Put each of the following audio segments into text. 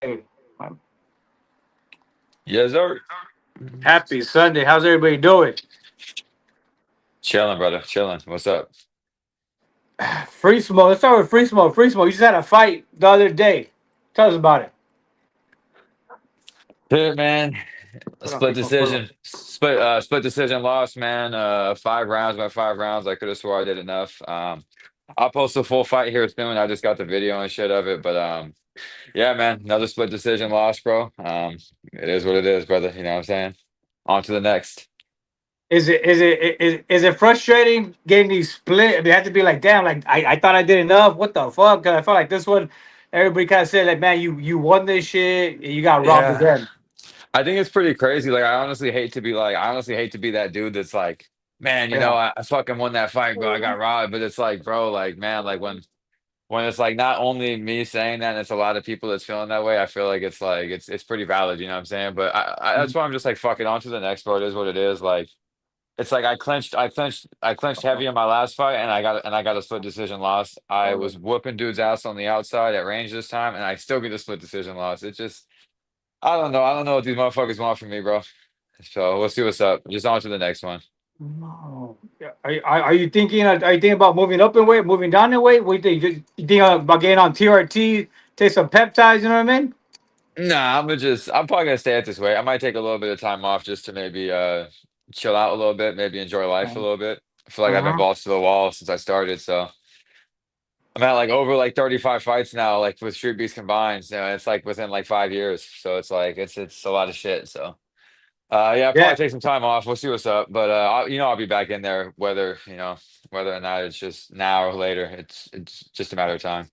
Hey, Yes, sir. happy Sunday. How's everybody doing? Chilling, brother. Chilling. What's up? Free smoke. Let's start with free smoke. Free smoke. You just had a fight the other day. Tell us about it. Good, man. A Put on split free smoke. Put on. decision. Split decision loss, man. 5 rounds by 5 rounds. I could have swore I did enough. I'll post a full fight here soon. I just got the video and shit of it. But yeah, man. Another split decision loss, bro. It is what it is, brother. You know what I'm saying? On to the next. Is it frustrating getting these split? They have to be like, damn, like I thought I did enough. What the fuck? Cause I felt like this one, everybody kind of said like, man, you won this shit. And you got robbed Yeah. again. I think it's pretty crazy. Like, I honestly hate to be that dude that's like, man, Yeah. I fucking won that fight, bro. I got robbed. But it's like, bro, like, man, like when it's like not only me saying that, and it's a lot of people that's feeling that way. I feel like it's pretty valid. You know what I'm saying? But that's why I'm just like, fuck it, on to the next, bro. It is what it is. Like, it's like I clenched heavy in my last fight, and I got a split decision loss. I was whooping dude's ass on the outside at range this time, and I still get a split decision loss. It just I don't know. I don't know what these motherfuckers want from me, bro. So we'll see what's up. Just on to the next one. No. Yeah. Are you thinking? Are you thinking about moving up in weight, moving down in weight? What do you think? You think about getting on TRT, take some peptides? You know what I mean? Nah, I'm probably gonna stay at this way. I might take a little bit of time off just to maybe chill out a little bit, maybe enjoy life a little bit. I feel like I've been Uh-huh. balls to the wall since I started, so I'm at like over like 35 fights now, like with Street Beats combined. You know, it's like within like 5 years. So it's like it's a lot of shit. So yeah, I'll Yeah, probably take some time off. We'll see what's up. But I'll be back in there whether or not it's just now or later. It's just a matter of time.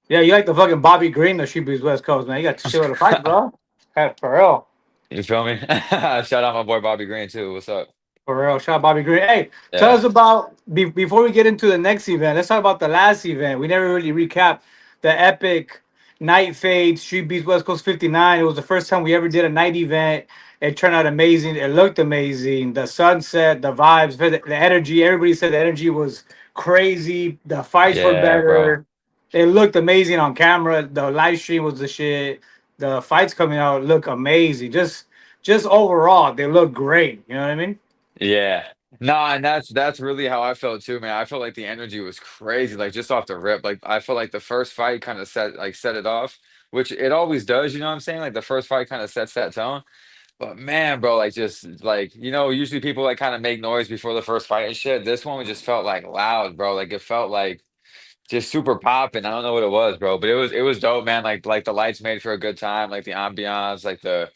yeah. You like the fucking Bobby Green, the Sheepies West Coast, man. You got shit to fight, bro. Hey, for real, You feel me? Shout out my boy Bobby Green too. What's up? for real. Shout out Bobby Green. Hey, tell Yeah. us about before we get into the next event. Let's talk about the last event. We never really recapped the epic night fade Street Beats West Coast 59. It was the first time we ever did a night event. It turned out amazing. It looked amazing. The sunset, the vibes, the energy. Everybody said the energy was crazy. The fights were Yeah, bro. better. It looked amazing on camera. The live stream was the shit. The fights coming out look amazing. Just overall, they look great. You know what I mean? Yeah. Nah, and that's really how I felt too, man. I felt like the energy was crazy, like just off the rip. Like I felt like the first fight kind of set it off, which it always does, you know what I'm saying? Like the first fight kind of sets that tone. But man, bro, like just like usually people like kind of make noise before the first fight and shit. This one just felt like loud, bro. Like it felt like just super popping. I don't know what it was, bro, but it was dope, man. Like the lights made for a good time, like the ambiance, like the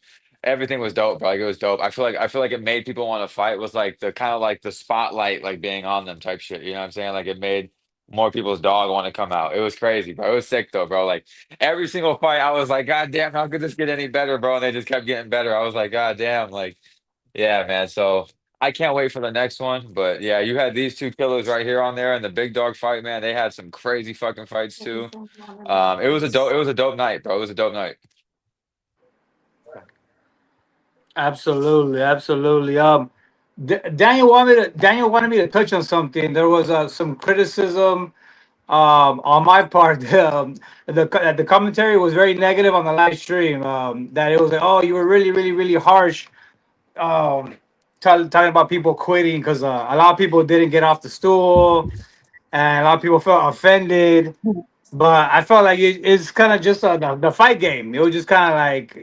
everything was dope, bro. Like it was dope. I feel like it made people want to fight was like the kind of like the spotlight like being on them type shit. You know what I'm saying? Like it made more people's dog want to come out. It was crazy, bro. It was sick though, bro. Like every single fight, I was like, God damn, how could this get any better, bro? And they just kept getting better. I was like, God damn, like yeah, man. So I can't wait for the next one. But yeah, you had these two killers right here on there and the big dog fight, man. They had some crazy fucking fights too. It was a dope night, bro. It was a dope night. Absolutely, absolutely. Daniel wanted me to touch on something. There was some criticism on my part. The commentary was very negative on the live stream. That it was like, oh, you were really, really, really harsh. Um, talking about people quitting because a lot of people didn't get off the stool, and a lot of people felt offended. But I felt like it's kind of just the fight game. It was just kind of like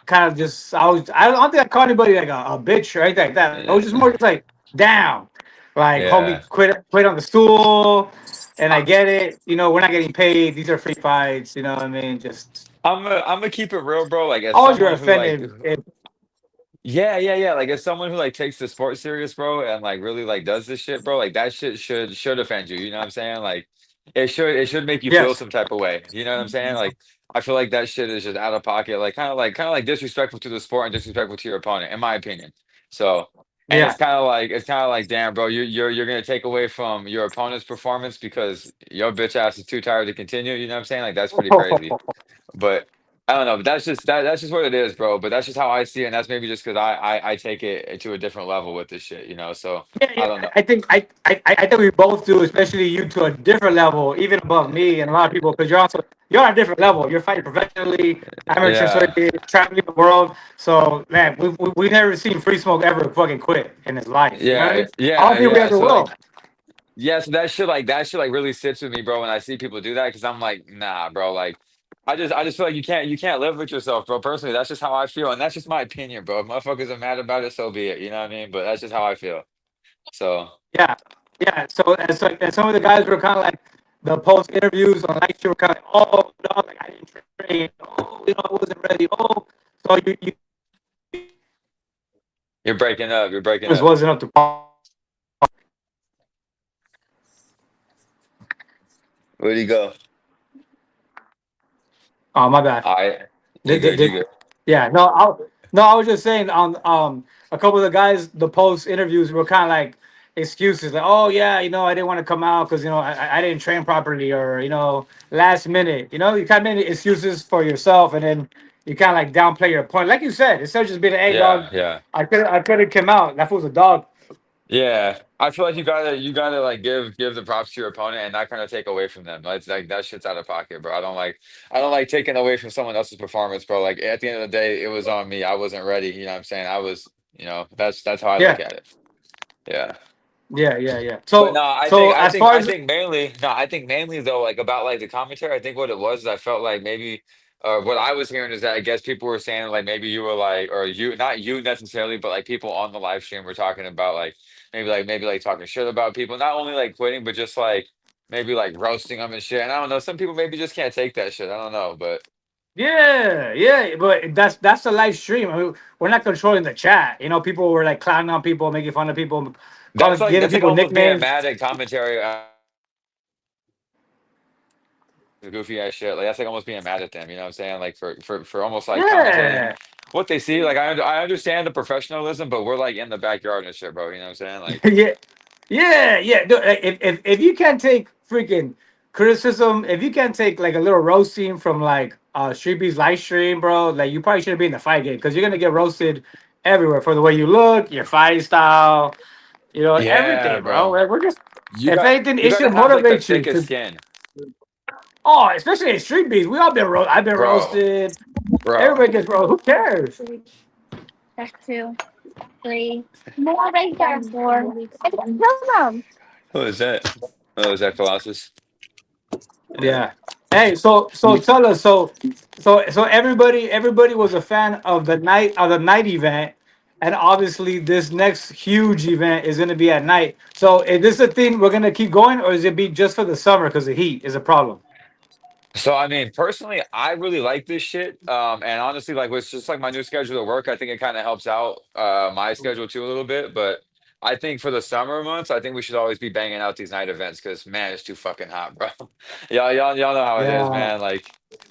kind of just I don't think I called anybody like a bitch or anything like that. It was just more just like down, like Yeah. homie quit on the stool, and I get it. We're not getting paid. These are free fights. You know what I mean? Just I'm gonna keep it real, bro. Like as always you're someone who offended. yeah. Like as someone who like takes the sport serious, bro, and like really like does this shit, bro, like that shit should offend you. You know what I'm saying? Like it should make you feel Yes. some type of way. You know what I'm saying? Like I feel like that shit is just out of pocket, like kind of like disrespectful to the sport and disrespectful to your opponent, in my opinion. So and Yeah. it's kind of like, damn, bro, you're gonna take away from your opponent's performance because your bitch ass is too tired to continue. You know what I'm saying? Like that's pretty crazy. But I don't know. But that's just what it is, bro. But that's just how I see it, and that's maybe just because I take it to a different level with this shit, you know. So Yeah, I yeah, don't know. I think we both do, especially you to a different level, even above me and a lot of people, because you're also you're on a different level. You're fighting professionally, amateur Yeah. circuit, traveling the world. So man, we never seen Free Smoke ever fucking quit in his life. You know what I Yeah, mean? I don't yeah, think we yeah. ever So like, will. yeah, so that shit like really sits with me, bro. When I see people do that, because I'm like, nah, bro. Like, I just feel like you can't live with yourself, bro. Personally, that's just how I feel, and that's just my opinion, bro. If motherfuckers are mad about it, so be it. You know what I mean? But that's just how I feel. So Yeah, yeah. And some of the guys were kind of like the post interviews on night show were kind of like, oh, no, like I didn't train. Oh, I wasn't ready. Oh, so you you're breaking up. You're breaking just up. wasn't up to par. Where'd he go? Oh, my bad. All right, you Did, did, good. You did, good. yeah, no, I was just saying on a couple of the guys the post interviews were kind of like excuses like, oh yeah, I didn't want to come out because I didn't train properly, or last minute, you kind of make excuses for yourself, and then you kind of like downplay your point, like you said, instead of just being, hey Yeah, dog, yeah. I could have come out, that was a dog. Yeah, I feel like you gotta like give the props to your opponent and not kind of take away from them. Like that shit's out of pocket, bro. I don't like taking away from someone else's performance, bro. Like at the end of the day, it was on me. I wasn't ready. You know what I'm saying? That's how I look Yeah, at it. Yeah. yeah. But So no, I so think I as think far I as think mainly no, I think mainly though, like about like the commentary, I think what it was is I felt like maybe what I was hearing is that I guess people were saying like maybe you were like or you not you necessarily, but like people on the live stream were talking about like maybe like talking shit about people, not only like quitting, but just like maybe like roasting them and shit. And I don't know, some people maybe just can't take that shit. I don't know, but yeah, but that's the live stream. I mean, we're not controlling the chat. People were like clowning on people, making fun of people, that's like giving that's like people almost being nicknames. mad at commentary goofy ass shit. Like that's like almost being mad at them. You know what I'm saying? Like for almost like commentating Yeah, what they see. Like I understand the professionalism, but we're like in the backyard and shit, bro. You know what I'm saying? Like yeah, yeah. Dude, like, if you can't take freaking criticism, if you can't take like a little roasting from like Street Beef's live stream, bro, like you probably shouldn't be in the fight game because you're gonna get roasted everywhere for the way you look, your fighting style, yeah, everything, bro. bro. Like, we're just, You if got anything, you it got to should have like the motivate you thickest to. skin, Oh, especially in Street Beefs, we all I've been bro, roasted. bro. Everybody gets roasted. Who cares? That's two, three. More right there. Four. I didn't kill them. Who is that? Oh, is that Colossus? Yeah. Yeah. Hey, so tell us, so everybody was a fan of the night event, and obviously this next huge event is going to be at night. So is this a thing we're going to keep going, or is it be just for the summer because the heat is a problem? So I mean, personally, I really like this shit. And honestly, like with just like my new schedule of work, I think it kind of helps out my schedule too a little bit. But I think for the summer months, I think we should always be banging out these night events because man, it's too fucking hot, bro. Y'all know how it is, Yeah. man. Like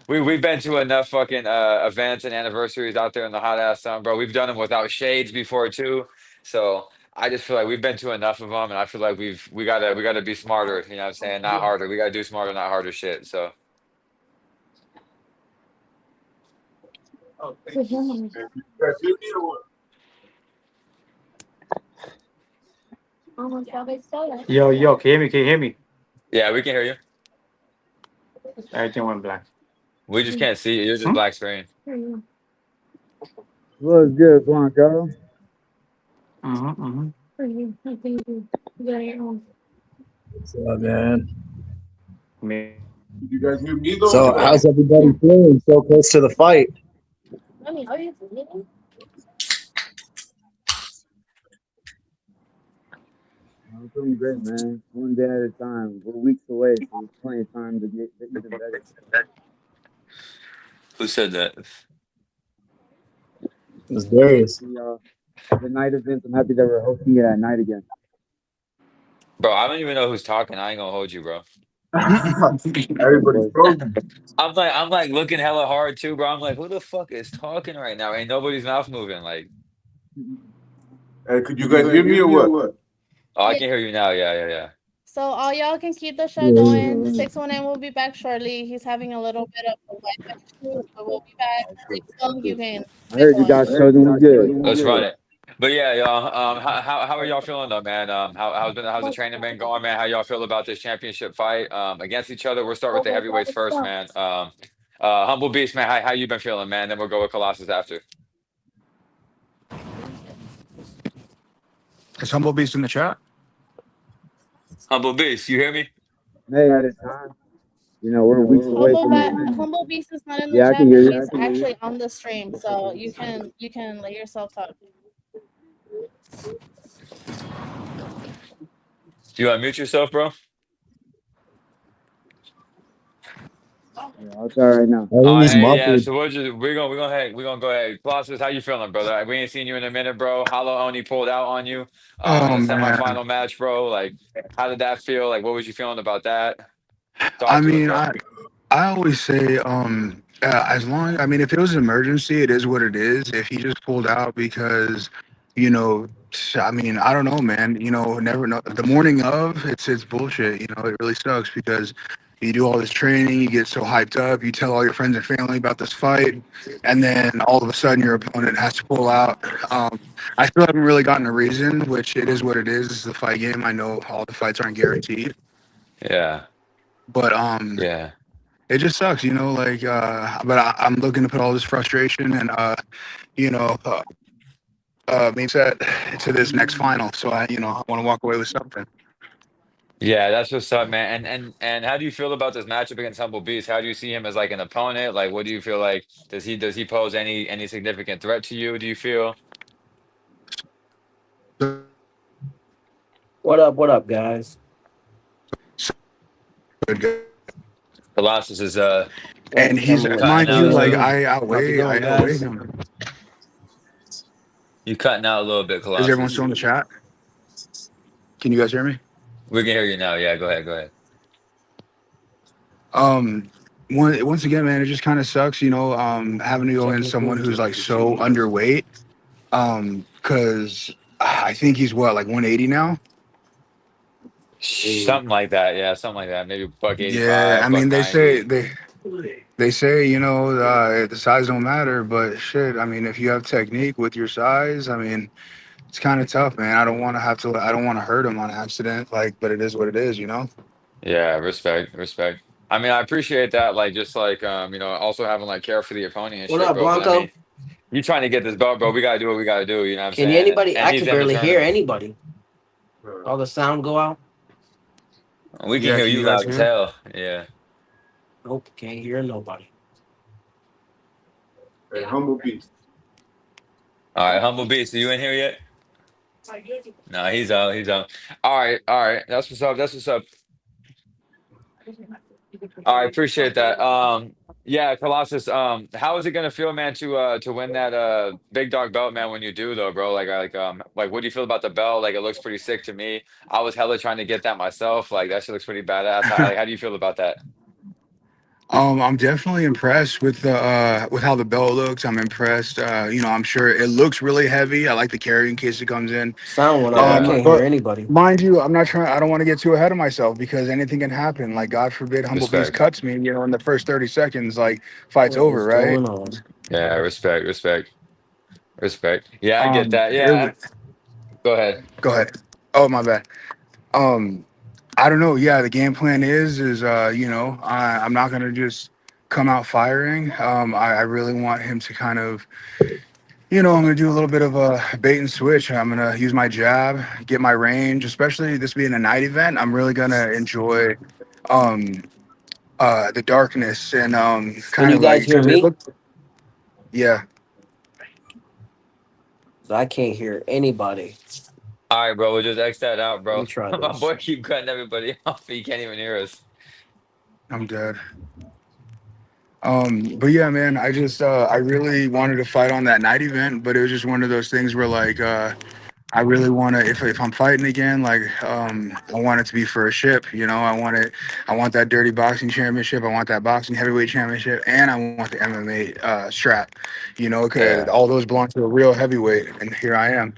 we've been to enough fucking events and anniversaries out there in the hot ass sun, bro. We've done them without shades before too. So I just feel like we've been to enough of them, and I feel like we gotta be smarter. You know what I'm saying? Not harder. We gotta do smarter, not harder shit. So. Almost always so. Yo, can you hear me? Can you hear me? Yeah, we can hear you. Everything went black. We just can't see you. You're just Hmm? black screen. What's good, Blanco? Mm-hmm. What's up, man? Me. You guys hear me though? So, how's everybody feeling so close to the fight? Mommy, are you sleeping? I'm feeling great, man. One day at a time. We're weeks away, so there's plenty of time to get even better. Who said that? It's Darius. The night event, I'm happy that we're hosting it at night again. Bro, I don't even know who's talking. I ain't gonna hold you, bro. Everybody's frozen. I'm like looking hella hard too, bro. I'm like, who the fuck is talking right now? Ain't nobody's mouth moving. Like, Hey, could you guys hear me or what? oh, I Yeah. can hear you now. Yeah. So all y'all can keep the show Yeah, going. 619 will be back shortly. He's having a little bit of a Wi-Fi issue, but we'll be back. So you can I keep heard you going. guys showed them was good. Let's run it. But yeah, y'all. How are y'all feeling though, man? How's the training been going, man? How y'all feel about this championship fight against each other? We'll start with the heavyweights first, man. Humble Beast, man. How you been feeling, man? Then we'll go with Colossus after. Is Humble Beast in the chat? Humble Beast, you hear me? Hey, at a time. We're weeks away from the fight. Humble Beast is not in the Yeah, I chat, can hear but you. he's actually on the stream, so you can let yourself talk. You unmute yourself, bro? Yeah, I'll try right now. I think he's Yeah, muffled. so we're gonna go ahead. Colossus, how you feeling, brother? We ain't seen you in a minute, bro. Hollow only pulled out on you in Oh a man. semifinal match, bro. Like, how did that feel? Like, what was you feeling about that? I Talk to us, mean, bro. I always say, as long, I mean, if it was an emergency, it is what it is. If he just pulled out because, you know, I mean, I don't know, man. Never know. The morning of, it's bullshit. It really sucks because you do all this training, you get so hyped up, you tell all your friends and family about this fight, and then all of a sudden your opponent has to pull out. I still haven't really gotten a reason, which it is what it is. This is the fight game. I know all the fights aren't guaranteed, Yeah, but yeah. it just sucks, like, but I'm looking to put all this frustration and, you know, uh, being set to this next final. So I want to walk away with something. Yeah, that's what's up, man. And how do you feel about this matchup against Humble Beast? How do you see him as like an opponent? Like, what do you feel like? Does he pose any significant threat to you? Do you feel? So What up, guys? good. Colossus is And Like he's, coming with cutting mind out you, a like, little. Chorizo. I How's it outweigh, going, I outweigh guys? him. You cutting out a little bit, Is everyone Colossus. still in the chat? Can you guys hear me? We can hear you now. Yeah, go ahead, go ahead. Um, once again, man, it just kind of sucks, having to go in someone who's like so underweight. Because I think he's what, like 180 now. Something like that. Yeah, something like that. Maybe buck Yeah, I 85, buck mean, they say 90. they say the size don't matter, but shit, I mean, if you have technique with your size, I mean, it's kind of tough, man. I don't want to hurt him on accident, like, but it is what it is. Yeah, respect, respect. I mean, I appreciate that. Like, just like also having like care for the opponent and What shit, up, bro. But I mean, Blanco? you trying to get this belt, bro. We gotta do what we gotta do. You know what I'm Can saying? And anybody? and I he's can in the barely hear tournament. anybody. All the sound go out. We can Yeah, hear can you you guys loud as hear? hell. Yeah. Nope, can't hear nobody. Hey, humble beast. All right, Humble Beast, are you in here yet? No, he's out. He's out. All right, all right. That's what's up. That's what's up. All right, appreciate that. Yeah, Colossus. How is it gonna feel, man, to win that big dog belt, man? When you do, though, bro, like what do you feel about the belt? Like, it looks pretty sick to me. I was hella trying to get that myself. Like, that shit looks pretty badass. How do you feel about that? I'm definitely impressed with how the belt looks. I'm impressed. I'm sure it looks really heavy. I like the carrying case it comes in. Sound went out. I Yeah, can't hear But anybody. mind you, I don't want to get too ahead of myself because anything can happen. Like, God forbid, Humble Beast respect. cuts me, in the first 30 seconds, like, fight's What over, is right? going on? Yeah, respect, respect, respect. Yeah, I get Um, that. it Yeah, would go ahead. go ahead. Oh, my bad. Um, I don't know. Yeah, the game plan I'm not gonna just come out firing. I really want him to kind of, I'm gonna do a little bit of a bait and switch. I'm gonna use my jab, get my range, especially this being a night event. I'm really gonna enjoy um the darkness and Can kind you of guys like hear because it me? looked, yeah. 'Cause I can't hear anybody. All right, bro. We'll just X that out, Let me bro. try My this. boy keep cutting everybody off. He can't even hear us. I'm dead. But yeah, man, I really wanted to fight on that night event, but it was just one of those things where like I really want to, if I'm fighting again, like, I want it to be for a ship, I want that dirty boxing championship. I want that boxing heavyweight championship, and I want the MMA strap, because Yeah. all those belong to a real heavyweight, and here I am.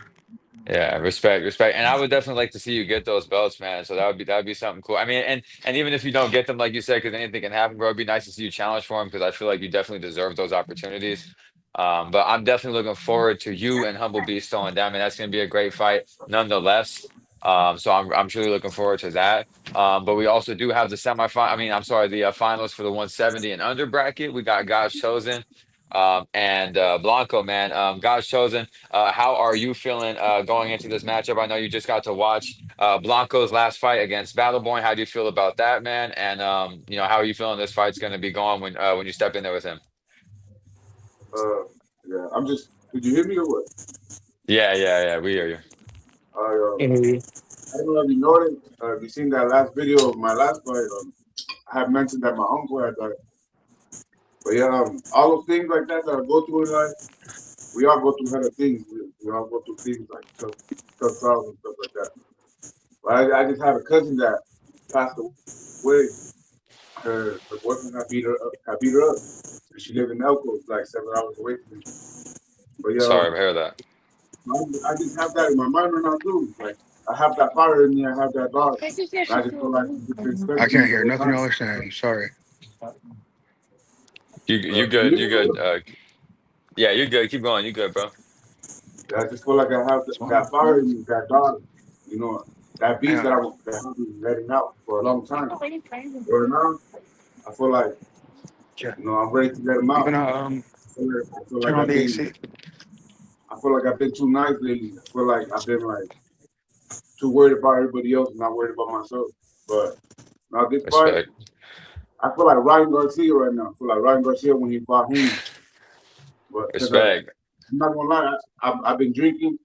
Yeah, respect, respect, and I would definitely like to see you get those belts, man. So that would be something cool. I mean, and even if you don't get them, like you said, because anything can happen, bro. It'd be nice to see you challenge for them because I feel like you definitely deserve those opportunities. But I'm definitely looking forward to you and Humble Beast throwing down. I mean, that's going to be a great fight, nonetheless. So I'm truly looking forward to that. But we also do have the semifinal. I mean, I'm sorry, the finals for the 170 and under bracket. We got God's Chosen and Blanco, man. God's Chosen. How are you feeling going into this matchup? I know you just got to watch Blanco's last fight against Battleboy. How do you feel about that, man? And how are you feeling this fight's going to be going when you step in there with him? Uh, yeah, I'm just. Did you hear me or what? Yeah, yeah, yeah. We hear you. I Can hear you. I don't know if you noticed. If you seen that last video of my last fight, I have mentioned that my uncle had died. But yeah, all those things like that I go through in life, we all go through hella things. We all go through things like tough trials and stuff like that. But I just had a cousin that passed away. Her boyfriend had beat her up, and she lived in Elko, like 7 hours away from me. But yeah, Sorry, I hear that. I just have that in my mind right now too. Like I have that fire in me. I have that dog. This is your And I just feel like it's been I strengthening can't me the hear whole nothing time. y'all are saying. Sorry. You Can you good? hear You me? good? Yeah, you good. Keep going. You good, bro? Yeah, I just feel like I have It's that fine. fire in me, that dog. You know, that beast Yeah. that I've been letting out for a long time. already trying But now I feel like Yeah. I'm ready to let him I'm out. gonna I feel turn like on the AC. I've been too nice lately. I feel like I've been like too worried about everybody else and not worried about myself. But now this fight, Respect. I feel like Ryan Garcia right now. I feel like Ryan Garcia when he fought him. But because Respect. I'm not gonna lie, I've been drinking,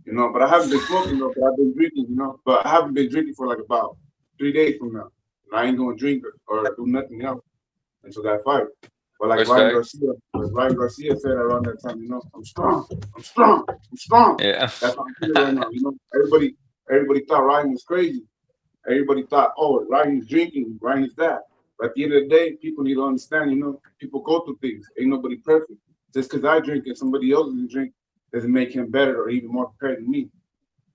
but I haven't been smoking though. But I've been drinking, But I haven't been drinking for like about 3 days from now. And I ain't gonna drink or do nothing else until that fight. But Respect. Like Ryan Garcia said around that time, I'm strong, I'm strong, I'm strong. Yeah. That's how I'm feeling right now. Everybody thought Ryan was crazy. Everybody thought, oh, Ryan's drinking, Ryan's that. But at the end of the day, people need to understand, people go through things. Ain't nobody perfect. Just because I drink and somebody else doesn't drink doesn't make him better or even more prepared than me.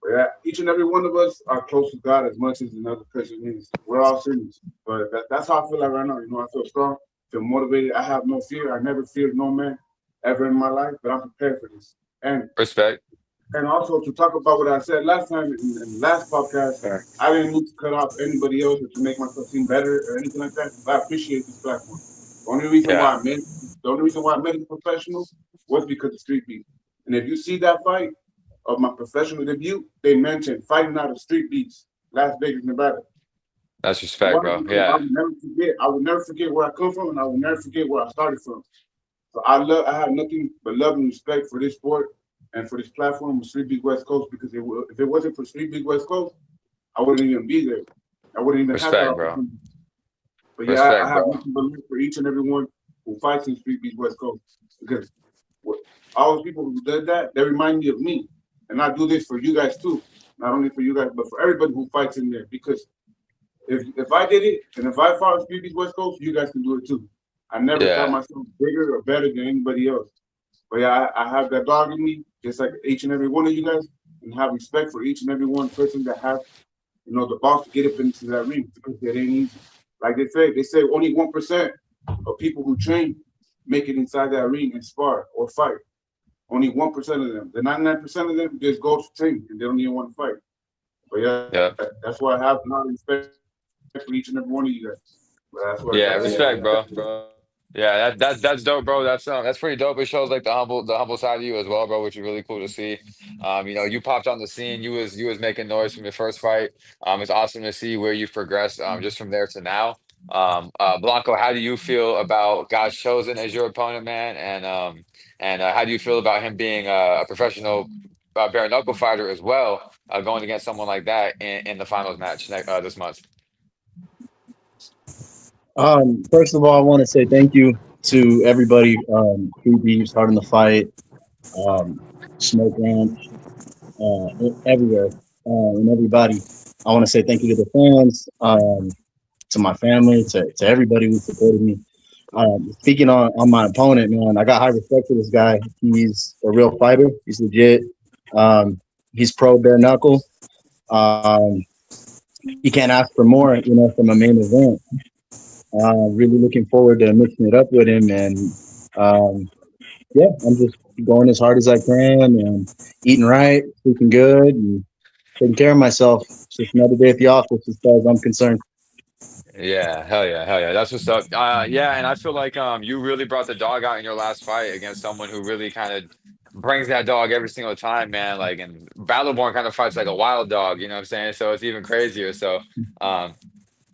But yeah, each and every one of us are close to God as much as another person is. We're all sinners. But that's how I feel like right now. I feel strong, feel motivated. I have no fear. I never feared no man ever in my life, but I'm prepared for this. Respect. And also to talk about what I said last time in the last podcast, Sorry. I didn't need to cut off anybody else or to make myself seem better or anything like that. I appreciate this platform. The only reason why Yeah. I made it professional was because of Street Beat. And if you see that fight of my professional debut, they mentioned fighting out of Street Beats, Las Vegas, Nevada. That's I respect, bro. Yeah. will never forget. I will never forget where I come from, and I will never forget where I started from. So I have nothing but love and respect for this sport and for this platform of Street Big West Coast because if it wasn't for Street Big West Coast, I wouldn't even be there. I wouldn't even have that Respect, bro. opportunity. But yeah, I Respect, have bro. nothing but love for each and every one who fights in Street Big West Coast because all those people who did that, they remind me of me. And I do this for you guys too. Not only for you guys, but for everybody who fights in there. Because if I did it and if I fought Street Big West Coast, you guys can do it too. I never thought Yeah. myself bigger or better than anybody else. But yeah, I have that dog in me, just like each and every one of you guys, and have respect for each and every one person that have, the balls to get up into that ring because it ain't easy. Like they say only 1% of people who train make it inside that ring and spar or fight. Only 1% of them. The 99% of them just go to train and they don't even want to fight. But yeah, Yeah. that's why I have a lot of respect for each and every one of you guys. But that's what I Yeah. got to say. Respect, bro. Yeah, that's dope, bro. That's pretty dope. It shows like the humble side of you as well, bro, which is really cool to see. You popped on the scene. You was making noise from your first fight. It's awesome to see where you've progressed just from there to now. Blanco, how do you feel about God's Chosen as your opponent, man? And how do you feel about him being a professional bare knuckle fighter as well, going against someone like that in the finals match this month? First of all, I want to say thank you to everybody, Free Beef, starting the fight, um, Smoke Ranch, everywhere, and everybody. I want to say thank you to the fans, to my family, to everybody who supported me. Speaking on my opponent, man, I got high respect for this guy. He's a real fighter. He's legit. Um, he's pro bare knuckle. Um, you can't ask for more, from a main event. Really looking forward to mixing it up with him and yeah, I'm just going as hard as I can and eating right, sleeping good, and taking care of myself. It's just another day at the office as far as I'm concerned. Yeah, hell yeah. That's what's up. Yeah, and I feel like you really brought the dog out in your last fight against someone who really kind of brings that dog every single time, man. Like, and Battleborn kind of fights like a wild dog, you know what I'm saying? So it's even crazier. So um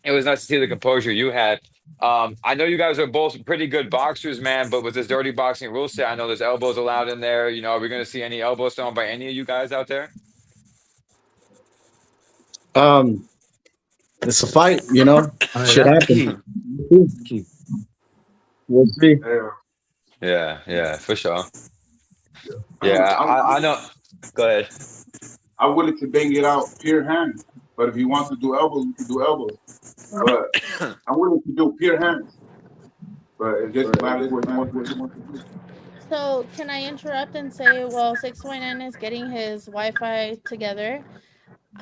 it was nice to see the composure you had. I know you guys are both pretty good boxers, man, but with this dirty boxing rule set, I know there's elbows allowed in there. You know, are we gonna see any elbows thrown by any of you guys out there? Um, it's a fight, you know. I mean, Shit that's happens. key. We'll Key. we'll see. Yeah, Yeah, for sure. I'm, Yeah, I'm, I know. Go ahead. I'm willing to bang it out pure hands. But if he wants to do elbows, we can do elbows. But I'm willing to do pure hands. But it's just a matter of what he wants to do. So, can I interrupt and say, while 619 is getting his Wi Fi together,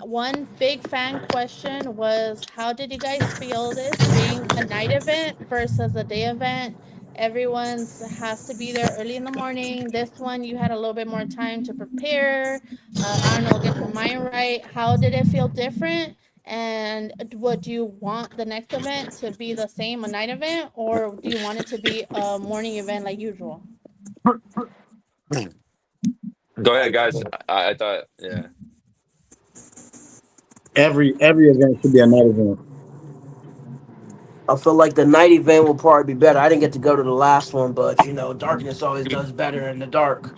one big fan question was, how did you guys feel this being a night event versus a day event? Everyone's has to be there early in the morning. This one, you had a little bit more time to prepare. I don't know, get your mind right. How did it feel different? And would you want the next event to be the same, a night event, or do you want it to be a morning event like usual? Go ahead, guys. I thought, yeah. Every event should be a night event. I feel like the night event will probably be better. I didn't get to go to the last one, but you know, darkness always does better in the dark.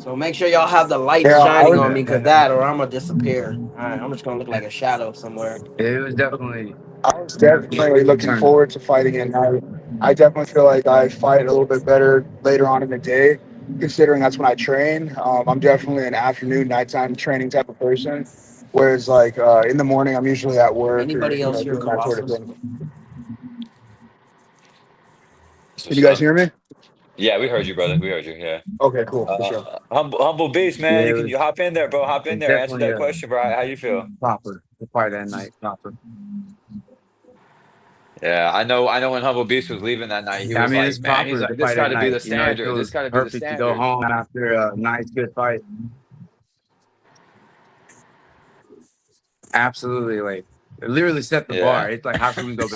So make sure y'all have the lights Yeah, I shining was on Yeah, me, cause yeah. that, or I'm gonna disappear. All right, I'm just gonna look like a shadow somewhere. It was definitely I was definitely looking turn. forward to fighting at night. I definitely feel like I fight a little bit better later on in the day, considering that's when I train. I'm definitely an afternoon, nighttime training type of person. Whereas, like in the morning, I'm usually at work or Anybody else hear doing that sort of Colossus? thing. That's Can what's you guys up. hear me? Yeah, we heard you, brother. We heard you. Yeah. Okay, cool, for sure. Humble beast, man. Yeah, You hop in there, bro. Hop it in was there. Answer definitely that question, bro. How you feel? proper. The fight at night, proper. Yeah, I know when Humble Beast was leaving that night, he Yeah, I was mean, like, it's man, he's proper like, to this fight at gotta be night. the You know, it standard. This feels gotta be the perfect to go standard. home after a nice, good fight. Absolutely, like it literally set the bar. Yeah. It's like, how can we go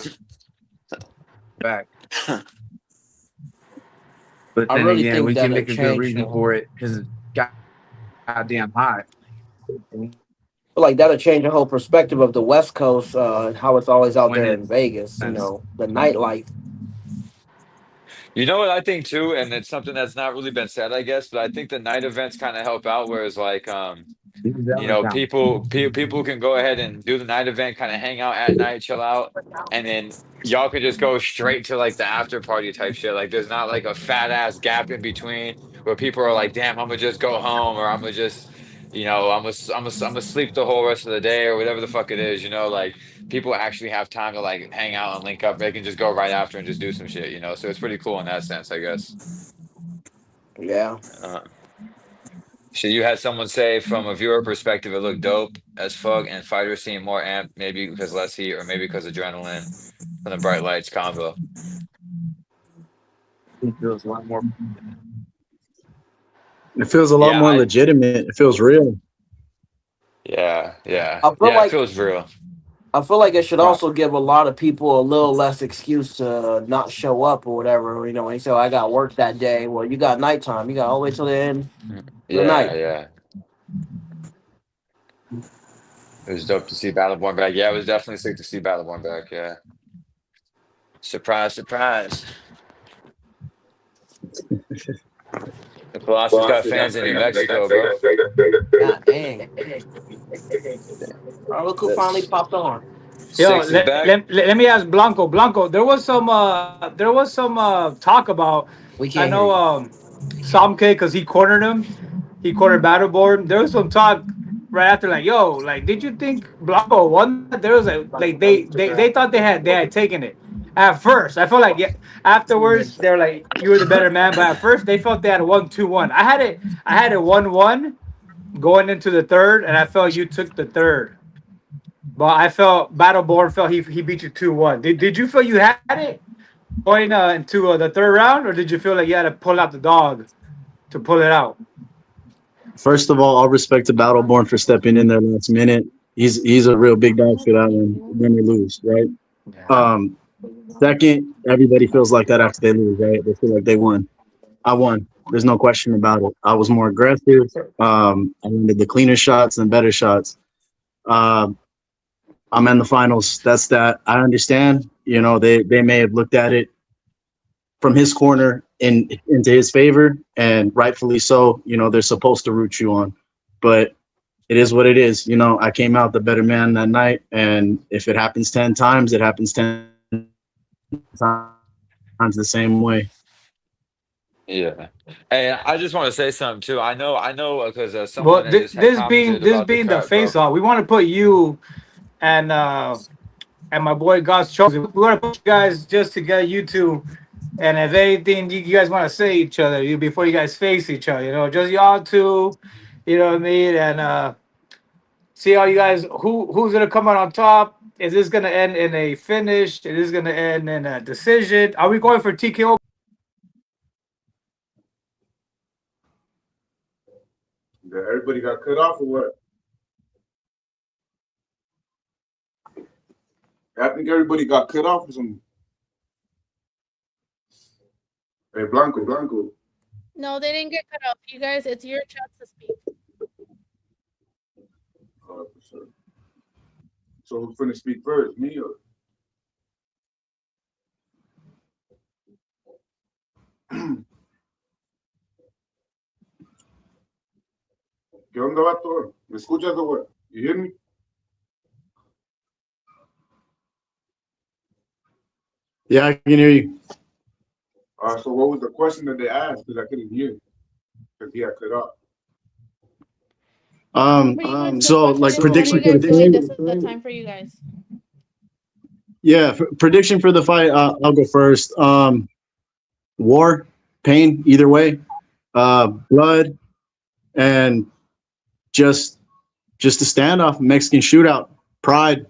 back? But I then really again, think we can that'll make a good change the reason whole. for it because it's goddamn hot. Feel like that'll change the whole perspective of the West Coast, and how it's always out When there in it's Vegas. You sense. know, the nightlife. You know what I think too, and it's something that's not really been said, I guess, but I think the night events kind of help out, whereas like This is you definitely know, down. people can go ahead and do the night event, kind of hang out at night, chill out, and then y'all could just go straight to like the after party type shit. Like there's not like a fat ass gap in between where people are like, damn, I'm gonna just go home or I'm gonna just, you know, I'm gonna sleep the whole rest of the day or whatever the fuck it is, you know, like people actually have time to like hang out and link up. They can just go right after and just do some shit, you know. So it's pretty cool in that sense, I guess. Yeah. Uh, So you had someone say from a viewer perspective, it looked dope as fuck, and fighters seem more amped, maybe because less heat, or maybe because adrenaline from the bright lights combo. It feels a lot more. It feels a lot Yeah, more legitimate. It feels real. I feel yeah. It like feels real. I feel like it should Pro- also give a lot of people a little less excuse to not show up or whatever. You know, when you say, "Oh, I got work that day." Well, you got nighttime. You got all the way till the end of the Yeah, night. yeah. It was dope to see Battleborn back. Yeah, it was definitely sick to see Battleborn back. Yeah. Surprise, surprise. The Colossus got fans in New Mexico, bro. God dang. All right, look who finally That's popped on. Yo, Six is back. let me ask Blanco. Blanco, there was some talk about. We I can't hear know you. Samke because he cornered him. He cornered Battleborn. There was some talk right after, like, yo, like, did you think Blanco won that? There was like they thought they had taken it at first. I felt like, yeah. Afterwards, they're like, you were the better man, but at first they felt they had 1-2-1. I had it 1-1 going into the third, and I felt you took the third. but I felt Battleborn felt he beat you 2-1. Did you feel you had it going into the third round, or did you feel like you had to pull out the dog to pull it out? First of all respect to Battleborn for stepping in there last minute. He's a real big dog for that one, win or lose, right? Yeah. Um, Second, everybody feels like that after they lose, right? They feel like they won. I won. There's no question about it. I was more aggressive. I landed the cleaner shots and better shots. Um, I'm in the finals. That's that. I understand. You know, they may have looked at it from his corner into his favor, and rightfully so. You know, they're supposed to root you on, but it is what it is. You know, I came out the better man that night, and if it happens 10 times, it happens 10 times the same way. Yeah. And I just want to say something too. I know, because Well, someone that just had commented this about the being the cut, face bro. off, we want to put you and uh and my boy God's chosen. We want to put you guys just to get you two. And if anything you guys want to say each other before you guys face each other, just y'all two, you know what I mean, and see how you guys who's gonna come out on top. Is this gonna end in a finish? Is this gonna end in a decision? Are we going for TKO? Everybody got cut off or what? I think everybody got cut off or something. Hey, Blanco. No, they didn't get cut off. You guys, it's your chance to speak. For sure. So who's finna speak first, me or? ¿Qué onda, vato? ¿Me escuchas o what? You hear me? Yeah, I can hear you. So what was the question that they asked? Because I couldn't hear. Because he got cut off. Pretty much the So question like is, how do prediction you for guys the feel like fight. this is the time for you guys? Yeah, prediction for the fight. I'll go first. War, pain, either way. Blood, and just a standoff, Mexican shootout, pride.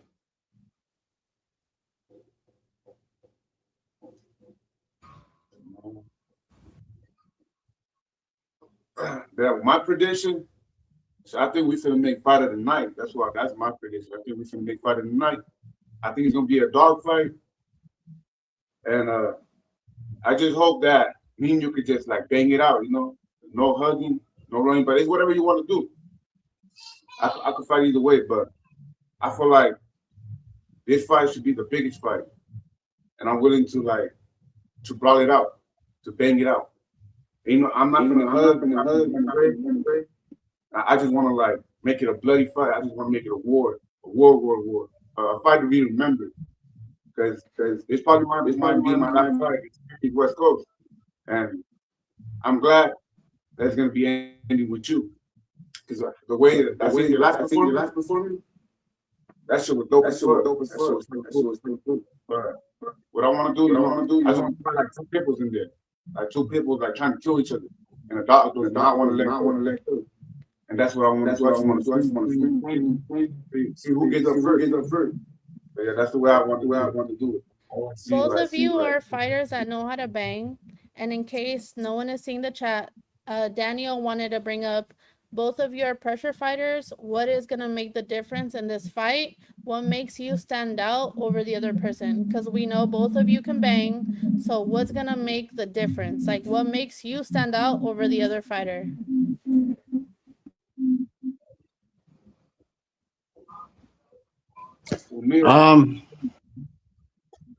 My prediction. So I think we finna make fight of the night. That's my prediction. I think we finna make fight of the night. I think it's gonna be a dog fight, and I just hope that me and you could just like bang it out. No hugging, no running, but it's whatever you want to do. I could fight either way, but I feel like this fight should be the biggest fight, and I'm willing to brawl it out, to bang it out. I'm not gonna hug. I just want to make it a bloody fight. I just want to make it a war, a fight to be remembered. Because it's probably this might be my last fight against West Coast, and I'm glad that it's gonna be ending with you. Because the way I seen your last performance, that shit was dope as fuck. That shit was cool. But what I want to do, I just want to find like two people in there, like two people like trying to kill each other, and the doctor does not want to let go. And that's what I want to do. I just want to see who gets up first. But yeah, that's the way I want to do it. Both of you are fighters that know how to bang. And in case no one is seeing the chat, Daniel wanted to bring up both of you are pressure fighters. What is going to make the difference in this fight? What makes you stand out over the other person? Because we know both of you can bang. So what's going to make the difference? Like, what makes you stand out over the other fighter?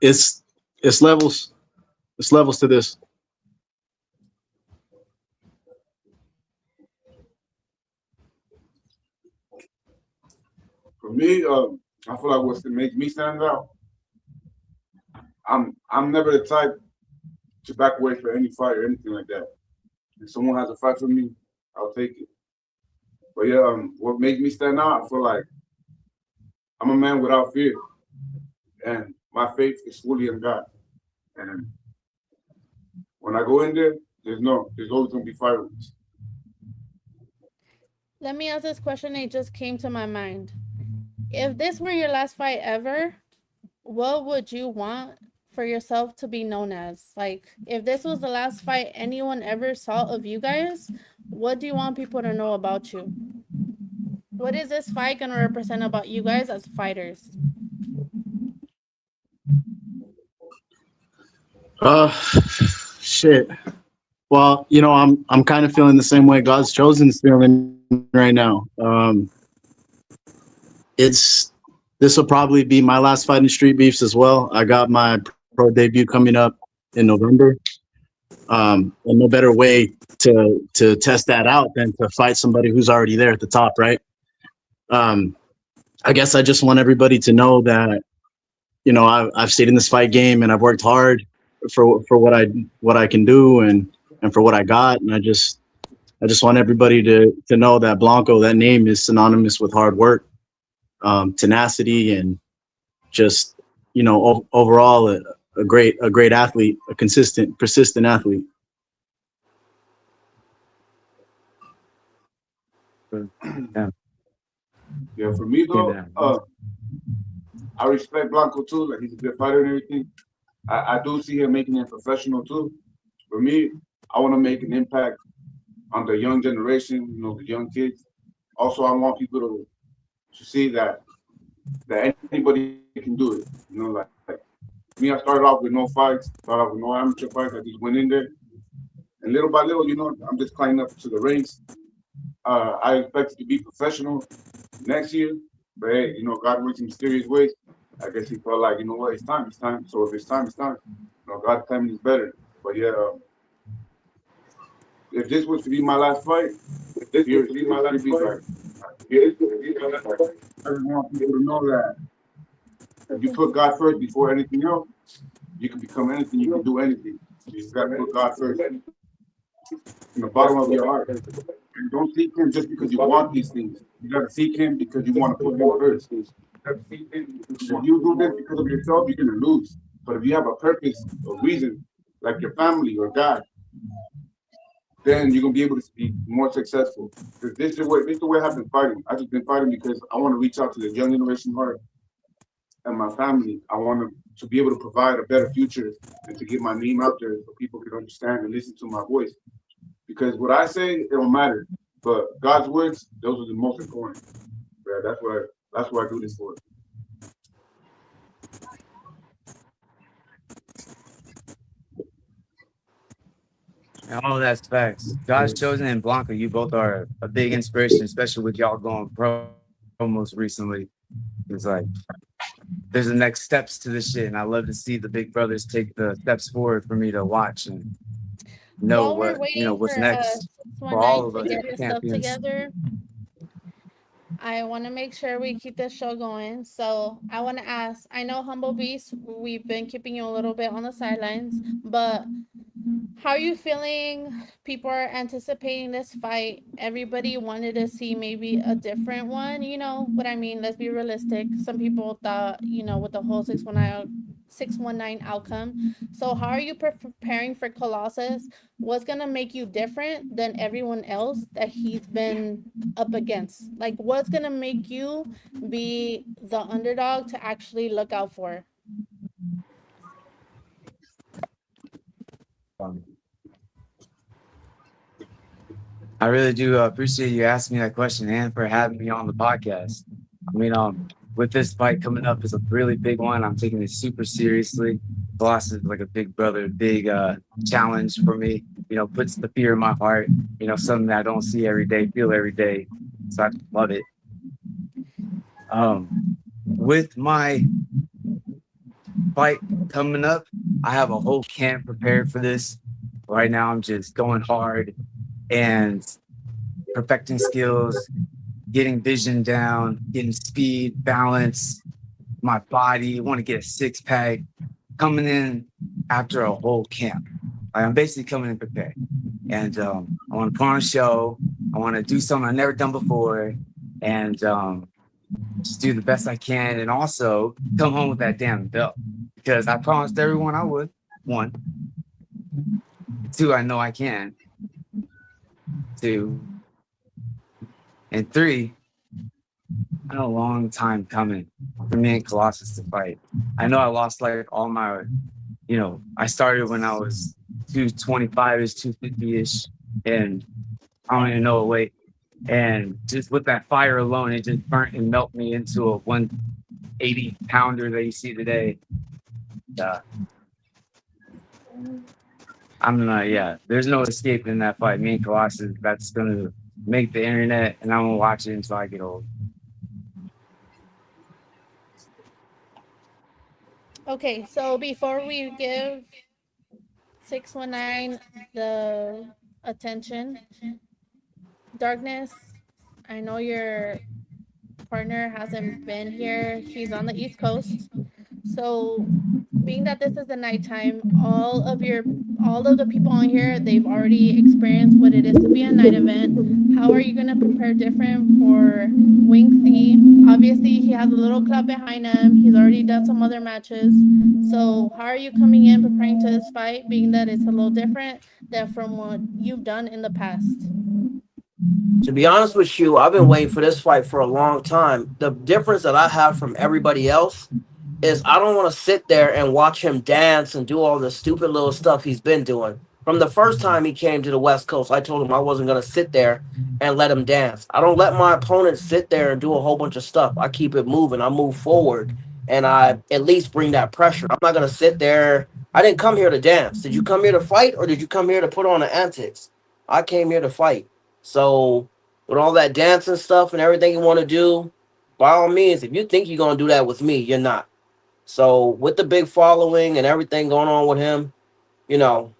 It's levels. It's levels to this. For me, I feel like what's to make me stand out. I'm never the type to back away for any fight or anything like that. If someone has a fight for me, I'll take it. But yeah, what makes me stand out, I feel like I'm a man without fear, and my faith is fully in God. And when I go in there, there's always gonna be fireworks. Let me ask this question. It just came to my mind. If this were your last fight ever, what would you want for yourself to be known as? Like, if this was the last fight anyone ever saw of you guys, what do you want people to know about you? What is this fight gonna represent about you guys as fighters? Shit. Well, I'm kind of feeling the same way God's Chosen's feeling right now. It's this will probably be my last fight in Street Beefs as well. I got my pro debut coming up in November. And no better way to test that out than to fight somebody who's already there at the top, right? I guess I just want everybody to know that I've stayed in this fight game and I've worked hard for what I can do and for what I got, and I just want everybody to know that Blanco, that name is synonymous with hard work, tenacity, and just overall a great athlete, a consistent, persistent athlete. Yeah, for me though, I respect Blanco too. Like, he's a good fighter and everything. I do see him making it professional too. For me, I want to make an impact on the young generation, the young kids. Also, I want people to see that anybody can do it. Like me, I started off with no fights, started off with no amateur fights. I just went in there, and little by little, I'm just climbing up to the ranks. I expect to be professional next year, but hey, God works in mysterious ways. I guess he felt like, what, it's time. So if it's time, it's time. God's timing is better. But yeah, if this was to be my last fight, here to be my last fight. I just want people to know that if you put God first before anything else, you can become anything. You can do anything. You just got to put God first in the bottom of your heart. And don't seek Him just because you want these things. You got to seek Him because you want to put Him first. If you do this because of yourself, you're going to lose. But if you have a purpose or reason, like your family or God, then you're going to be able to be more successful. Because this is the way I've been fighting. I've just been fighting because I want to reach out to the young generation heart and my family. I want to be able to provide a better future and to get my name out there so people can understand and listen to my voice. Because what I say, it don't matter. But God's words, those are the most important. Yeah, that's what I do this for. All that's facts. God's Chosen and Blanca, you both are a big inspiration, especially with y'all going pro most recently. It's like there's the next steps to this shit, and I love to see the big brothers take the steps forward for me to watch and know While we're waiting what's for next for all 619 of to us get his stuff champions. together, I want to make sure we keep this show going. So I want to ask, I know Humble Beast, we've been keeping you a little bit on the sidelines, but how are you feeling? People are anticipating this fight. Everybody wanted to see maybe a different one. You know what I mean? Let's be realistic. Some people thought, with the whole 619 outcome. So how are you preparing for Colossus? What's going to make you different than everyone else that he's been up against? Like, what's going to make you be the underdog to actually look out for? I really do appreciate you asking me that question and for having me on the podcast. I mean, with this fight coming up is a really big one. I'm taking it super seriously. Colossus is like a big brother, big challenge for me. Puts the fear in my heart. Something that I don't see every day, feel every day. So I love it. With my fight coming up, I have a whole camp prepared for this. Right now, I'm just going hard and perfecting skills, getting vision down, getting speed, balance, my body, want to get a six pack, coming in after a whole camp. I'm basically coming in prepared. And I want to put on a show. I want to do something I've never done before and just do the best I can. And also come home with that damn belt because I promised everyone I would. 1. 2, I know I can. 2. And 3, been a long time coming for me and Colossus to fight. I know I lost like all my, I started when I was 225-ish, 250-ish, and I don't even know a weight. And just with that fire alone, it just burnt and melted me into a 180 pounder that you see today. There's no escaping that fight. Me and Colossus, that's gonna make the internet, and I'm gonna watch it until I get old. Okay, so before we give 619 the attention, Darkness, I know your partner hasn't been here. He's on the East Coast. So being that this is the nighttime, all of the people on here, they've already experienced what it is to be a night event. How are you gonna prepare different for Wing C? Obviously, he has a little club behind him. He's already done some other matches. So how are you coming in preparing to this fight, being that it's a little different than from what you've done in the past? To be honest with you, I've been waiting for this fight for a long time. The difference that I have from everybody else is I don't want to sit there and watch him dance and do all the stupid little stuff he's been doing. From the first time he came to the West Coast, I told him I wasn't going to sit there and let him dance. I don't let my opponent sit there and do a whole bunch of stuff. I keep it moving. I move forward and I at least bring that pressure. I'm not going to sit there. I didn't come here to dance. Did you come here to fight or did you come here to put on the antics? I came here to fight. So with all that dancing stuff and everything you want to do, by all means, if you think you're going to do that with me, you're not. So with the big following and everything going on with him, you know,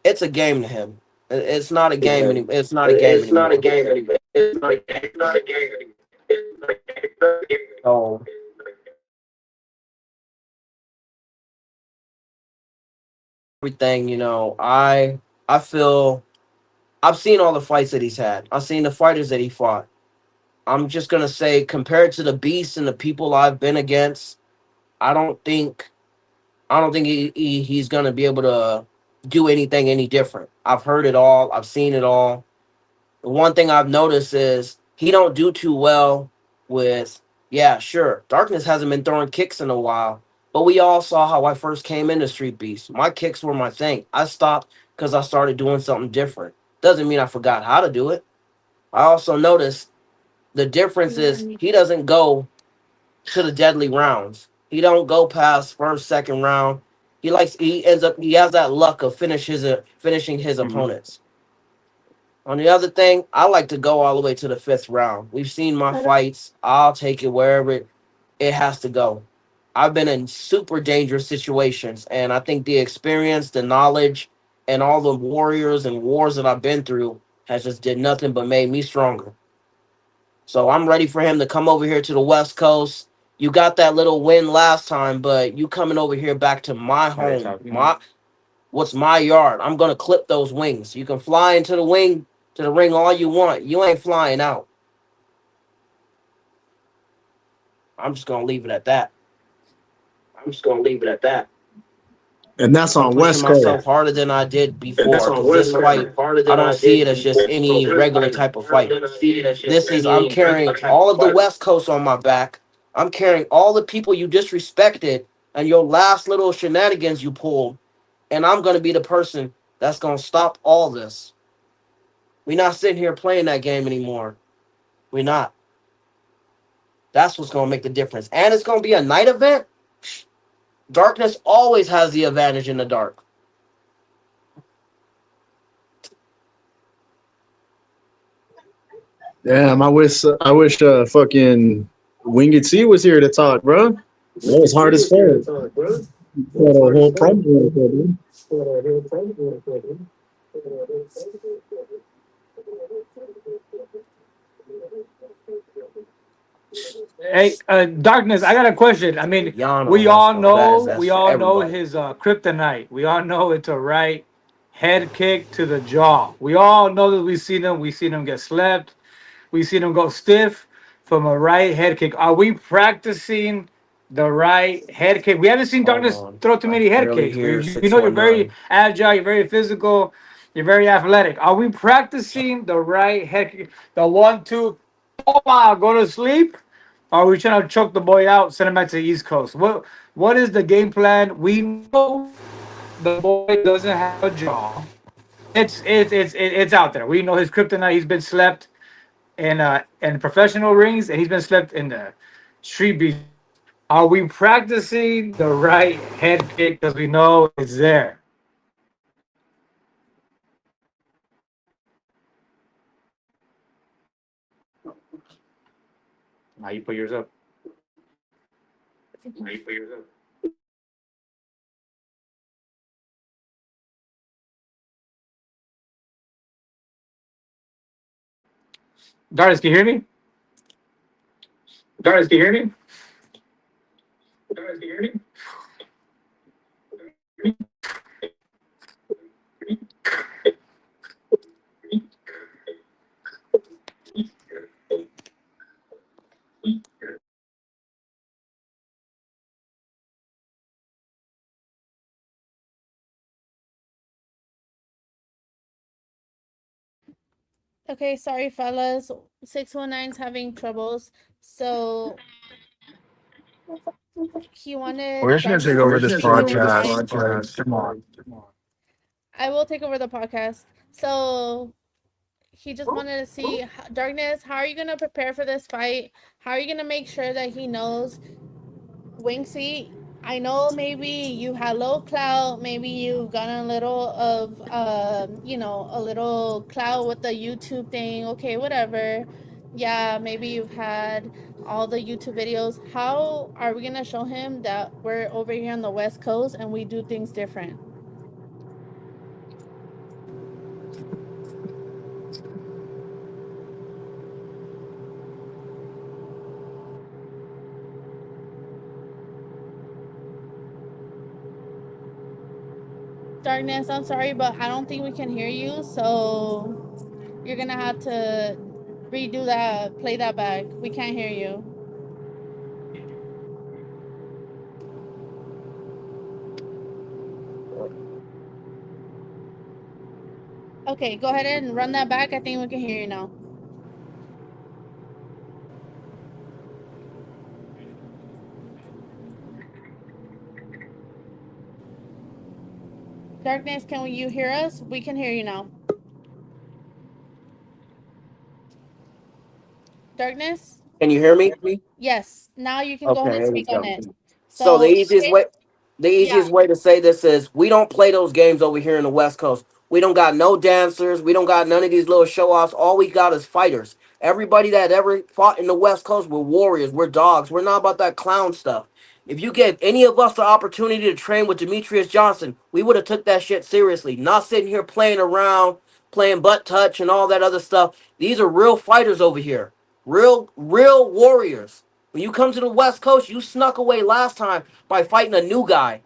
it's a game to him. It's not a game anymore. It's not a game It's not a anymore. game anymore. It's not a game. It's not a game anymore. It's not a game. It's not a game. So everything, I feel I've seen all the fights that he's had. I've seen the fighters that he fought. I'm just gonna say, compared to the beasts and the people I've been against, I don't think he's gonna be able to do anything any different. I've heard it all. I've seen it all. The one thing I've noticed is he don't do too well with, yeah, sure. Darkness hasn't been throwing kicks in a while, but we all saw how I first came into Street Beast. My kicks were my thing. I stopped because I started doing something different. Doesn't mean I forgot how to do it. I also noticed the difference is he doesn't go to the deadly rounds. He don't go past first, second round. He has that luck of finishing his Mhm. opponents. On the other thing, I like to go all the way to the fifth round. We've seen my fights. I'll take it wherever it has to go. I've been in super dangerous situations, and I think the experience, the knowledge, and all the warriors and wars that I've been through has just did nothing but made me stronger. So I'm ready for him to come over here to the West Coast. You got that little win last time, but you coming over here back to my home, what's my yard. I'm gonna clip those wings. You can fly into the ring all you want. You ain't flying out. I'm just gonna leave it at that. I'm just gonna leave it at that. And that's I'm on pushing West Coast. myself harder than I did And that's before on because West this fight, Coast harder I than don't I see it did as just before. any This regular fight, type of I fight. don't see it as just This is I'm any carrying regular type all of of the fight. West Coast on my back. I'm carrying all the people you disrespected and your last little shenanigans you pulled, and I'm gonna be the person that's gonna stop all this. We're not sitting here playing that game anymore. We're not. That's what's gonna make the difference. And it's gonna be a night event. Darkness always has the advantage in the dark. Damn, I wish fucking Winged Sea was here to talk, bro. That was hard as Here to fuck. talk, bro. Got a whole promo right there, dude. Hey, Darkness, I got a question. I mean, Y'all know we that's all going that know, is that's we for all know everybody. his kryptonite. We all know it's a right head kick to the jaw. We all know that we seen him get slept. We seen him go stiff from a right head kick. Are we practicing the right head kick? We haven't seen Hold Darkness on. throw too I many can head barely kicks, but hear you know you're very 619. agile, you're very physical, you're very athletic. Are we practicing the right head kick? The 1, 2, toma, go to sleep? Are we trying to choke the boy out, send him back to the East Coast? What is the game plan? We know the boy doesn't have a jaw. It's out there. We know his kryptonite. He's been slept in professional rings, and he's been slept in the street beef rings. Are we practicing the right head kick because we know it's there? Now you put yours up. Now you put yours up. Darius, can you hear me? Darius, can you hear me? Darius, can you hear me? Okay, sorry, fellas. 619's having troubles. So he We're wanted just gonna take Darkness over to this see his podcast fight. because come on. I will take over the podcast. So he just wanted to see Darkness. How are you gonna prepare for this fight? How are you gonna make sure that he knows Winksy? I know maybe you had low clout, maybe you've gotten a little of a little clout with the YouTube thing. Okay, whatever. Yeah, maybe you've had all the YouTube videos. How are we gonna show him that we're over here on the West Coast and we do things different? Darkness, I'm sorry, but I don't think we can hear you, so you're gonna have to redo that, play that back. We can't hear you. Okay, go ahead and run that back. I think we can hear you now. Darkness, can you hear us? We can hear you now. Darkness? Can you hear me? Yes. Now you can go Okay, ahead and here we speak on go. it. So So, the yeah. easiest way to say this is we don't play those games over here in the West Coast. We don't got no dancers. We don't got none of these little show offs. All we got is fighters. Everybody that ever fought in the West Coast, we're warriors. We're dogs. We're not about that clown stuff. If you gave any of us the opportunity to train with Demetrius Johnson, we would have took that shit seriously. Not sitting here playing around, playing butt touch and all that other stuff. These are real fighters over here. Real warriors. When you come to the West Coast, you snuck away last time by fighting a new guy.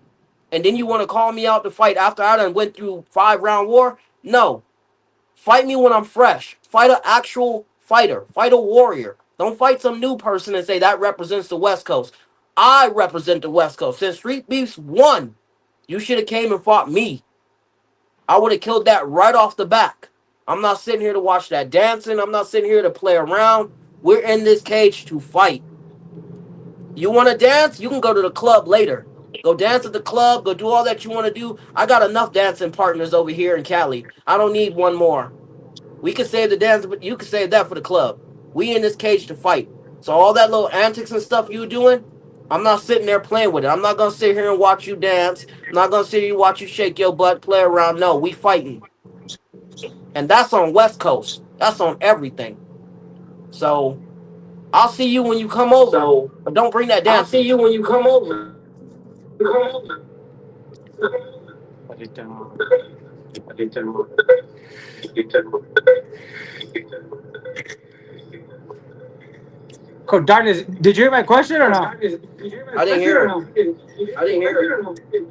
And then you want to call me out to fight after I done went through 5 round war? No. Fight me when I'm fresh. Fight an actual fighter. Fight a warrior. Don't fight some new person and say that represents the West Coast. I represent the West Coast. Since Street Beefs won, you should have came and fought me. I would have killed that right off the back. I'm not sitting here to watch that dancing. I'm not sitting here to play around. We're in this cage to fight. You want to dance? You can go to the club later. Go dance at the club. Go do all that you want to do. I got enough dancing partners over here in Cali. I don't need one more. We can save the dance, but you can save that for the club. We in this cage to fight. So all that little antics and stuff you doing, I'm not sitting there playing with it. I'm not gonna sit here and watch you dance. I'm not gonna sit here and watch you shake your butt, play around. No, we fighting, and that's on West Coast. That's on everything. So I'll see you when you come over, So but don't bring that I'll see dancing. you when you come over. Coach Darkness, did you hear my question or not? I didn't hear it. I didn't hear it.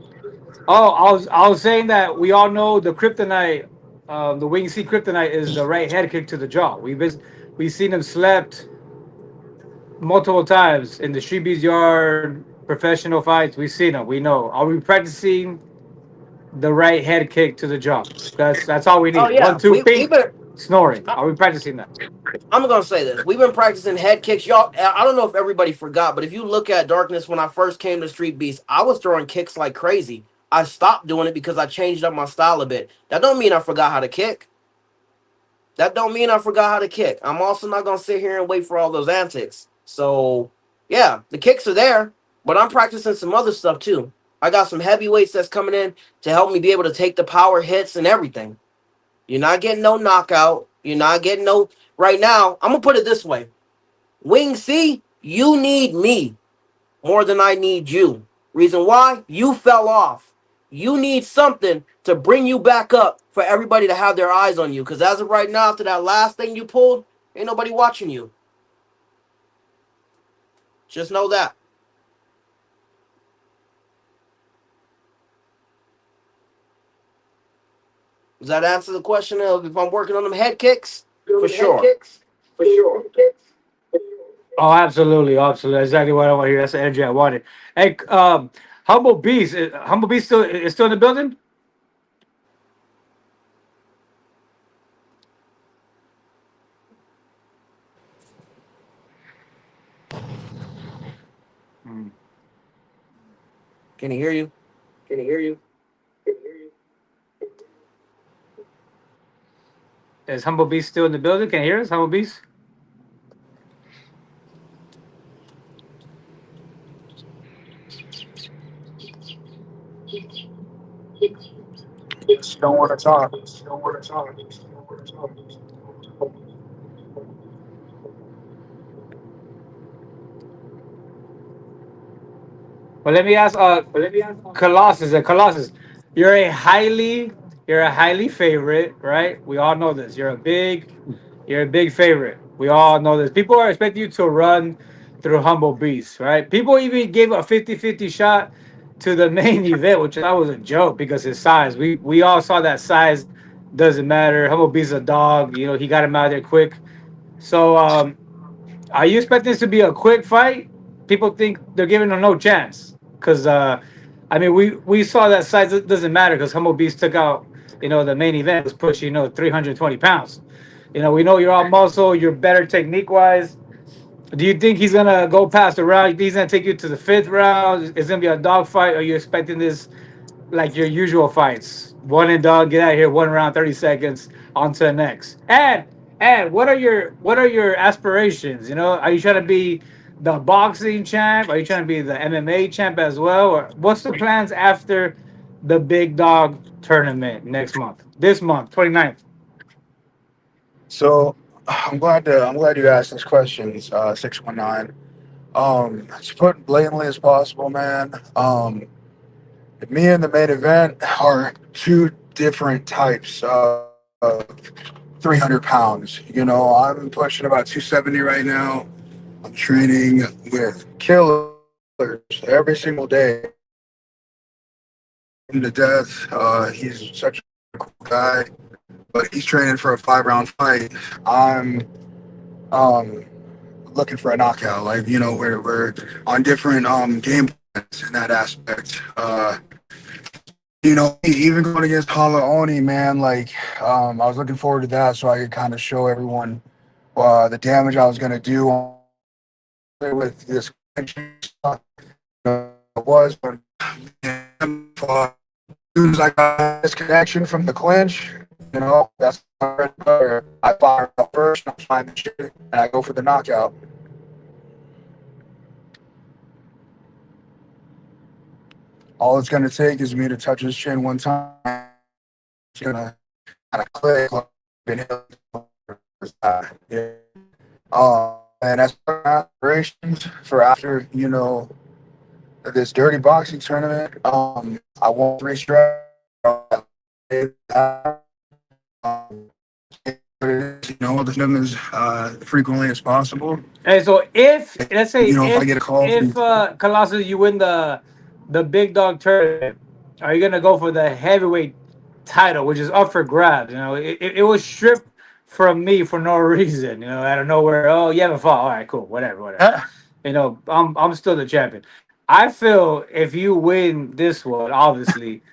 Oh, I was saying that we all know the kryptonite, the wing C kryptonite is the right head kick to the jaw. We've seen him slept multiple times in the street beats yard, professional fights. We've seen him. We know. Are we practicing the right head kick to the jaw? That's all we Oh need. One, yeah, two, we ping. been Snoring. Are we practicing that? I'm gonna say this. We've been practicing head kicks, y'all. I don't know if everybody forgot, but if you look at Darkness when I first came to Street Beast, I was throwing kicks like crazy. I stopped doing it because I changed up my style a bit. That don't mean I forgot how to kick. That don't mean I forgot how to kick. I'm also not gonna sit here and wait for all those antics. So yeah, the kicks are there, but I'm practicing some other stuff too. I got some heavyweights that's coming in to help me be able to take the power hits and everything. You're not getting no knockout. You're not getting no. Right now, I'm gonna put it this way: Wing C, you need me more than I need you. Reason why? You fell off. You need something to bring you back up for everybody to have their eyes on you. Because as of right now, after that last thing you pulled, ain't nobody watching you. Just know that. Does that answer the question of if I'm working on them head kicks? For Head sure. kicks, for sure. Oh, absolutely, absolutely. That's exactly what I want to hear. That's the energy I wanted. Hey, Humble Beast, Humble Beast still is still in the building. Mm. Can he hear you? Can you hear you? Is Humble Beast still in the building? Can you hear us, Humble Beast? Just don't want to talk. Well, let me ask, Colossus. Colossus, you're a highly favorite, right? We all know this. You're a big favorite. We all know this. People are expecting you to run through Humble Beast, right? People even gave a 50-50 shot to the main event, which I was a joke because his size. We all saw that size doesn't matter. Humble Beast is a dog. You know, he got him out there quick. So, are you expecting this to be a quick fight? People think they're giving him no chance because, I mean, we saw that size doesn't matter because Humble Beast took out, the main event was pushing, 320 pounds. We know you're all muscle, you're better technique wise. Do you think he's gonna go past the round? You think he's gonna take you to the fifth round? It's gonna be a dog fight? Are you expecting this like your usual fights? One and done, get out of here, one round, 30 seconds, on to the next. And what are your aspirations? Are you trying to be the boxing champ? Are you trying to be the MMA champ as well? Or what's the plans after the big dog tournament next month? This month, 29th. So I'm glad you asked these questions, 619. To put it blatantly as possible, man. Me and the main event are two different types of 300 pounds. I'm pushing about 270 right now. I'm training with killers every single day. Him to death. He's such a cool guy, but he's training for a 5 round fight. I'm um, looking for a knockout. Like we're on different game plans in that aspect. Even going against Hala Oni, man, like I was looking forward to that so I could kind of show everyone the damage I was gonna do with this was when as soon as I got this connection from the clinch, that's my bread and butter. I fire up first, and I find the shit, and I go for the knockout. All it's gonna take is me to touch his chin one time. It's gonna kind of click. Like, been yeah. And as for my aspirations for after, this dirty boxing tournament, I won 3 strikes. Um, them as frequently as possible. Hey, so if let's say If I get a call if from Colossus you win the big dog tournament, are you gonna go for the heavyweight title, which is up for grabs? It was stripped from me for no reason. Out of nowhere. Oh, you haven't fought. All right, cool. Whatever, whatever. I'm still the champion. I feel if you win this one, obviously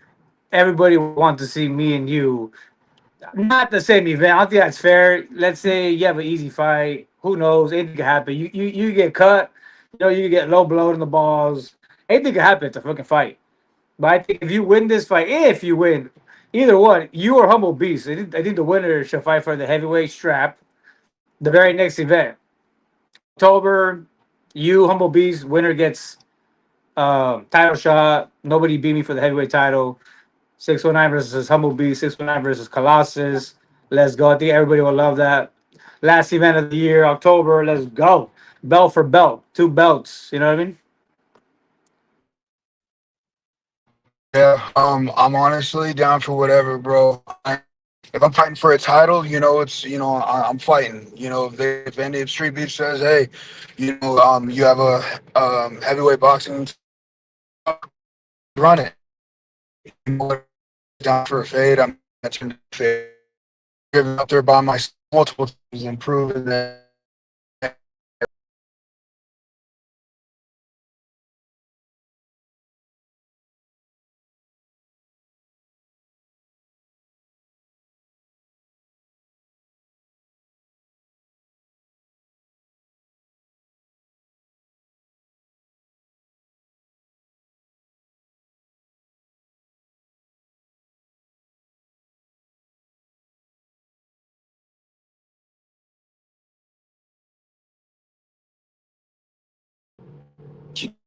everybody will want to see me and you Not the same event. I don't think that's fair. Let's say you have an easy fight. Who knows? Anything can happen. You get cut. You get low blow in the balls. Anything can happen. It's a fucking fight. But I think if you win this fight, if you win, either one, you or Humble Beast. I think the winner should fight for the heavyweight strap. The very next event, October, you Humble Beast winner gets title shot. Nobody beat me for the heavyweight title. 619 versus Humble Beast. 619 versus Colossus. Let's go. I think everybody will love that. Last event of the year, October. Let's go. Belt for belt. Two belts. You know what I mean? Yeah, I'm honestly down for whatever, bro. If I'm fighting for a title, it's I'm fighting. If Street Beef says, hey, you have a heavyweight boxing, run it. Down for a fade. I'm turn fade. Giving up there by myself multiple times and proving that.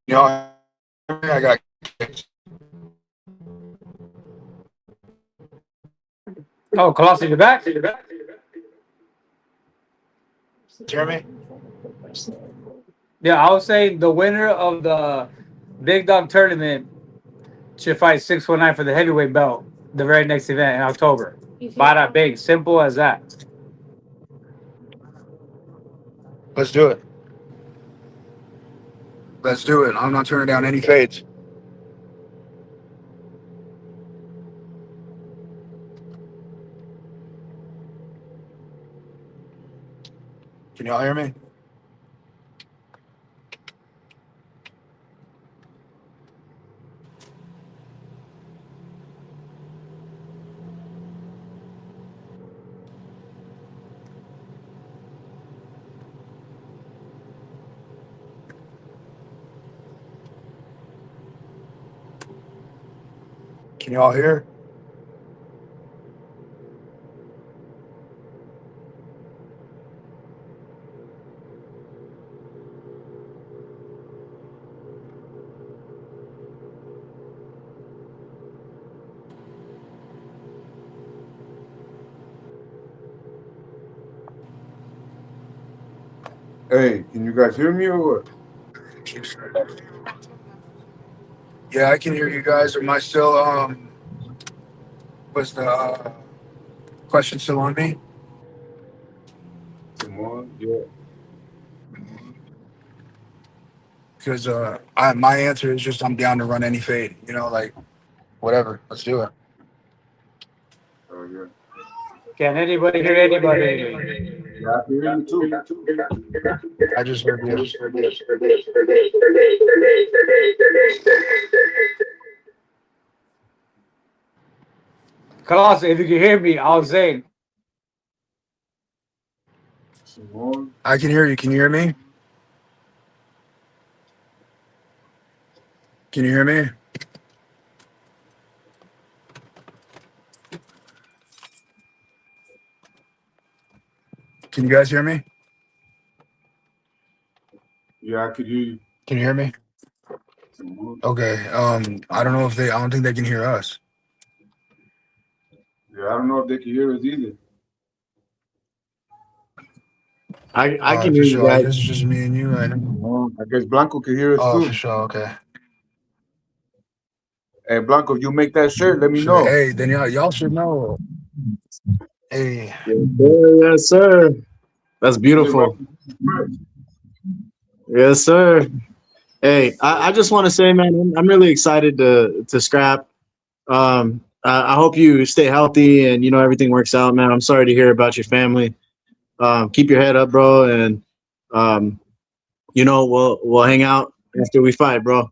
I got kicked. Oh, Colossus, you're back? Jeremy? Yeah, I was saying the winner of the Big Dog tournament should fight 619 for the heavyweight belt the very next event in October. Bada big. Simple as that. Let's do it. Let's do it. I'm not turning down any fades. Can y'all hear me? Can y'all hear? Hey, can you guys hear me or what? Yeah, I can hear you guys. Am I still was the question still on me? Simone, yeah. Because my answer is just I'm down to run any fade. Like whatever. Let's do it. Oh yeah. Can anybody hear anybody? Yeah, I can hear you too. I just heard you. Colossus, if you can hear me, I was saying. Simone. I can hear you. Can you hear me? Can you hear me? Can you guys hear me? Yeah, I could hear you. Can you hear me? Simone. Okay. I don't know if I don't think they can hear us. Yeah, I don't know if they can hear us either. I can For hear you sure. I guys. guess it's just me and you right now. I guess Blanco can hear us Oh, too. for sure. Okay. Hey Blanco, if you make that shirt, let me Sure. know. Hey, then y'all should know. Hey, Yes, sir. Yes, sir. That's Is it right? beautiful. Yes, sir. Hey, I just want to say, man, I'm really excited to scrap. I hope you stay healthy and everything works out, man. I'm sorry to hear about your family. Keep your head up, bro, and um, we'll hang out after we fight, bro.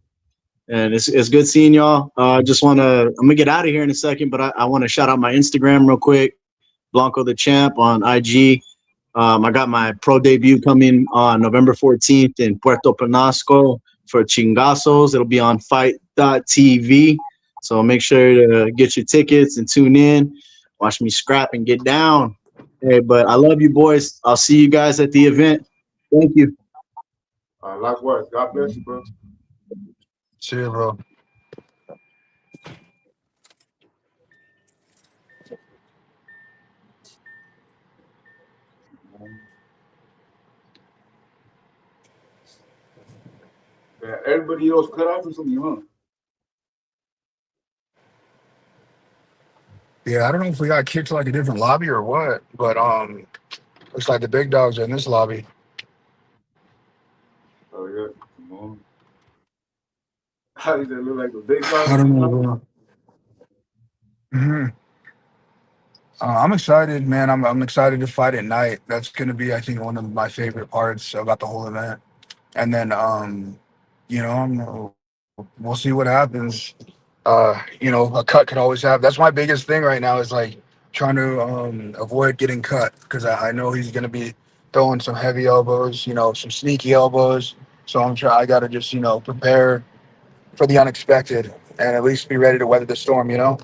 And it's good seeing y'all. I'm gonna get out of here in a second, but I want to shout out my Instagram real quick. Blanco the Champ on IG. I got my pro debut coming on November 14th in Puerto Penasco for Chingazos. It'll be on fight.tv. So make sure to get your tickets and tune in. Watch me scrap and get down. Hey, but I love you boys. I'll see you guys at the event. Thank you. Likewise. God bless you, bro. See you, bro. Yeah, everybody else cut off or something, huh? Yeah, I don't know if we got kicked to like a different lobby or what, but looks like the big dogs are in this lobby. Oh yeah. Come on. How does that look like the big I dogs in don't the know, lobby? bro. hmm I'm excited, man. I'm excited to fight at night. That's gonna be, I think, one of my favorite parts about the whole event. And then, we'll see what happens. A cut could always happen. That's my biggest thing right now is like trying to avoid getting cut because I know he's gonna be throwing some heavy elbows, some sneaky elbows. So I gotta just prepare for the unexpected and at least be ready to weather the storm. Oh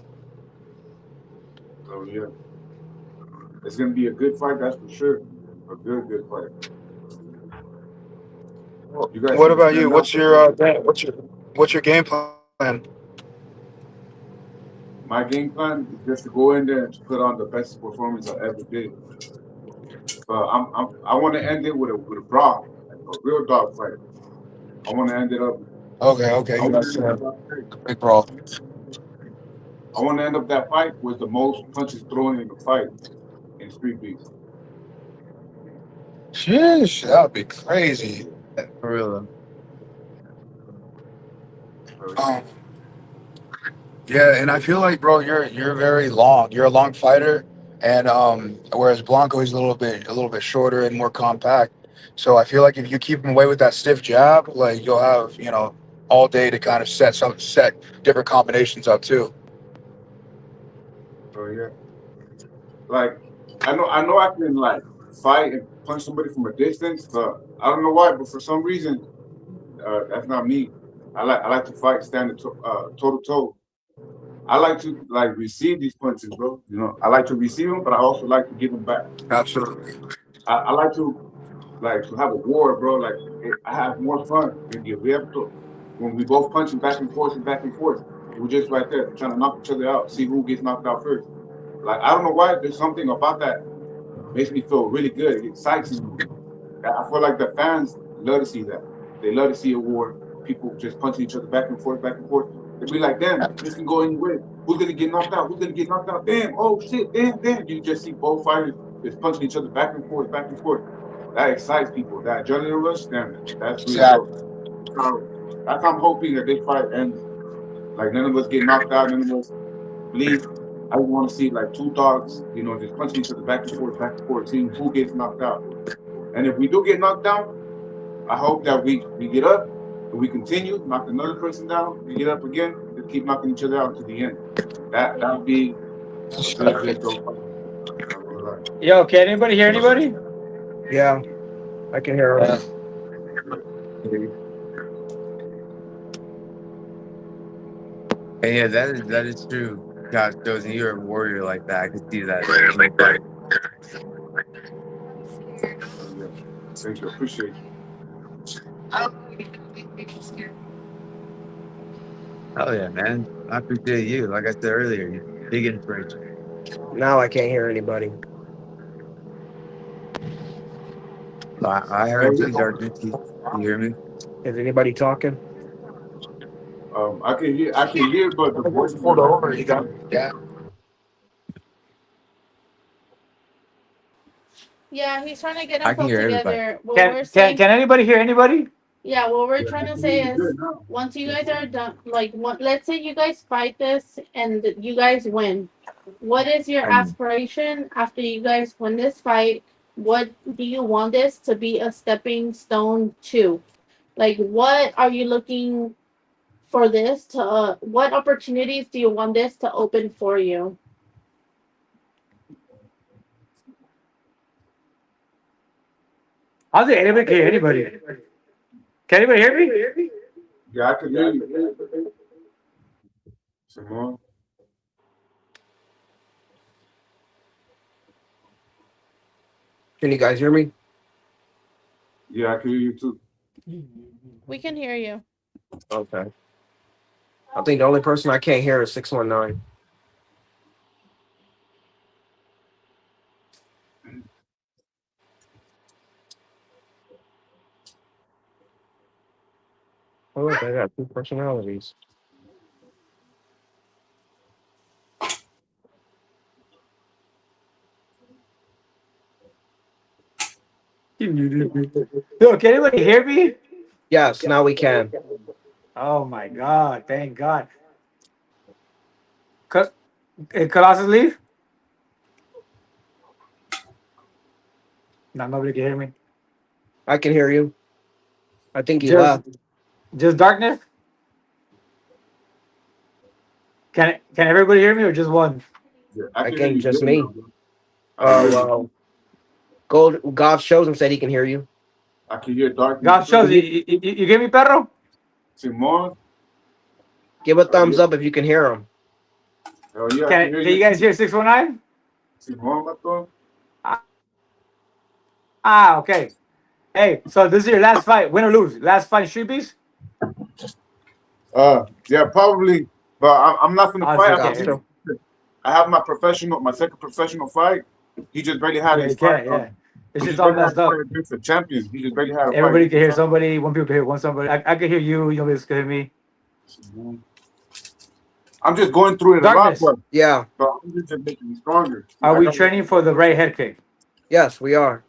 yeah. It's gonna be a good fight, that's for sure. A good fight. You guys What should about you? stand out. What's your game plan? My game plan is just to go in there and to put on the best performance I ever did. But I want to end it with a brawl, like a real dog fight. I want to end it up. Okay, I you want got to end up that fight. big brawl. I want to end up that fight with the most punches thrown in the fight in Street Beefs. Sheesh, that would be crazy. For real. So yeah. Um, Yeah, and I feel like, bro, you're very long. You're a long fighter, and whereas Blanco he's a little bit shorter and more compact. So I feel like if you keep him away with that stiff jab, like you'll have all day to kind of set different combinations up too. So yeah. Like I know I can like fight and punch somebody from a distance, but I don't know why. But for some reason, that's not me. I like to fight standing toe to toe. I like to like receive these punches, bro. I like to receive them, but I also like to give them back. Absolutely. I like to have a war, bro. Like I have more fun when we both punching back and forth and back and forth. We're just right there trying to knock each other out, see who gets knocked out first. Like I don't know why. There's something about that makes me feel really good. It excites me. I feel like the fans love to see that. They love to see a war of people just punching each other back and forth, back and forth. They'd be like, damn, this can go any way. Who's gonna get knocked out? Who's gonna get knocked out? Damn, oh shit, damn. You just see both fighters just punching each other back and forth, back and forth. That excites people. That adrenaline rush, damn, that's really dope. Exactly. So that's how I'm hoping that this fight ends. Like none of us get knocked out, none of us bleed. I want to see like two dogs, just punching each other back and forth, seeing who gets knocked out. And if we do get knocked down, I hope that we get up and we continue, knock another person down, we get up again, just keep knocking each other out to the end. That would be a good dope fight. Not gonna lie. Yo, can anybody hear anybody? Yeah, I can hear him. And yeah, that is true. Gosh, Josie, you're a warrior like that. I can see that. No fight. Yeah. Thank you. Appreciate you. Hell yeah, man. I appreciate you. Like I said earlier, you're big inspiration. Now I can't hear anybody. I heard you, Darkness. You hear me? Is anybody talking? I can hear, but the voice is Pulled like over. You got yeah. Yeah, he's trying to get I them can pulled hear everybody. together. What Can we're can saying, can anybody hear anybody? yeah, what we're yeah, I trying to can hear say you good is now. once you guys are done, like, let's say you guys fight this and you guys win. What is your And aspiration after you guys win this fight? What do you want this to be a stepping stone to? Like, what are you looking for this to? What opportunities do you want this to open for you? I don't think anybody can hear anybody. Can anybody hear me? Yeah, I can hear you. Simone. Can you guys hear me? Yeah, I can hear you too. We can hear you. Okay. I think the only person I can't hear is 619. Oh, look, I got two personalities. You muted me. Yo, can anybody hear me? Yes, now we can. Oh my God! Thank God. Col- Colossus leave? No, nobody can hear me. I can hear you. I think he Just left. just darkness. Can everybody hear me or just one? Yeah, I I can hear think you just good now, me. bro. I can Oh, hear you. well. Gold God shows him said he can hear you. I can hear darkness God too. shows Can you. you You give me perro? Simone. give a Yeah. thumbs up if you can hear him? Oh yeah, I can hear Can you you guys too. hear 619? Simone, Maton. Okay. Hey, so this is your last fight, win or lose. Last fight, Street Beast. Yeah, probably. But I'm not gonna Oh, it's fight after God okay. this. show. I have my second professional fight. He just barely had Yeah, his you fight. can. Yeah, it's He just just all barely had messed a fight up. against the champion. He just barely had a fight Everybody against can the hear champion. somebody. One people can hear one somebody. I can hear you. You know, can hear me. I'm just going through it a lot, Darkness. Yeah. but I'm just making me stronger. Are I we know. training for the right head kick? Yes, we are.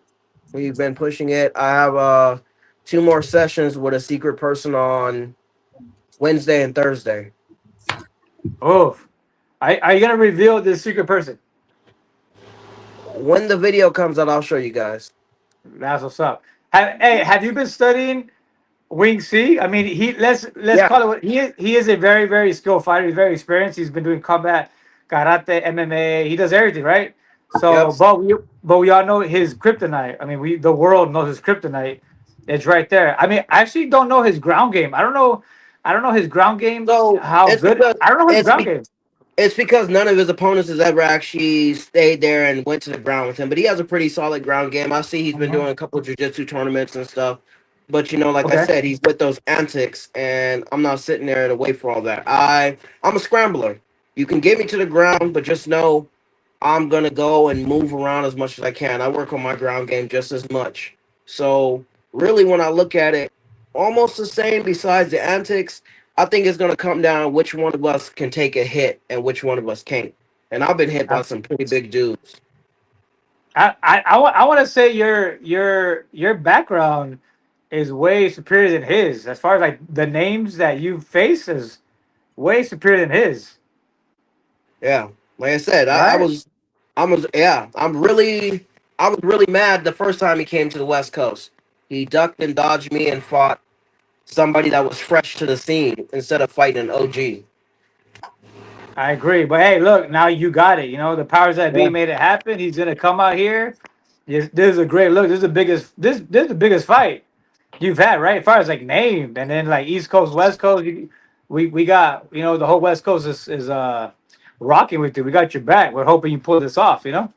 We've been pushing it. I have two more sessions with a secret person on Wednesday and Thursday. Oh, are you gonna reveal this secret person? When the video comes out, I'll show you guys. That's what's up. Have you been studying Wing C? I mean, let's Yeah. call it what he is a very skilled fighter. He's very experienced. He's been doing combat, karate, MMA. He does everything, right? Yep. So, but we all know his kryptonite. I mean, the world knows his kryptonite. It's right there. I mean, I actually don't know his ground game. I don't know his ground game. So How it's good? because I don't know his it's ground be, game. it's because none of his opponents has ever actually stayed there and went to the ground with him. But he has a pretty solid ground game. I see he's been Mhm. doing a couple of jiu-jitsu tournaments and stuff. But like I Okay. said, he's with those antics, and I'm not sitting there to wait for all that. I'm a scrambler. You can get me to the ground, but just know I'm gonna go and move around as much as I can. I work on my ground game just as much. So really, when I look at it, almost the same. Besides the antics, I think it's gonna come down which one of us can take a hit and which one of us can't. And I've been hit by some pretty big dudes. I want to say your background is way superior than his. As far as like the names that you face is way superior than his, Yeah, like I said, right? yeah, I was really mad the first time he came to the West Coast. He ducked and dodged me and fought somebody that was fresh to the scene instead of fighting an OG. I agree. But hey, look, now you got it. You know, the powers that be Yeah. made it happen. He's gonna come out here. This is a great look. This is the biggest. This is the biggest fight you've had, right? As far as like name, and then like East Coast, West Coast. We got the whole West Coast is rocking with you. We got your back. We're hoping you pull this off. You know.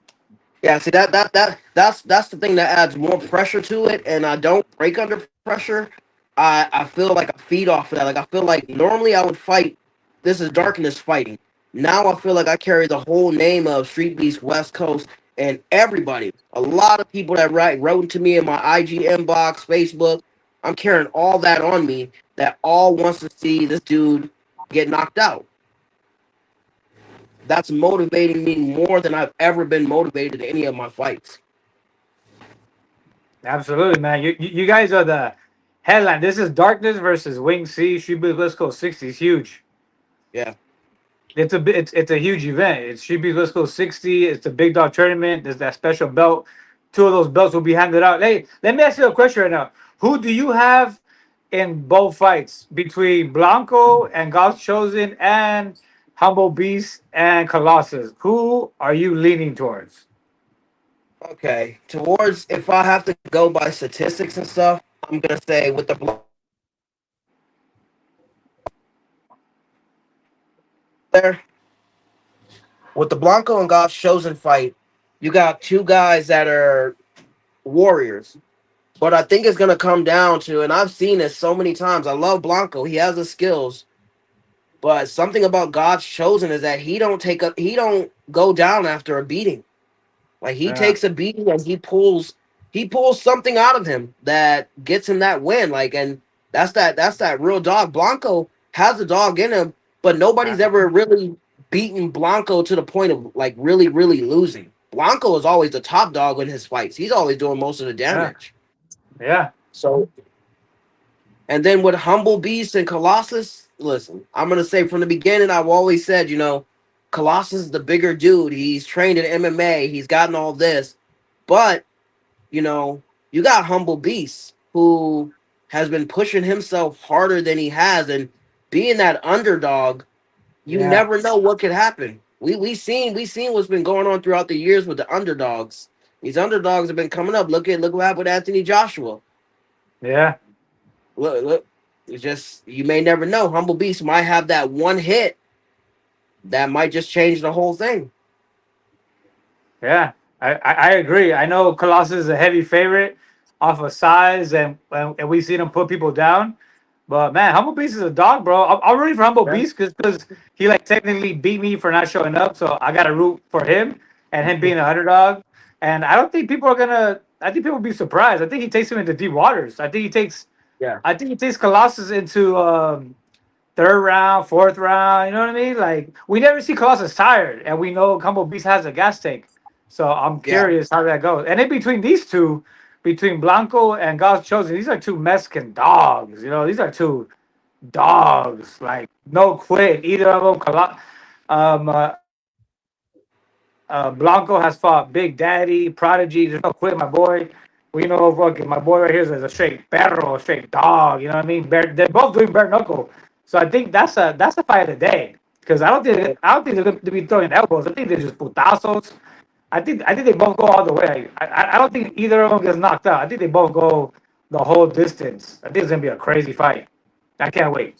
Yeah, see that's the thing that adds more pressure to it, and I don't break under pressure. I feel like I feed off of that. Like I feel like normally I would fight. This is darkness fighting. Now I feel like I carry the whole name of Street Beast West Coast and everybody. A lot of people that wrote to me in my IG inbox, Facebook. I'm carrying all that on me. That all wants to see this dude get knocked out. That's motivating me more than I've ever been motivated in any of my fights. Absolutely, man. You guys are the headline. This is Darkness versus Wing C. Street Beef Let's Go 60 is huge. Yeah. It's a huge event. It's Street Beef Let's Go 60. It's the Big Dog tournament. There's that special belt. Two of those belts will be handed out. Hey, let me ask you a question right now. Who do you have in both fights between Blanco and God's Chosen and Humble Beast and Colossus? Who are you leaning towards? Okay, towards if I have to go by statistics and stuff, I'm gonna say with the there with the Blanco and Goff's chosen fight, you got two guys that are warriors. But I think it's gonna come down to, and I've seen this so many times. I love Blanco; he has the skills, but something about God's chosen is that he don't go down after a beating. Like he Yeah, takes a beating and he pulls something out of him that gets him that win. Like, and that's that real dog. Blanco has a dog in him, but yeah, nobody's ever really beaten Blanco to the point of like really, really losing. Blanco is always the top dog in his fights. He's always doing most of the yeah, damage. yeah, So, and then with Humble Beast and Colossus, listen, I'm gonna say from the beginning, I've always said, Colossus is the bigger dude. He's trained in MMA. He's gotten all this, but you got Humble Beast who has been pushing himself harder than he has, and being that underdog, you yeah, never know what could happen. We seen what's been going on throughout the years with the underdogs. These underdogs have been coming up. Look what happened with Anthony Joshua. yeah, Look. It's just you may never know. Humble Beast might have that one hit that might just change the whole thing. yeah. I agree. I know Colossus is a heavy favorite off of size, and we've seen him put people down. But man, Humble Beast is a dog, bro. I'm rooting for Humble Yeah. Beast because he like technically beat me for not showing up, so I got to root for him and him being an underdog. And I don't think people are gonna. I think people will be surprised. I think he takes him into deep waters. Yeah. I think he takes Colossus into third round, fourth round. You know what I mean? Like we never see Colossus tired, and we know Humble Beast has a gas tank. So I'm Yeah. curious how that goes. And in between these two, between Blanco and God's Chosen, these are two Mexican dogs. These are two dogs. Like no quit. Either of them. Blanco has fought Big Daddy, Prodigy. There's no quit, my boy. We know fucking my boy right here is a straight perro, a straight dog. You know what I mean? They're both doing bare knuckle. So I think that's a fight of the day. Because I don't think they're going to be throwing elbows. I think they're just putazos. I think they both go all the way. I don't think either of them gets knocked out. I think they both go the whole distance. I think it's gonna be a crazy fight. I can't wait.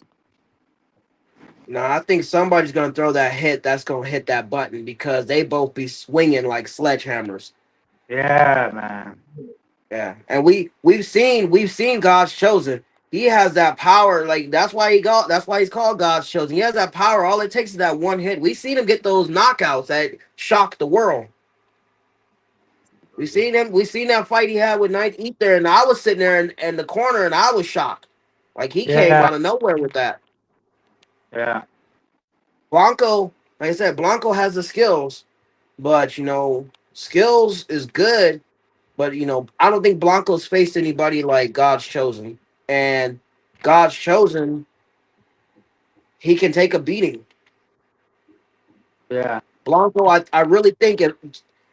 No, I think somebody's gonna throw that hit that's gonna hit that button because they both be swinging like sledgehammers. Yeah, man. Yeah, and we've seen God's chosen. He has that power. Like That's why he's called God's chosen. He has that power. All it takes is that one hit. We've seen him get those knockouts that shock the world. We seen him. We seen that fight he had with Night Ether, and I was sitting there in the corner, and I was shocked. Like he came Yeah, out of nowhere with that. yeah, Blanco, like I said, Blanco has the skills, but skills is good. But I don't think Blanco's faced anybody like God's chosen, and God's chosen, he can take a beating. yeah, Blanco, I really think it.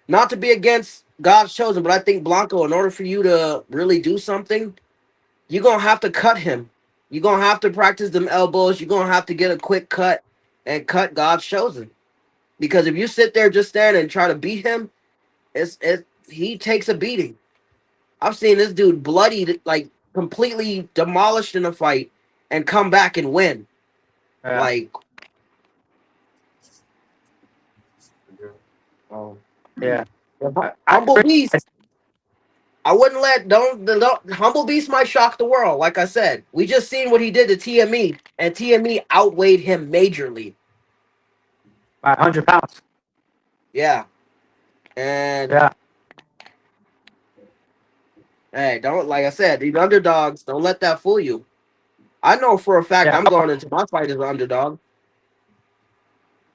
Not to be against God's chosen, but I think Blanco, in order for you to really do something, you're gonna have to cut him. You're gonna have to practice them elbows. You're gonna have to get a quick cut and cut God's chosen. Because if you sit there just stand and try to beat him, he takes a beating. I've seen this dude bloodied, like completely demolished in a fight, and come back and win. yeah. Like, oh, Yeah. Humble Agree. Beast. I wouldn't let don't Humble Beast might shock the world. Like I said, we just seen what he did to TME, and TME outweighed him majorly. By 100 pounds. Yeah, and Yeah, hey, don't like I said, these underdogs, don't let that fool you. I know for a fact yeah. I'm going into my fight as an underdog.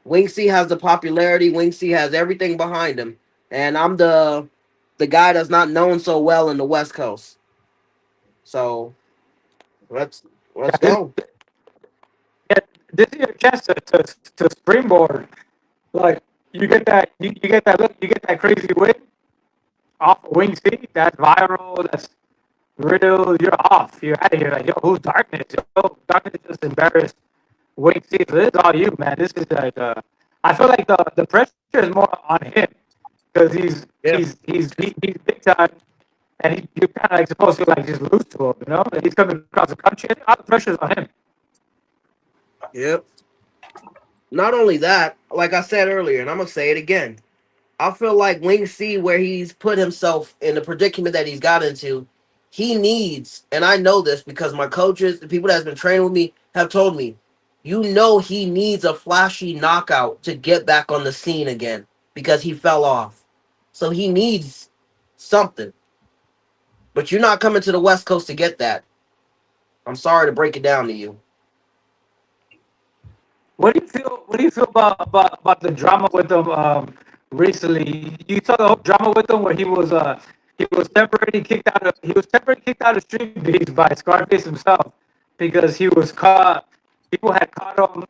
Wing C has the popularity. Wing C has everything behind him, and I'm the guy that's not known so well in the West Coast. So let's Yeah, let's go. yeah, this is your chance to springboard. Like you get that crazy win off of Wing C. That's viral. That's real. You're off. You're out of here. Like yo, who's Darkness? Yo, Darkness just embarrassed Wing C. So this is all you, man. This is like I feel like the pressure is more on him. because Yeah. he's big time, and you're kind of like supposed to like just lose to him, you know. And he's coming across the country. I think all the pressure's on him. Yep. Not only that, like I said earlier, and I'm gonna say it again. I feel like Wing C, where he's put himself in the predicament that he's got into, he needs, and I know this because my coaches, the people that's been training with me, have told me, you know, he needs a flashy knockout to get back on the scene again because he fell off. So he needs something. But you're not coming to the West Coast to get that. I'm sorry to break it down to you. What do you feel? What do you feel about the drama with him recently? You saw the whole drama with him where he was temporarily kicked out of Street Beats by Scarface himself because he was caught. People had caught him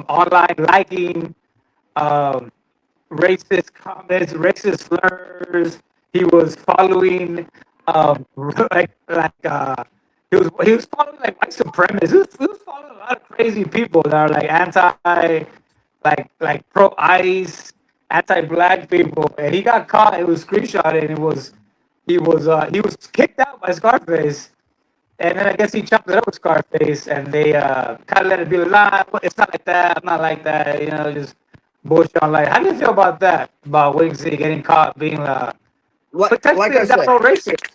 online liking um, racist comments, racist slurs. He was following like he was following like white supremacists. He was following a lot of crazy people that are like anti like pro ICE, anti black people, and he got caught. It was screenshotted. And he was kicked out by Scarface. And then I guess he chopped it up with Scarface, and they kind of let it be like, nah, it's not like that. I'm not like that. You know, just bullshit on like. How do you feel about that? About Wigsy getting caught being Like potentially I a said, download racist?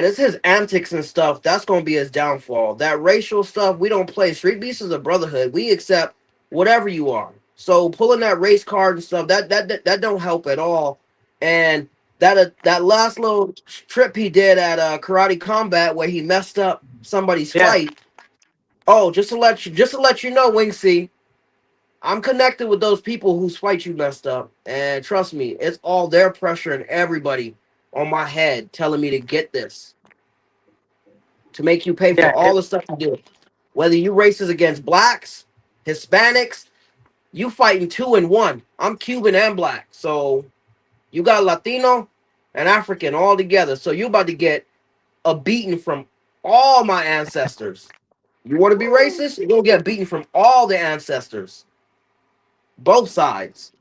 it's his antics and stuff. That's gonna be his downfall. That racial stuff, we don't play. Street Beast is a brotherhood. We accept whatever you are. So pulling that race card and stuff, that don't help at all. And that last little trip he did at Karate Combat where he messed up somebody's Yeah, fight. Oh, just to let you know, Wing C, I'm connected with those people whose fight you messed up, and trust me, it's all their pressure and everybody on my head telling me to get this to make you pay for yeah. all the stuff you do. Whether you races against blacks, Hispanics, you fighting 2-1. I'm Cuban and black, so you got Latino and African all together. So you about to get a beating from all my ancestors. You want to be racist? You're gonna get beaten from all the ancestors, both sides.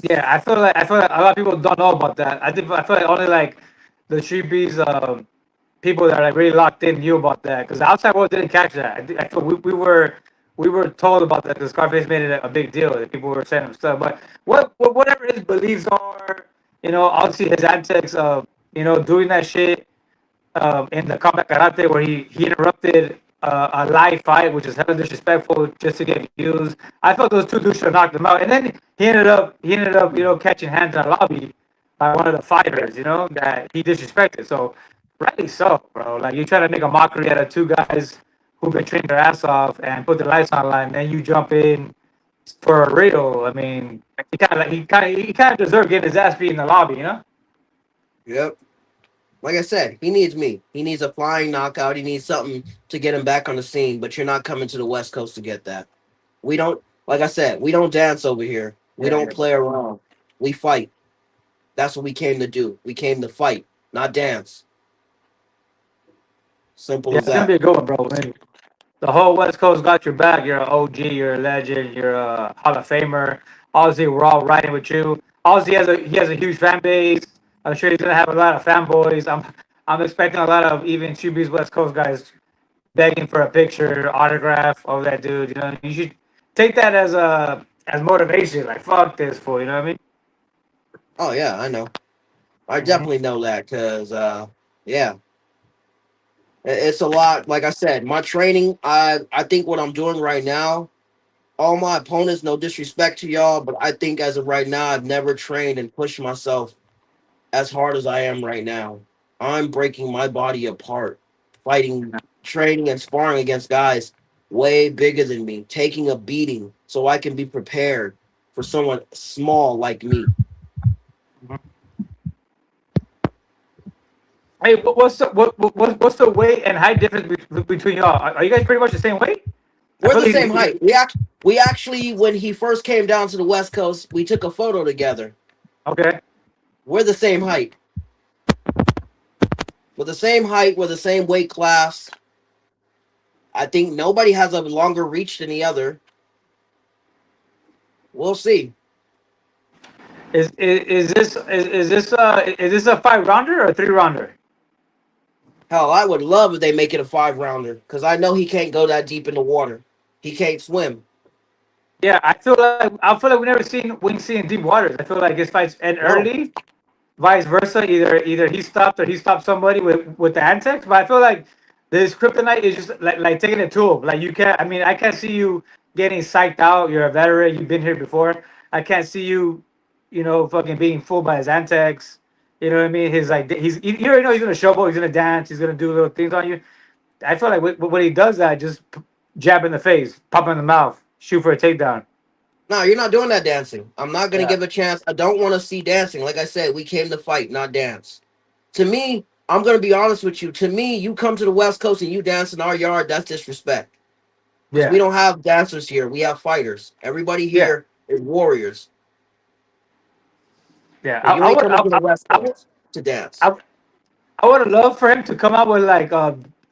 Yeah, I feel like a lot of people don't know about that. I feel like only like the Street Bees people that are like really locked in knew about that because the outside world didn't catch that. I feel we were told about that because Scarface made it a big deal. That people were saying stuff, but whatever his beliefs are, obviously his antics of doing that shit in the combat karate where he interrupted a live fight, which is hella disrespectful just to get views. I felt those two dudes should have knocked him out, and then he ended up catching hands in a lobby by one of the fighters, that he disrespected. So rightly so, bro. Like you try to make a mockery out of two guys who've been training their ass off and put their lives on the line, then you jump in for a riddle. I mean, he kind of deserved getting his ass beat in the lobby. Yep. Like I said, he needs me. He needs a flying knockout. He needs something to get him back on the scene. But you're not coming to the West Coast to get that. We don't. Like I said, we don't dance over here. We Yeah, don't play around. We fight. That's what we came to do. We came to fight, not dance. Simple yeah, as it's gonna be that. a good one, bro. Man, the whole West Coast got your back. You're an OG. You're a legend. You're a Hall of Famer. Obviously, we're all riding with you. Obviously, he has a huge fan base. I'm sure he's gonna have a lot of fanboys. I'm expecting a lot of even Chuby's West Coast guys begging for a picture, autograph of that dude. You should take that as motivation. Like fuck this fool. You know what I mean? Oh yeah, I know. I Hmm. definitely know that because yeah, it's a lot. Like I said, my training. I think what I'm doing right now. All my opponents, no disrespect to y'all, but I think as of right now, I've never trained and pushed myself as hard as I am right now. I'm breaking my body apart, fighting, training, and sparring against guys way bigger than me, taking a beating so I can be prepared for someone small like me. Hey, what's the weight and height difference between y'all? Are you guys pretty much the same weight? I We're feel the like same height. We actually, when he first came down to the West Coast, we took a photo together. okay. We're the same height. We're the same height. We're the same weight class. I think nobody has a longer reach than the other. We'll see. Is this a 5 rounder or a 3 rounder? Hell, I would love if they make it a 5 rounder because I know he can't go that deep in the water. He can't swim. Yeah, I feel like we see in deep waters. I feel like his fights end No. early, vice versa. Either he stopped or he stopped somebody with the antics. But I feel like this kryptonite is just like taking a tool. Like you can't. I mean, I can't see you getting psyched out. You're a veteran. You've been here before. I can't see you, fucking being fooled by his antics. You know what I mean? His like you already know he's gonna showboat. He's gonna dance. He's gonna do little things on you. I feel like when he does that, just jab in the face, pop in the mouth, shoot for a takedown. No, you're not doing that dancing. I'm not gonna Yeah. give a chance. I don't want to see dancing. Like I said, we came to fight, not dance. To me, I'm gonna be honest with you. To me, you come to the West Coast and you dance in our yard, that's disrespect. Because we Yeah. don't have dancers here. We have fighters. Everybody Yeah. here is warriors. Yeah. But you ain't coming to the West Coast to dance. I, I would have loved for him to come out with like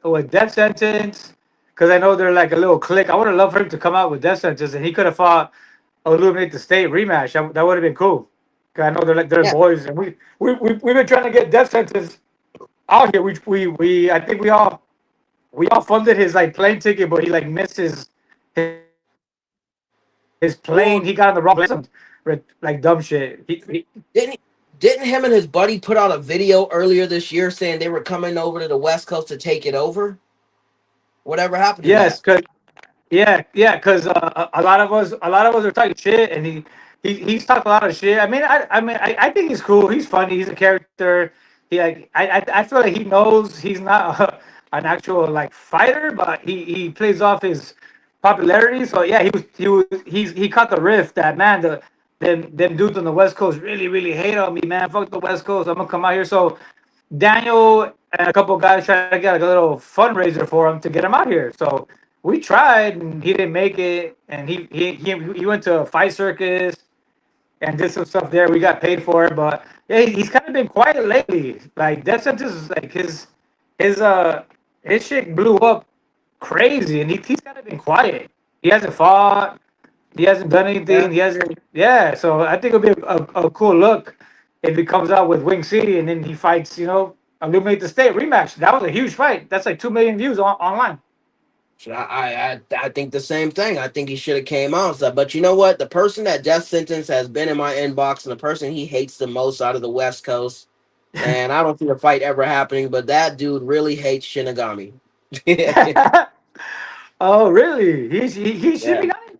with death sentence, because I know they're like a little clique. I would have loved for him to come out with death sentence, and he could have fought Illuminate the State rematch. That would have been cool. 'Cause I know they're Yeah. boys, and we've been trying to get death sentence out here. We I think we all funded his like plane ticket, but he like missed his plane. He got on the wrong plane. Some like dumb shit. Didn't didn't him and his buddy put out a video earlier this year saying they were coming over to the West Coast to take it over? Whatever happened to Yes, that? cause yeah, because a lot of us are talking shit, and he's talked a lot of shit. I think he's cool. He's funny. He's a character. He like I feel like he knows he's not an actual like fighter, but he plays off his popularity. So yeah, he caught the riff that, man, them dudes on the West Coast really hate on me, man. Fuck the West Coast. I'm gonna come out here. So Daniel and a couple guys tried to get like a little fundraiser for him to get him out here. So we tried, and he didn't make it. And he went to a fight circus and did some stuff there. We got paid for it, but yeah, he's kind of been quiet lately. Like Death Sentence is like his uh his shit blew up crazy, and he's kind of been quiet. He hasn't fought. He hasn't done Yeah. anything. He hasn't. Yeah, so I think it'll be a cool look if he comes out with Wing City and then he fights. Illuminate the State rematch. That was a huge fight. That's like 2 million views online. So I think the same thing. I think he should have came out and stuff. But you know what? The person that death sentence has been in my inbox and the person he hates the most out of the West Coast. And I don't see a fight ever happening, but that dude really hates Shinigami. Oh, really? He's Yeah. Shinigami.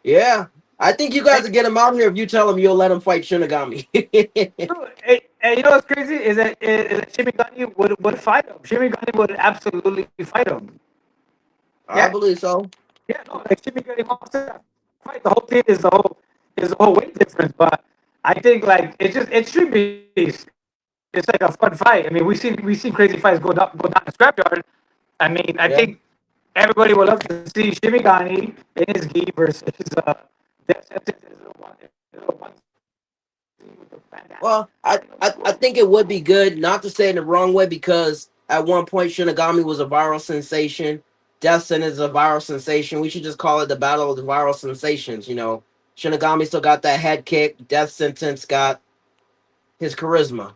Yeah. I think you guys Hey, will get him out here if you tell him you'll let him fight Shinigami. hey, you know what's crazy is that Shimigami would fight him. Shimigami would absolutely fight him. I Yeah, believe so. yeah, no, like Shimigami wants to fight. The whole thing is the whole weight difference, but I think like it should be. It's like a fun fight. I mean, we've seen crazy fights go down the scrapyard. I mean, I Yeah. think everybody would love to see Shimigani in his gi versus Death Sentence in a little one with the bandana. Well, I I, think it'll be I, I cool. think it would be good, not to say it the wrong way, because at one point Shinigami was a viral sensation. Death Sentence is a viral sensation. We should just call it the battle of the viral sensations. Shinigami still got that head kick. Death Sentence got his charisma.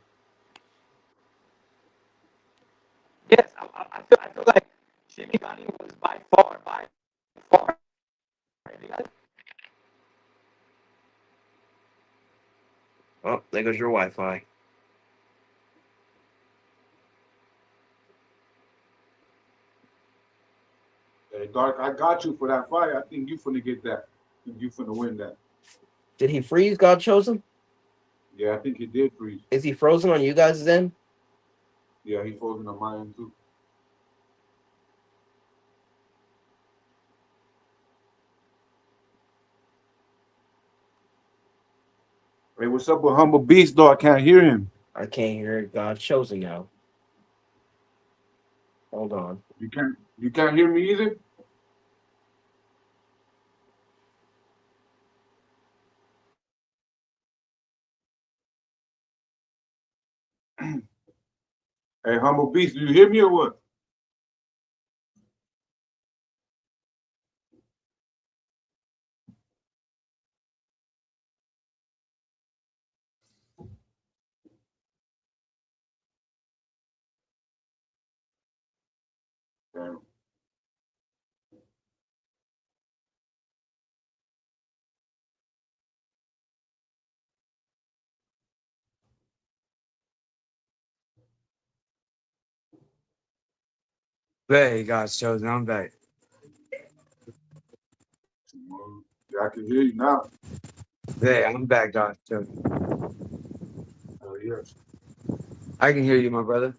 Yes, I feel like Shimigani was by far. Oh, there goes your Wi-Fi. Hey, Dark, I got you for that fight. I think you finna get that. I think you finna win that. Did he freeze? God chose him. Yeah, I think he did freeze. Is he frozen on you guys' end? Yeah, he frozen on mine too. Hey, what's up with Humble Beast though? I can't hear him. I can't hear God chosen now. Hold on. You can't hear me either? Hey, Humble Beast, do you hear me or what? Hey, God's chosen. I'm back. Yeah, I can hear you now. Hey, I'm back, God's chosen. Oh yes. I can hear you, my brother.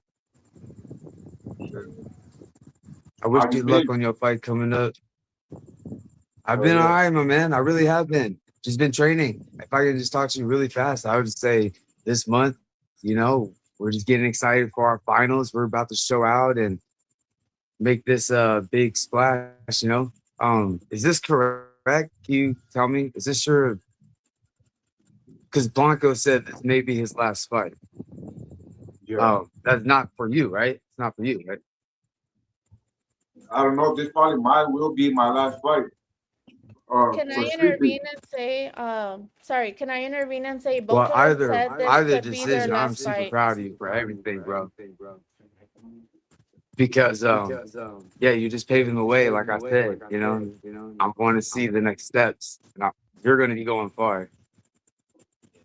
I wish How you you luck been? on your fight coming up. I've Oh been all yeah. right, my man. I really have been. Just been training. If I could just talk to you really fast, I would just say this month, we're just getting excited for our finals. We're about to show out and make this big splash. Is this correct? Can you tell me? Is this your because Blanco said this may be his last fight. Yeah. That's not for you, right? It's not for you, right? I don't know. This probably will be my last fight. Can For I street beef. intervene and say, sorry, can I intervene and say both Well, of them either said this either could be their decision, I'm last super fight? proud of you for everything, bro. Because yeah, you're just paving the way, like I said. I'm going to see the next steps. You're going to be going far.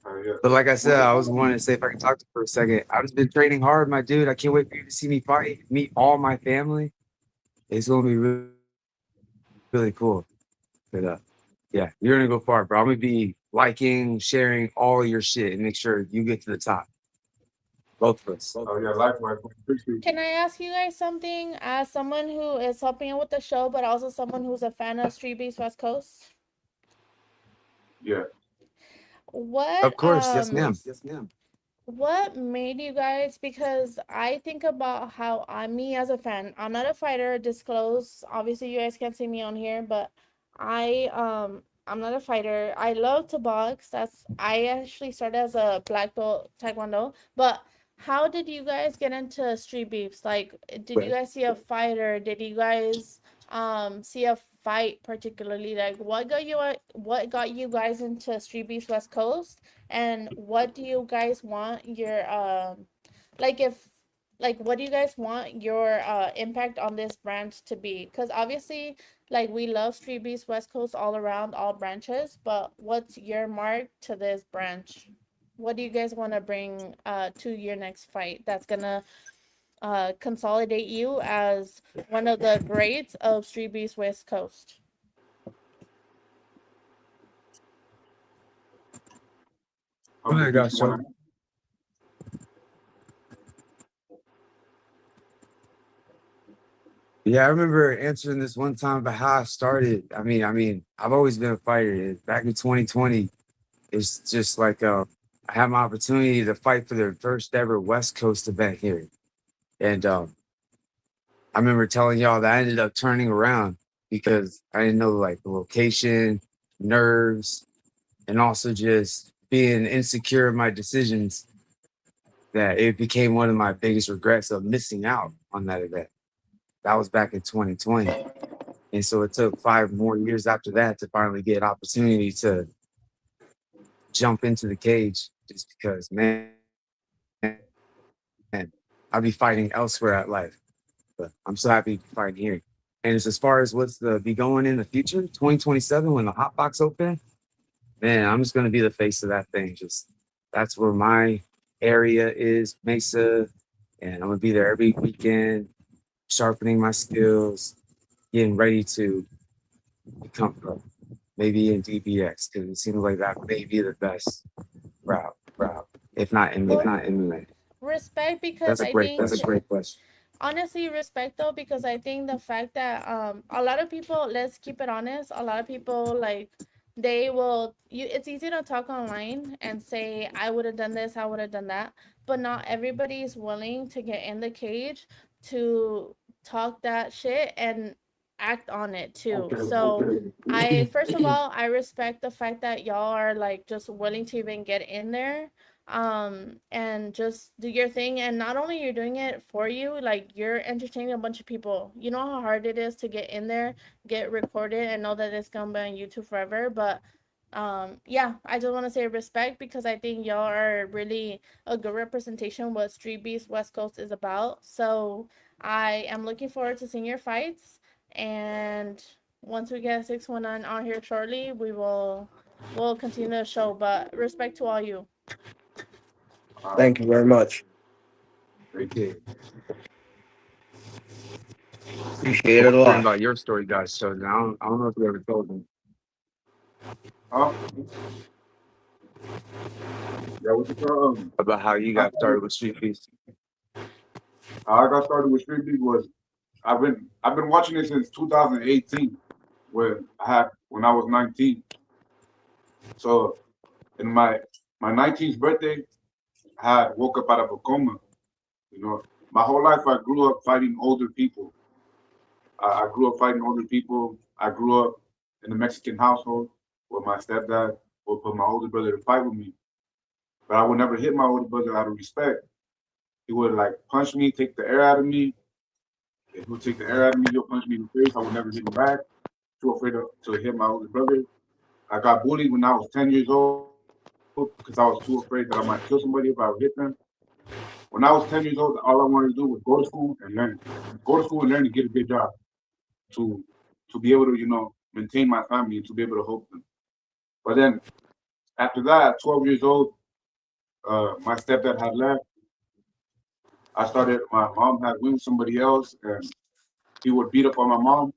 Oh yeah. But like I said, I was wanting to say if I can talk to you for a second. I've just been training hard, my dude. I can't wait for you to see me fight, meet all my family. It's going to be really, really cool. But yeah, you're gonna go far, bro. I'm gonna be liking, sharing all your shit and make sure you get to the top. Both of us. Oh yeah. Likewise. Appreciate Can you. I ask you guys something as someone who is helping out with the show, but also someone who's a fan of Street Beast West Coast? Yeah. What Of course, yes, ma'am. Yes, ma'am. what made you guys, because I think about how me as a fan, I'm not a fighter, disclose. Obviously you guys can't see me on here, but I'm not a fighter. I love to box. I actually started as a black belt taekwondo, but how did you guys get into street beefs? Like, did you Right. guys see a fighter? Did you guys see a fight particularly? Like, what got you guys into street beefs West Coast? And what do you guys want your like if like what do you guys want your impact on this branch to be? Because obviously, like, we love Street Beast West Coast all around, all branches, but what's your mark to this branch? What do you guys want to bring to your next fight that's gonna consolidate you as one of the greats of Street Beast West Coast? Go Humble ahead, beast guys. wanna. Yeah, I remember answering this one time about how I started. I've always been a fighter. Back in 2020, it's just like I had my opportunity to fight for the first ever West Coast event here. And I remember telling y'all that I ended up turning around because I didn't know like the location, nerves, and also just being insecure of my decisions, that it became one of my biggest regrets of missing out on that event. That was back in 2020. And so it took 5 more years after that to finally get an opportunity to jump into the cage just because, man, I'll be fighting elsewhere at life. But I'm so happy to be fighting here. And as far as what's the be going in the future, 2027 when the hot box open, man, I'm just gonna be the face of that thing. Just that's where my area is, Mesa, and I'm gonna be there every weekend, sharpening my skills, getting ready to become pro, maybe in DBX, because it seems like that may be the best route, if not in Well, MMA. respect, because That's a I great think that's a great question. honestly, respect though, because I think the fact that a lot of people, let's keep it honest, a lot of people, like, they will you it's easy to talk online and say I would have done this, I would have done that, but not everybody is willing to get in the cage to talk that shit and act on it too. So I first of all, I respect the fact that y'all are like just willing to even get in there and just do your thing. And not only you're doing it for you, like, you're entertaining a bunch of people. You know how hard it is to get in there, get recorded, and know that it's gonna be on YouTube forever. But yeah, I just want to say respect, because I think y'all are really a good representation what Street Beast West Coast is about. So I am looking forward to seeing your fights, and once we get 619 on here shortly, we'll continue the show. But respect to all you. Thank you very much. Thank you. Appreciate it a Hearing lot. about your story, guys. So I don't know if you ever told them Huh? Yeah, what you call about how you I got started, started with Street Feast. how I got started with Street League was I've been watching it since 2018 when I was 19. So in my 19th birthday, I had woke up out of a coma. You know, my whole life I grew up fighting older people. I grew up fighting older people. I grew up in a Mexican household where my stepdad would put my older brother to fight with me. But I would never hit my older brother out of respect. He would like punch me, take the air out of me. If he would take the air out of me, he'll punch me in the face. I would never hit him back. Too afraid to hit my older brother. I got bullied when I was 10 years old because I was too afraid that I might kill somebody if I would hit them. When I was 10 years old, all I wanted to do was go to school and learn. Go to school and learn and get a good job to to be able to, maintain my family and to be able to help them. But then after that, at 12 years old, my stepdad had left. My mom had went with somebody else, and he would beat up on my mom.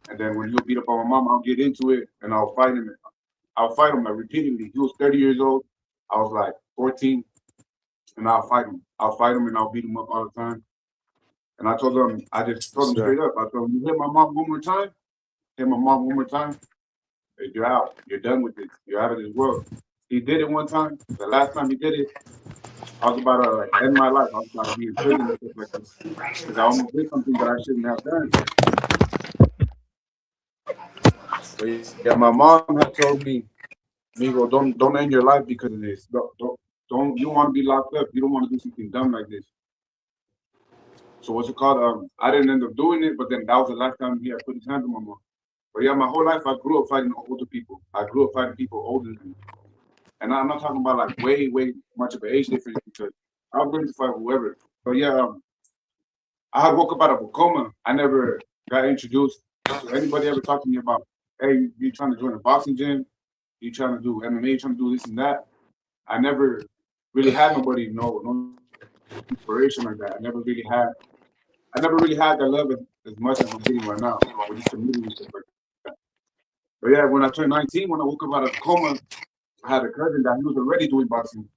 And then when he would beat up on my mom, I'll get into it and I'll fight him. I'll fight him like repeatedly. He was 30 years old. I was like 14, and I'll fight him. I'll fight him and I'll beat him up all the time. And I just told him So, straight up. I told him, you hit my mom one more time, hit my mom one more time, hey, you're out. You're done with this. You're out of this world. He did it one time. The last time he did it, I was about to like end my life. I was about to be in prison and stuff like that because I almost did something that I shouldn't have done. But yeah, my mom had told me, Migo, don't end your life because of this. Don't you don't want to be locked up? You don't want to do something dumb like this. So what's it called? I didn't end up doing it, but then that was the last time he had put his hands on my mom. But yeah, my whole life I grew up fighting older people. I grew up fighting people older than me. And I'm not talking about like way much of an age difference because I was willing to fight whoever. But yeah, I had woke up out of a coma. I never got introduced. So anybody ever talked to me about, hey, you trying to join a boxing gym? You trying to do MMA? You trying to do this and that? I never really had nobody, no inspiration like that. I never really had that love as much as I'm getting right now with this community and stuff like that. But yeah, when I turned 19, when I woke up out of the coma, I had a cousin that he was already doing boxing.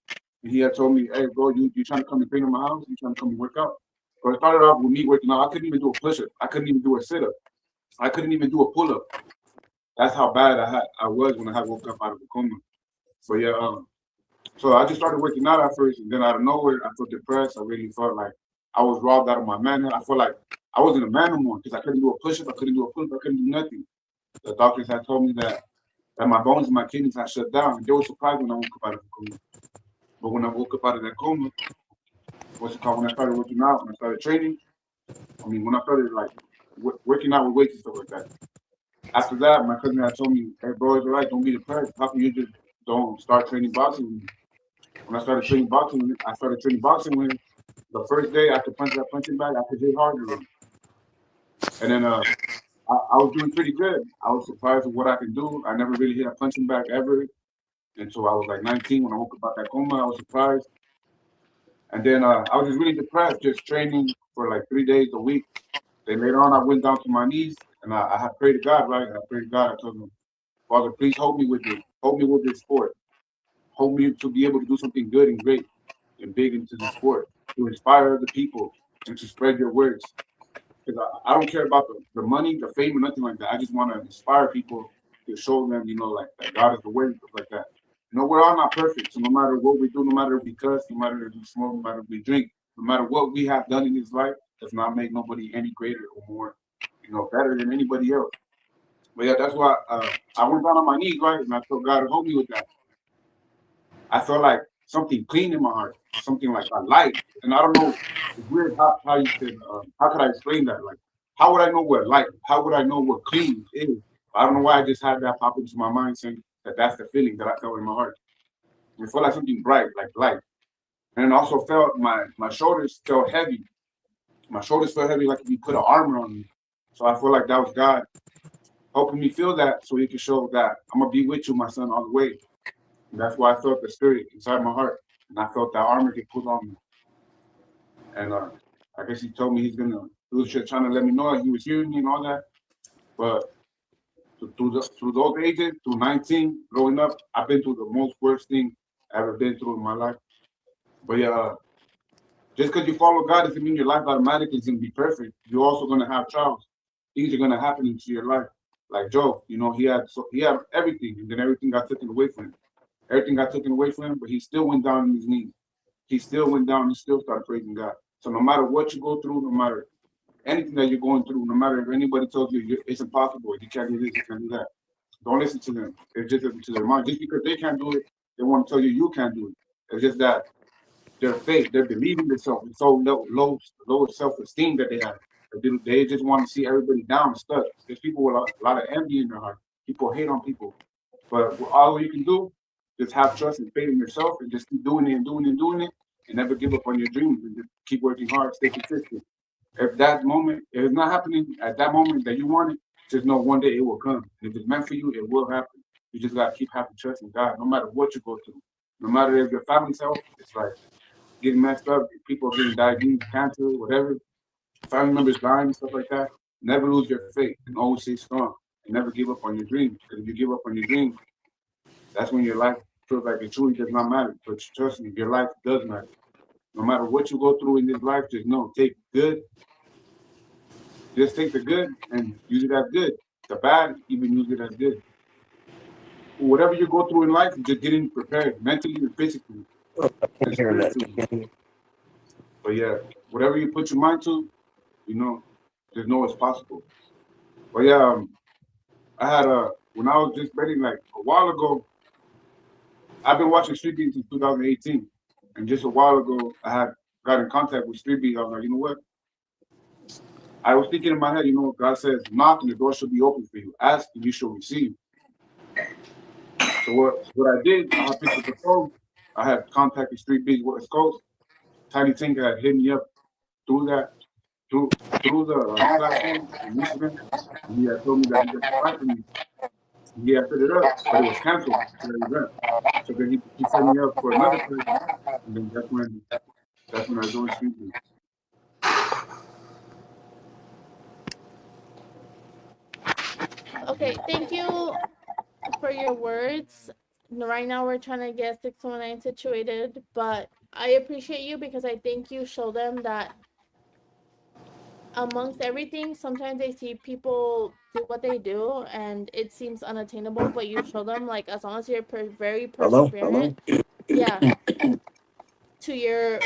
And he had told me, hey, bro, you trying to come and train in my house? You trying to come and work out? So it started off with me working out. I couldn't even do a push up. I couldn't even do a sit up. I couldn't even do a pull up. That's how bad I was when I had woke up out of the coma. So yeah, so I just started working out at first, and then out of nowhere, I felt depressed. I really felt like I was robbed out of my manhood. I felt like I wasn't a man no more because I couldn't do a push up. I couldn't do a pull up. I couldn't do nothing. The doctors had told me that my bones and my kidneys had shut down, and they were surprised when I woke up out of the coma. But when I woke up out of that coma, what's it called? When I started working out, when I started training, when I started like working out with weights and stuff like that. After that, my cousin had told me, "Hey, bro, it's all right. Don't be depressed. How come you just don't start training boxing with me?" When I started training boxing with him. The first day, I could punch that punching bag. I could hit harder with him. And then I was doing pretty good. I was surprised with what I could do. I never really hit a punching bag ever until I was like 19. When I woke up out that coma, I was surprised. And then I was just really depressed, just training for like 3 days a week. Then later on, I went down to my knees and I had prayed to God, right? I prayed to God. I told him, Father, please help me with this. Help me with this sport. Help me to be able to do something good and great and big into the sport, to inspire other people and to spread your words. Because I don't care about the money, the fame, or nothing like that. I just want to inspire people to show them, like that God is the way, stuff like that. We're all not perfect. So no matter what we do, no matter if we cuss, no matter if we smoke, no matter if we drink, no matter what we have done in this life, does not make nobody any greater or more, better than anybody else. But yeah, that's why I went down on my knees, right? And I told God to help me with that. I felt like something clean in my heart, something like a light. And I don't know, it's weird how you could, how could I explain that? Like, how would I know what light, how would I know what clean is? I don't know why I just had that pop into my mind saying that that's the feeling that I felt in my heart. It felt like something bright, like light. And also felt my shoulders felt heavy. My shoulders felt heavy like if you put an armor on me. So I feel like that was God helping me feel that so he could show that I'm going to be with you, my son, all the way. And that's why I felt the spirit inside my heart. And I felt that armor get put on me. And I guess he told me he's going to He was just trying to let me know that he was hearing me and all that. But through those ages, through 19, growing up, I've been through the most worst thing I ever been through in my life. But yeah, just because you follow God doesn't mean your life automatically is going to be perfect. You're also going to have trials. Things are going to happen into your life. Like Joe, he had everything, and then everything got taken away from him. Everything got taken away from him, but he still went down on his knees. He still went down and still started praising God. So no matter what you go through, no matter anything that you're going through, no matter if anybody tells you it's impossible, you can't do this, you can't do that, don't listen to them. It's just to their mind. Just because they can't do it, they want to tell you can't do it. It's just that their faith, their believing themselves is so low self-esteem that they have. They just want to see everybody down and stuck. There's people with a lot of envy in their heart. People hate on people. But all you can do is have trust and faith in yourself and just keep doing it and doing it and doing it and never give up on your dreams and just keep working hard, stay consistent. If it's not happening at that moment that you want it, just know one day it will come. And if it's meant for you, it will happen. You just gotta keep having trust in God, no matter what you go through. No matter if your family's health, it's like getting messed up, people getting diabetes, cancer, whatever, family members dying and stuff like that. Never lose your faith and always stay strong and never give up on your dreams. Because if you give up on your dreams, that's when your life feels like it truly does not matter. But trust me, your life does matter. No matter what you go through in this life, just know, just take the good and use it as good. The bad, even use it as good. Whatever you go through in life, just getting prepared mentally and physically and spiritually. But yeah, whatever you put your mind to, just know it's possible. But yeah, I had when I was just betting like a while ago, I've been watching Street Beat since 2018. And just a while ago, I had got in contact with Street Beat. I was like, you know what? I was thinking in my head, God says, knock and the door should be open for you. Ask and you shall receive. So what I did, I picked up the phone. I had contacted Street Beat West Coast. Tiny Tinker had hit me up through the platform on Instagram. And he had told me that he got the fight for me. He had set it up, but it was canceled for the event. So then he set me up for another fight, and then that's when I joined Street Beat. Okay, thank you for your words. Right now we're trying to get 619 situated, but I appreciate you because I think you show them that amongst everything, sometimes they see people do what they do and it seems unattainable, but you show them like as long as you're very perseverant, yeah, to your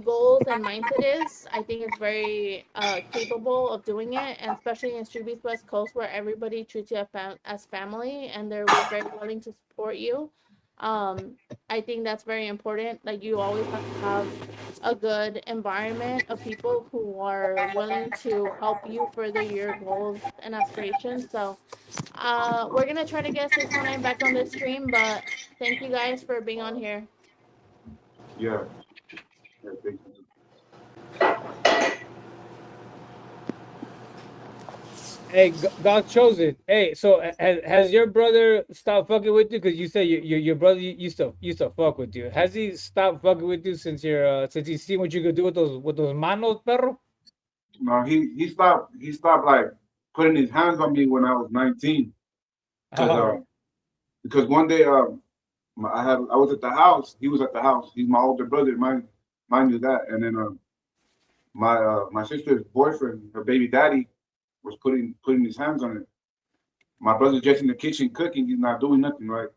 goals and mindset is, I think it's very capable of doing it, and especially in Street Beats West Coast where everybody treats you as family and they're very willing to support you. I think that's very important. Like you always have to have a good environment of people who are willing to help you further your goals and aspirations. So we're gonna try to get 619 back on the stream, but thank you guys for being on here. Yeah, thank you. Hey, God chosen. Hey, so has your brother stopped fucking with you? Because you said your brother used to fuck with you. Has he stopped fucking with you since since he's seen what you could do with those manos, perro? No, he stopped like putting his hands on me when I was 19. Because one day I was at the house. He was at the house. He's my older brother. Mind you that. And then my sister's boyfriend, her baby daddy, was putting his hands on it. My brother's just in the kitchen cooking. He's not doing nothing, right?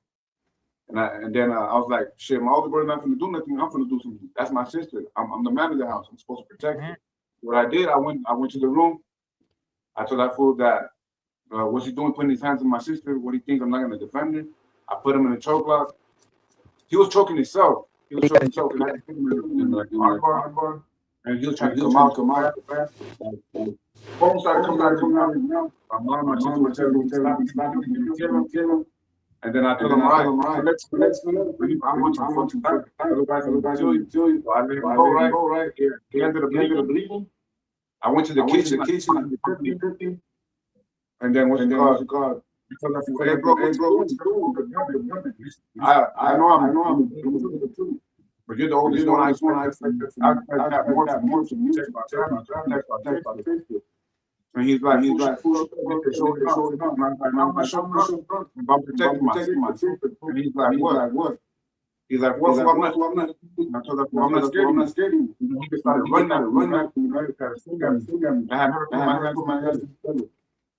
And then I was like, shit, my older brother not gonna do nothing. I'm gonna do something. That's my sister. I'm the man of the house. I'm supposed to protect her. What I did, I went to the room. I told that fool that what's he doing putting his hands on my sister? What do you think? I'm not gonna defend her. I put him in a choke lock. He was choking himself. And I just put him in like hardbar. And he was trying to come out. Phone started coming out. My mom, my sister was telling me, kill him. And then I told him, all right, let's I want you to otherwise I'm going to kill you. So I let him go, right? He ended up bleeding. I went to the kitchen, and then what's it called? Because I said, hey bro, what you doing? I know I'm too. But you're the oldest one. I expect that more from you. So you text my text. And he's like, show it up. And I'm like, I'm not showing up. I'm protecting myself. And he's like, what? He's like, what? I'm not. And I told him, I'm not scared. He just started running. I had never put my hands together.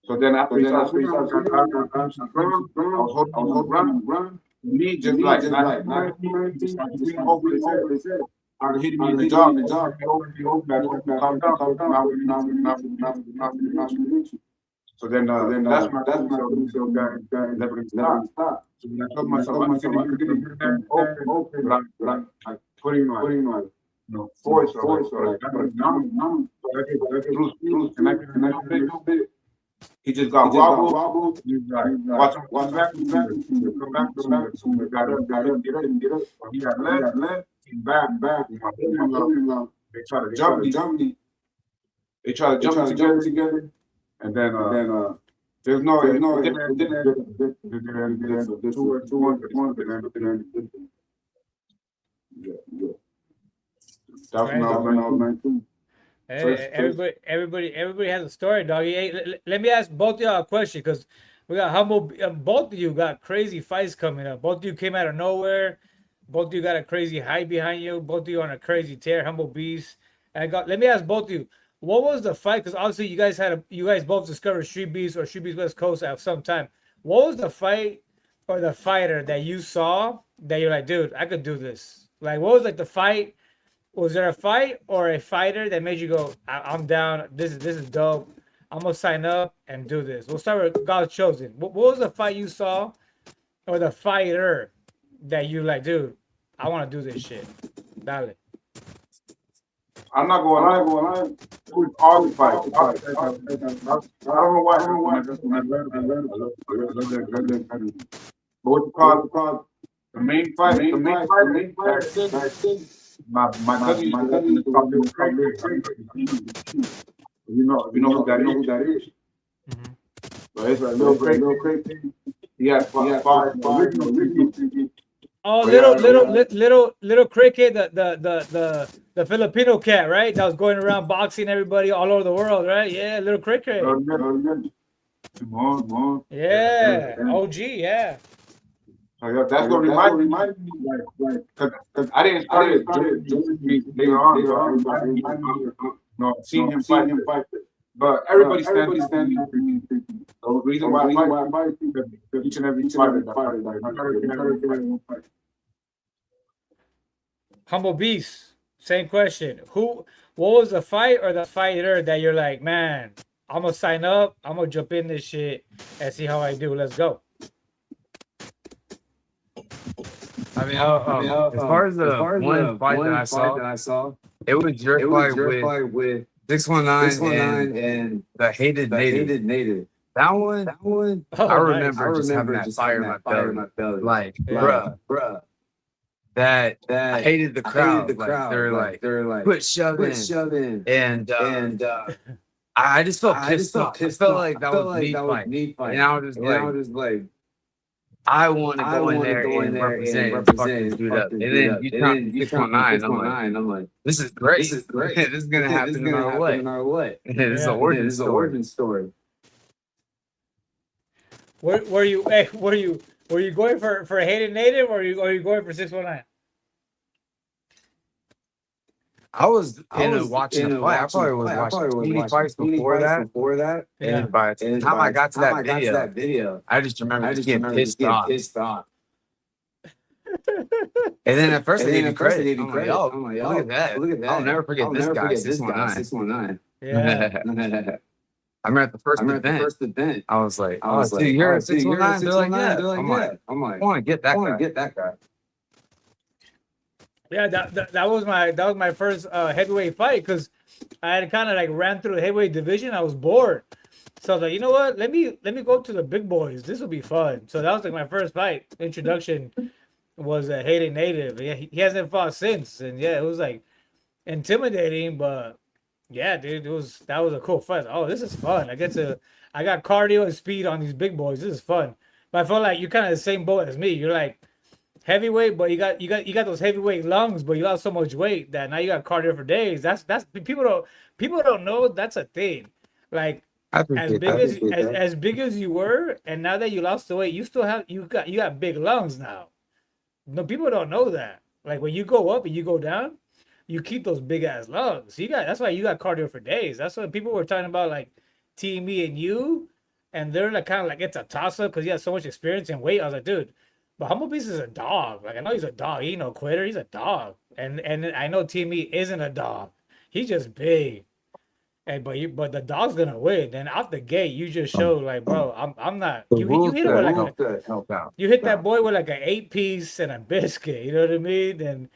So then after he started swinging, I was holding on the ground. Me just like, just started swinging over his head. Started hitting me in the jaw. So then that's my guy never gonna stop. So when I told myself I'm gonna get in there, open, but I'm putting on force or like numb. So I get through and I get a little bit. He just got wobbled. He's like, watch back. Come back. So we got up, get up. He got left. He's back. They try to jump me. They try to jump together. And then there's no Hey, everybody has a story, doggy. Hey, let me ask both of y'all a question because we got humble. Both of you got crazy fights coming up. Both of you came out of nowhere. Both of you got a crazy hype behind you. Both of you on a crazy tear. Humble beast. Let me ask both of you. What was the fight? Because obviously you guys both discovered Street Beast or Street Beast West Coast at some time. What was the fight or the fighter that you saw that you're like, dude, I could do this? Like, what was like the fight? Was there a fight or a fighter that made you go, I'm down. This is dope. I'm gonna sign up and do this. We'll start with God's Chosen. What was the fight you saw or the fighter that you like, dude, I want to do this shit? Dale. I'm not going lie. It was all the fights. I don't know why. I love that. But what's the cause? The main fight. My cousin used to talk to me. You know who that is. Mm-hmm. But it's a little crazy. He had five original. Oh, little cricket, the Filipino cat, right? That was going around boxing everybody all over the world, right? Yeah, little cricket. Come on. Yeah, OG, yeah. So that's what reminded me, like, cause I didn't start it later on. Seeing him fight. But everybody's standing. The reason why I fight each and every fighter. Humble Beast, same question. What was the fight or the fighter that you're like, man, I'm gonna sign up, I'm gonna jump in this shit and see how I do. Let's go. I mean, as far as the one fight that I saw, it was your fight with 619 and the hated native. That one, Oh, I nice. remember just having that fire in my belly. Like, bruh. That I hated the crowd. They're like, quit shoving. And I just felt pissed off. I felt like that was me fight. And I was just like, I want to go in there and represent this dude up. And then you count 619. I'm like, this is great. This is gonna happen no matter what. This is an origin story. Were you going for a hated native or are you going for 619? I was watching the fight. I probably was watching 20 fights before that. Yeah. And by the time I got to that video, I just remember getting pissed off. And then at first they gave me credit. I'm like, look at that. I'll never forget this guy, 619. Yeah. I remember at the first event. I was like, dude, you're at 619. They're like, yeah. I'm like, I want to get that guy. Yeah, that was my first heavyweight fight because I had kind of like ran through the heavyweight division. I was bored, so I was like, you know what? Let me go to the big boys. This will be fun. So that was like my first fight introduction was a hated native. Yeah, he hasn't fought since, and yeah, it was like intimidating, but yeah, dude, that was a cool fight. Oh, this is fun. I got cardio and speed on these big boys. This is fun. But I felt like you're kind of the same boat as me. You're like, heavyweight, but you got those heavyweight lungs, but you lost so much weight that now you got cardio for days. That's people don't know that's a thing. Like I as appreciate big that. as big as you were, and now that you lost the weight, you got big lungs now. No, people don't know that. Like when you go up and you go down, you keep those big ass lungs. That's why you got cardio for days. That's what people were talking about, like Team Me and you, and they're like kind of like it's a toss up because he has so much experience and weight. I was like, dude, but Humble Beast is a dog. Like I know he's a dog. He ain't no quitter. He's a dog. And I know Team Me isn't a dog. He's just big. And but the dog's gonna win. Then out the gate, you just show like, bro, I'm not. The You rules hit him with that like a help out. you hit that boy with like an 8 piece and a biscuit. You know what I mean? And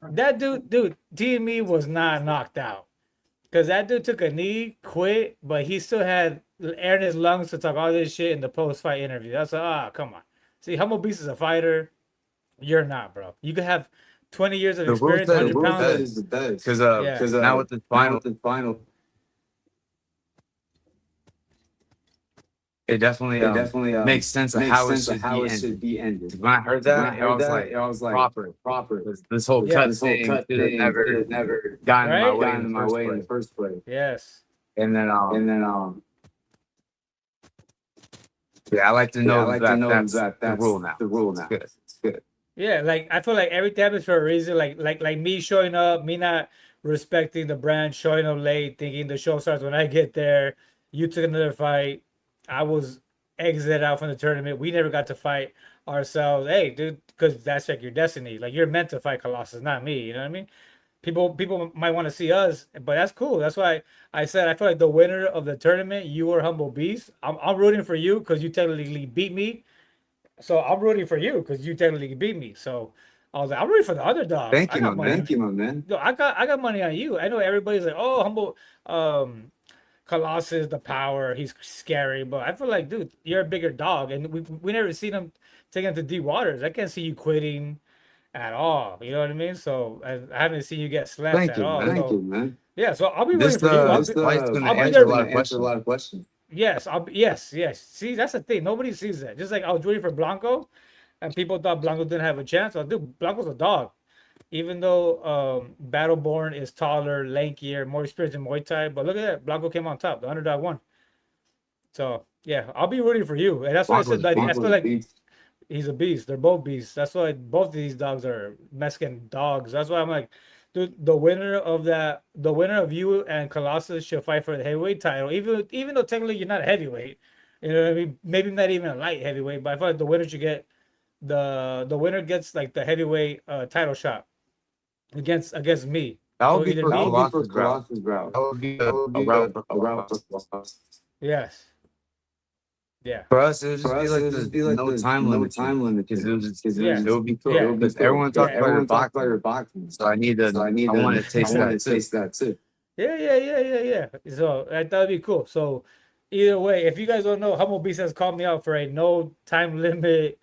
that dude, TME was not knocked out because that dude took a knee, quit, but he still had air in his lungs to talk all this shit in the post fight interview. That's like, come on. See, Humble Beast is a fighter. You're not, bro. You could have 20 years of The rules experience, that 100 is pounds. the best. Because Yeah. now with the final, it definitely makes sense of how it should be ended. When I heard that, I was like proper. This whole Yeah. cut thing should have never gotten in my way in the first place. Yes. And then yeah, I like to know that's the rule now. It's good. Yeah, like I feel like everything happens for a reason. Like me showing up, me not respecting the brand, showing up late, thinking the show starts when I get there. You took another fight. I was exited out from the tournament. We never got to fight ourselves. Hey, dude, because that's like your destiny. Like you're meant to fight Colossus, not me. You know what I mean? People might want to see us, but that's cool. That's why I said I feel like the winner of the tournament, you were Humble Beast. I'm rooting for you because you technically beat me. So I'm rooting for you because you technically beat me. So I was like, I'm rooting for the underdog. Thank I you, got my money. man. No, I got money on you. I know everybody's like, oh, Humble, Colossus, the power, he's scary, but I feel like, dude, you're a bigger dog, and we never seen him take him to deep waters. I can't see you quitting at all. You know what I mean? So I haven't seen you get slapped Thank at you, all. man. So yeah, so I'll be This rooting for you. fight's gonna I'll be answer there. a lot of questions. Yes, yes. See, that's the thing. Nobody sees that. Just like I was rooting for Blanco, and people thought Blanco didn't have a chance. Dude, Blanco's a dog. Even though Battleborn is taller, lankier, more experienced in Muay Thai, but look at that, Blanco came on top. The underdog won. So yeah, I'll be rooting for you, and that's why I said like, I feel like he's a beast. They're both beasts. That's why both of these dogs are Mexican dogs. That's why I'm like, dude, the winner of you and Colossus should fight for the heavyweight title. Even though technically you're not a heavyweight, you know what I mean? Maybe not even a light heavyweight, but I feel like the winner should get the winner gets like the heavyweight title shot against me. That So would be either for me, Colossus route. That would be a route for Colossus. yes, yeah, For us, it would just be like the no time limit because Yeah. it would be cool. Yeah. Because everyone talks Yeah. about your boxing, so I want to taste that too. yeah. So that would be cool. So either way, if you guys don't know, Humble Beast has called me out for a no time limit.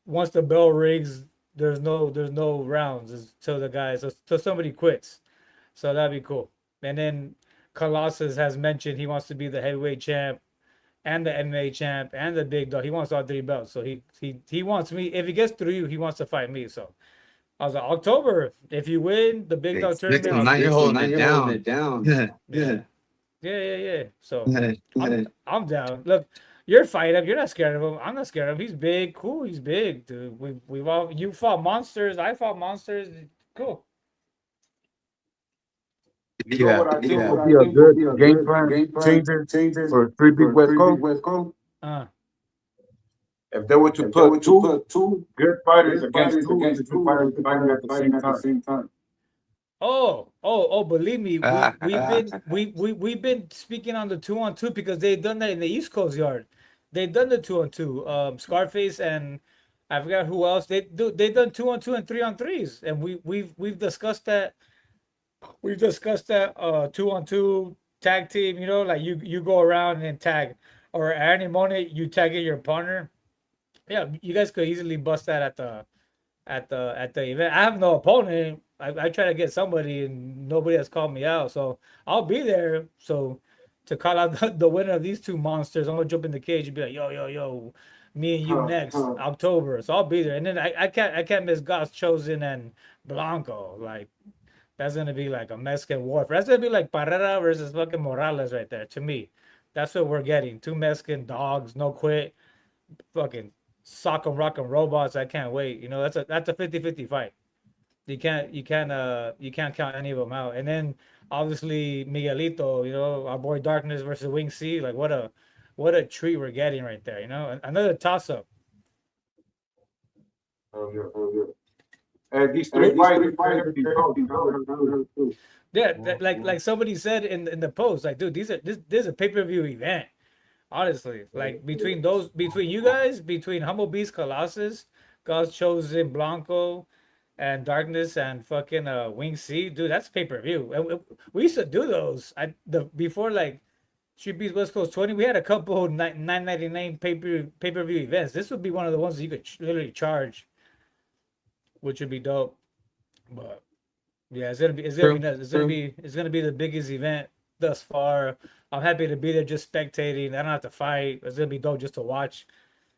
Once the bell rings, there's no rounds until the guys so somebody quits. So that'd be cool. And then Colossus has mentioned he wants to be the heavyweight champ and the MMA champ and the big dog. He wants all three belts. So he wants me. If he gets through you, he wants to fight me. So I was like, October, if you win the big dog tournament, Now you're holding it down. yeah. So I'm down. Look, you're fighting him. You're not scared of him. I'm not scared of him. He's big. Cool. He's big, dude. We've all you fought monsters. I fought monsters. Cool. You know what I think Would be a good game plan changer for three big West Coast. If they were to put two good fighters against two fighters fighting at the same time. Believe me, we've been speaking on the 2-on-2 because they've done that in the East Coast yard. They've done the 2-on-2. Scarface and I forgot who else. They've done 2-on-2 and 3-on-3s. And we've discussed that. We've discussed that 2-on-2 tag team, you know, like you go around and tag, or at any moment you tag in your partner. Yeah, you guys could easily bust that at the event. I have no opponent. I try to get somebody and nobody has called me out. So I'll be there. So to call out the winner of these two monsters, I'm gonna jump in the cage and be like, yo, me and you next October. So I'll be there. And then I can't miss God's Chosen and Blanco. Like that's gonna be like a Mexican warfare. That's gonna be like Barrera versus fucking Morales right there. To me, that's what we're getting. Two Mexican dogs, no quit, fucking sock and rock and robots. I can't wait. You know, that's a 50-50 fight. You can't count any of them out. And then obviously Miguelito, you know, our boy Darkness versus Wing C. Like what a treat we're getting right there. You know, another toss up. Oh yeah, oh yeah. And these three fighters, too. Yeah, like somebody said in the post, like, dude, this is a pay-per-view event. Honestly, like between you guys, between Humble Beast, Colossus, God's Chosen, Blanco, and Darkness and fucking Wing C, dude, that's pay-per-view. And we used to do those. Before like Street Beast West Coast 20, we had a couple 999 pay-per-view events. This would be one of the ones that you could literally charge, which would be dope. But yeah, it's gonna be True, nuts. It's gonna true. be it's gonna be the biggest event thus far. I'm happy to be there just spectating. I don't have to fight. It's gonna be dope just to watch.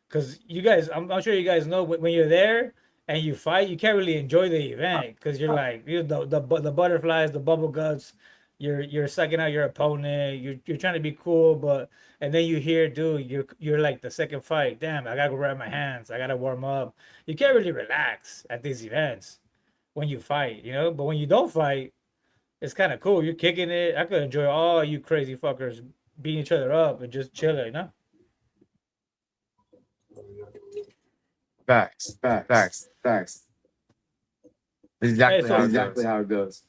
Cause you guys, I'm sure you guys know when you're there and you fight, you can't really enjoy the event because you're like the butterflies, the bubble guts. You're sucking out your opponent. You're trying to be cool, but and then you hear, dude, you're like the second fight. Damn, I gotta go grab my hands. I gotta warm up. You can't really relax at these events when you fight, you know. But when you don't fight, it's kind of cool. You're kicking it. I could enjoy all you crazy fuckers beating each other up and just chilling, you know. Facts. Hey, Exactly so how it goes.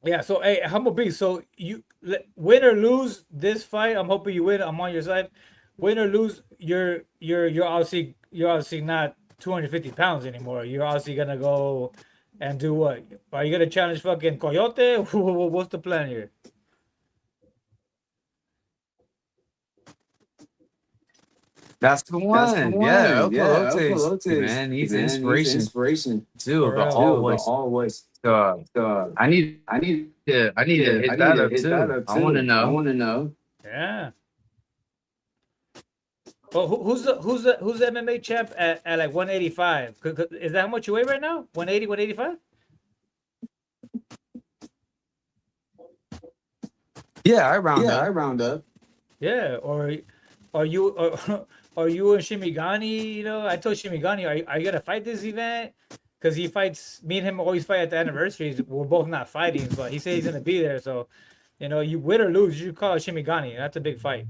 yeah, so hey, Humble Beast. So win or lose this fight, I'm hoping you win. I'm on your side. Win or lose, you're obviously not 250 pounds anymore. You're obviously gonna go and do what? Are you gonna challenge fucking Coyote? What's the plan here? That's the one. Yeah, El Colote, man. He's an inspiration too For of the real. always. So I need to hit that up too. I want to know. Yeah. Well, who's the MMA champ at like 185? Is that how much you weigh right now? 180, 185? Yeah, I round up. Yeah, or are you are you and Shimigani? You know, I told Shimigani, are you gonna fight this event? Because he fights. Me and him always fight at the anniversaries. We're both not fighting, but he said he's gonna be there. So, you know, you win or lose, you call Shimigani. That's a big fight.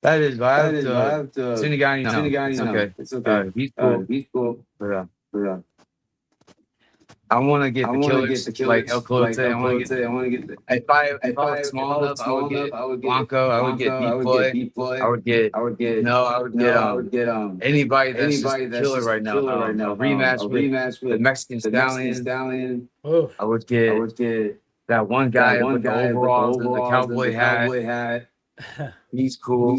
That is, I have to. Sunigani, no, it's okay. He's cool. But, I want to get the killers like El Colote. I want to get the. If I was small enough, I would get Blanco. I would get Deep Boy. I would get anybody that's just a killer right now. A rematch with the Mexican Stallion. Oh, I would get that one guy with the overalls and the cowboy hat. He's cool.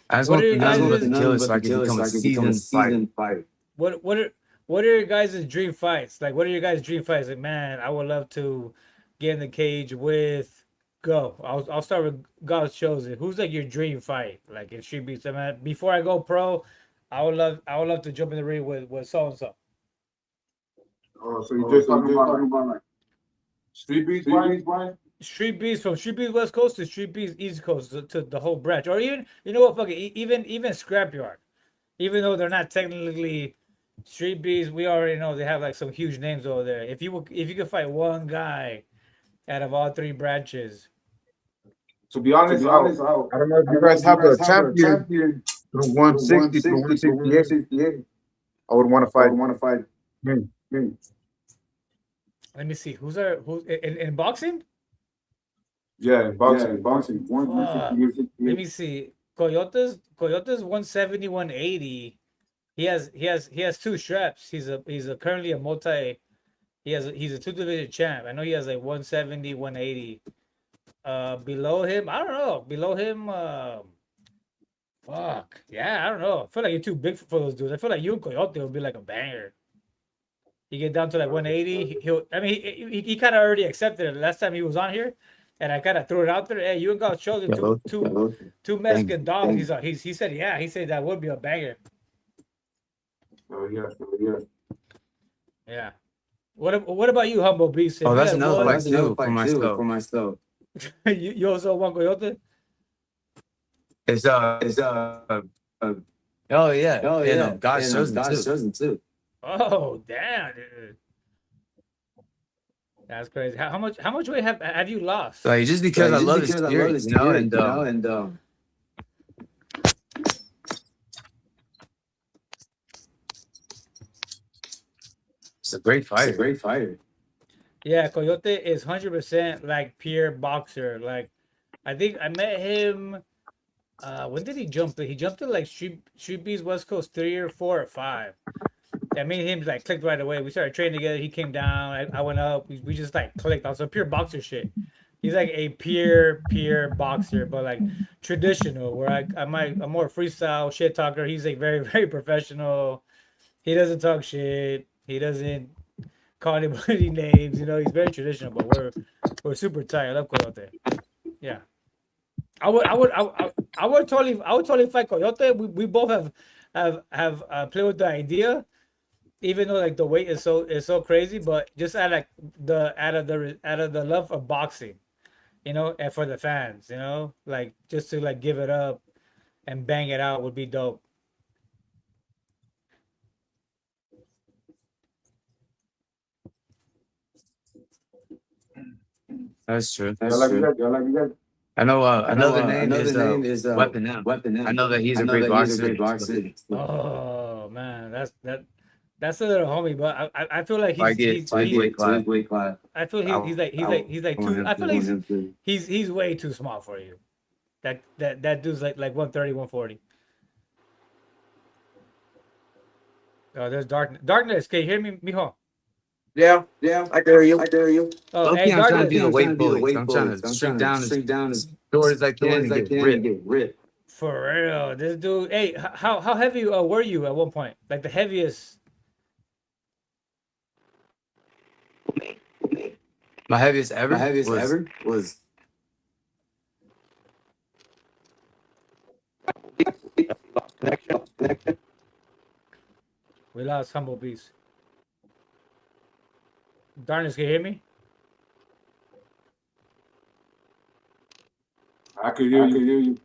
I just what want are you nothing guys? but the killers so I can become a seasoned fighter. What are your guys' dream fights? Like, what are your guys' dream fights? Like, man, I would love to get in the cage with. Go. I'll start with God's Chosen. Who's like your dream fight? Like in Street Beats. I mean, before I go pro, I would love to jump in the ring with so and so. Oh, so you're just talking about like street beats, why? Street Beats from Street Beats West Coast to Street Beats East Coast to the whole branch, or even you know what? Fuck it, even Scrapyard, even though they're not technically Street Beats, we already know they have like some huge names over there. If you could fight one guy out of all three branches, To be honest, I don't know if you guys have a champion from 160 to 168. I would want to fight. let me see who's in boxing. Yeah, in boxing. Let me see. Coyote's 170, 180. He has two straps. He's currently a multi. He's a two division champ. I know he has like 170, 180. Below him, I don't know. Below him, fuck. Yeah, I don't know. I feel like you're too big for those dudes. I feel like you and Coyote would be like a banger. You get down to like 180. He kind of already accepted it last time he was on here. and I kind of threw it out there. Hey, you and God chosen Yo, two thank Mexican dogs. He said yeah. He said that would be a banger. Oh yeah. Yeah. What about you, Humble Beast? If Oh, you that's had another one, fight too for myself. you also want Coyote? It's oh yeah, God's chosen too. Oh damn, dude. That's crazy. How much weight have you lost? Like just because I love the spirit, and it's a great fighter. Yeah, Coyote is 100% like pure boxer. Like, I think I met him. When did he jump? He jumped to like Street Beast West Coast 3 or 4 or 5. I mean, him like clicked right away. We started training together. He came down. I went up. We just like clicked. Also pure boxer shit. He's like a pure boxer, but like traditional. Where I'm more freestyle shit talker. He's like very very professional. He doesn't talk shit. He doesn't call anybody names. You know, he's very traditional. But we're super tight. I love Coyote. Yeah, I would totally fight Coyote. We both have played with the idea, even though like the weight is so crazy. But just out of the love of boxing, you know, and for the fans, you know, like just to like give it up and bang it out would be dope. That's true. Y'all like that? I know another name is Weapon M. I know that he's a great boxer. Oh man, that's a little homie, but I feel like I get to his weight class. I feel he's like too. I feel like he's way too small for you. That dude's like 130, 140. Oh, there's darkness. Can you hear me, mijo? Yeah, I dare you. Oh, Low hey, key, I'm trying to darkness. be the weight bully. So I'm trying to shrink down as short as I can and get ripped. For real, this dude. Hey, how heavy were you at one point? Like the heaviest? My heaviest ever was We lost Humble Beast. Darkness, can you hear me? I could hear you.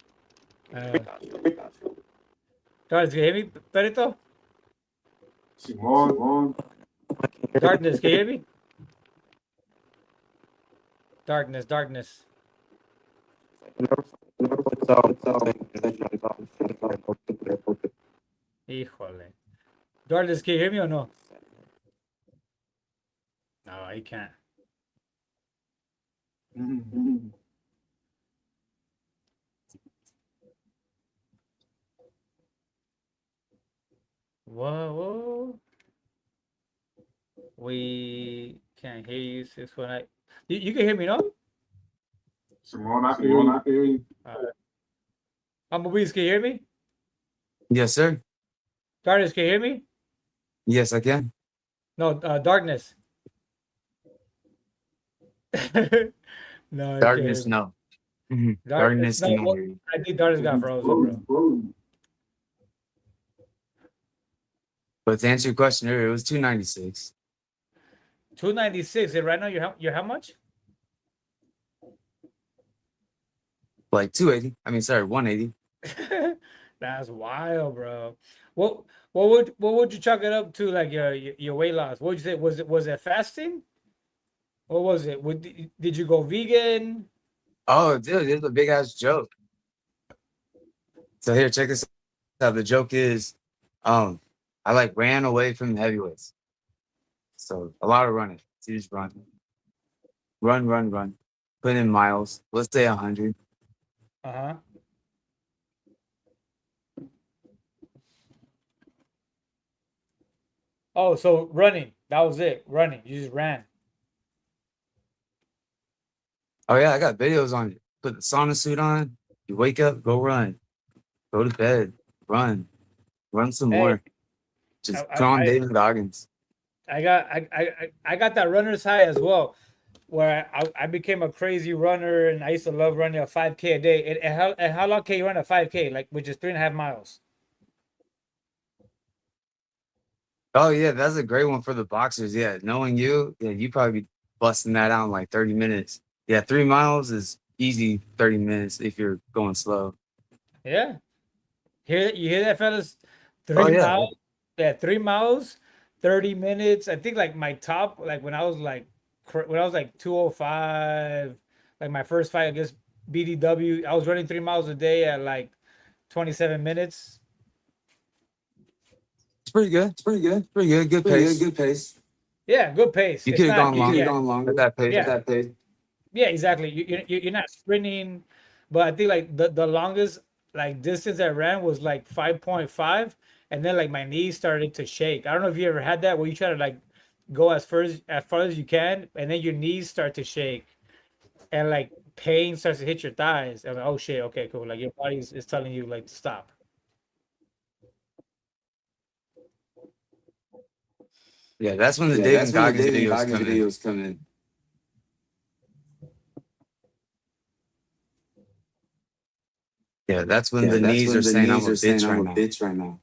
Darkness, can you hear me, Perito? Simon. Darkness, can you hear me? Darkness. Híjole. Darkness, can you hear me or no? No, he can't. Whoa. We can't hear you. 619. You can hear me, no? Simon, I can hear you. Humble Beast, can you hear me? yes, sir. Darkness, can you hear me? Yes, I can. No, Darkness. No, Darkness, no. Darkness no, can well, hear you. I think Darkness got frozen, bro. But to answer your question earlier, it was 296. 296. And right now you're how much? Like 280. I mean, sorry, 180. That's wild, bro. What would you chalk it up to? Like your weight loss? What would you say? Was it fasting? What was it? Did you go vegan? Oh, dude, it's a big ass joke. So here, check this out. The joke is, I like ran away from the heavyweights. So a lot of running. So you just run. Put in miles. Let's say 100. Uh-huh. Oh, so running. That was it. Running. You just ran. Oh yeah, I got videos on it. Put the sauna suit on. You wake up, go run. Go to bed, run some Hey, more. Just put on David Goggins. I got that runner's high as well. where I became a crazy runner, and I used to love running a 5K a day. And how long can you run a 5K? Like, which is 3.5 miles. Oh yeah, that's a great one for the boxers. Yeah, knowing you, yeah, you probably be busting that out in like 30 minutes. Yeah, 3 miles is easy 30 minutes if you're going slow. Yeah. You hear that, fellas? Oh Three yeah. miles. Yeah, 3 miles, 30 minutes. I think like my top, like when I was like 205, like my first fight against BDW, I was running 3 miles a day at like 27 minutes. It's pretty good. It's pretty good. Pretty good. Good pace. Good pace. Yeah, good pace. You It's could have not, gone You could have yeah, longer gone at longer that pace. yeah, at that pace. yeah, exactly. You're not sprinting, but I think like the longest like distance I ran was like 5.5, and then like my knees started to shake. I don't know if you ever had that where you try to like go as far as you can, and then your knees start to shake, and like pain starts to hit your thighs. I'm like, oh shit, okay, cool. Like your body is telling you like to stop. Yeah, that's when the Yeah, David that's when the Goggins David videos Goggins come in. videos come in. Yeah, that's when Yeah, the that's knees when are the saying I'm knees a are saying bitch I'm right a now. bitch right now.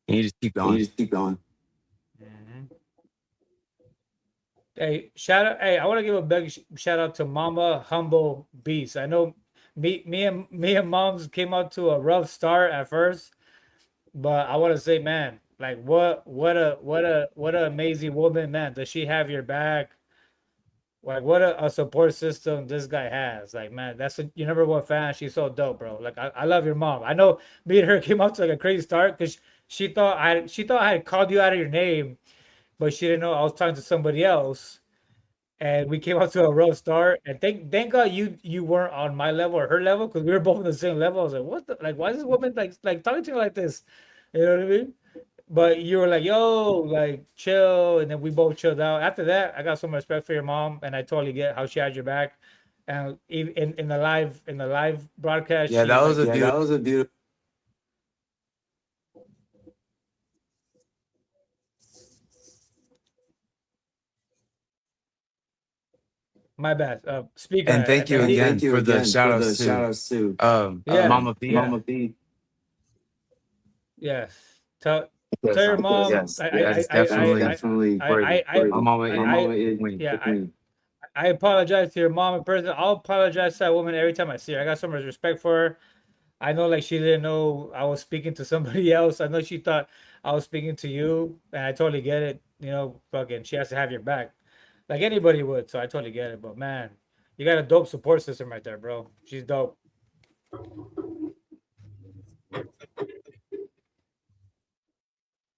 And you just keep And you going. just keep going. Mhm. Hey, shout out! Hey, I want to give a big shout out to Mama Humble Beast. I know me and Moms came out to a rough start at first, but I want to say, man, like what a amazing woman, man. Does she have your back? Like what a support system this guy has. Like, man, that's your number one fan. She's so dope, bro. Like I love your mom. I know me and her came out to like a crazy start because she thought I had called you out of your name, but she didn't know I was talking to somebody else. And we came out to a rough start. And thank God you weren't on my level or her level because we were both on the same level. I was like, what the, like why is this woman like talking to me like this? You know what I mean? But you were like, yo, like chill, and then we both chilled out. After that, I got some respect for your mom, and I totally get how she had your back. And even in the live broadcast, Yeah, she that was like a Yeah, beautiful. that was a beautiful. my bad. Speak on And thank it. you And He, thank again you for the again shout for the outs shout to outs to yeah, Mama B. yeah, Mama B. yes. Tell Yes, tell your mom yes, I I that I is I I definitely I Definitely I I I my worthy. mama I, is I the Is queen. yeah the queen. I apologize to your mom in person. I'll apologize to that woman every time I see her. I got so much respect for her. I know like she didn't know I was speaking to somebody else. I know she thought I was speaking to you, and I totally get it. Fucking she has to have your back. Like anybody would, so I totally get it. But man, you got a dope support system right there, bro. She's dope.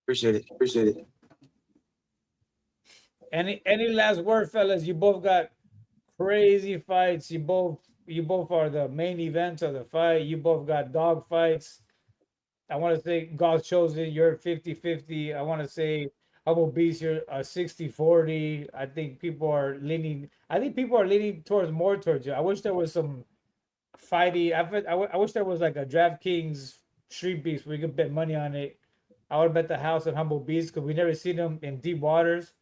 Appreciate it. Appreciate it. Any last word, fellas? You both got crazy fights. You both are the main events of the fight. You both got dog fights. I want to say God chosen, you're 50-50. I want to say Humble Beast, you're 60-40. I think people are leaning more towards you. I wish there was some fighting. I wish there was like a DraftKings Street Beast where you could bet money on it. I would bet the house on Humble Beast because we never seen them in deep waters.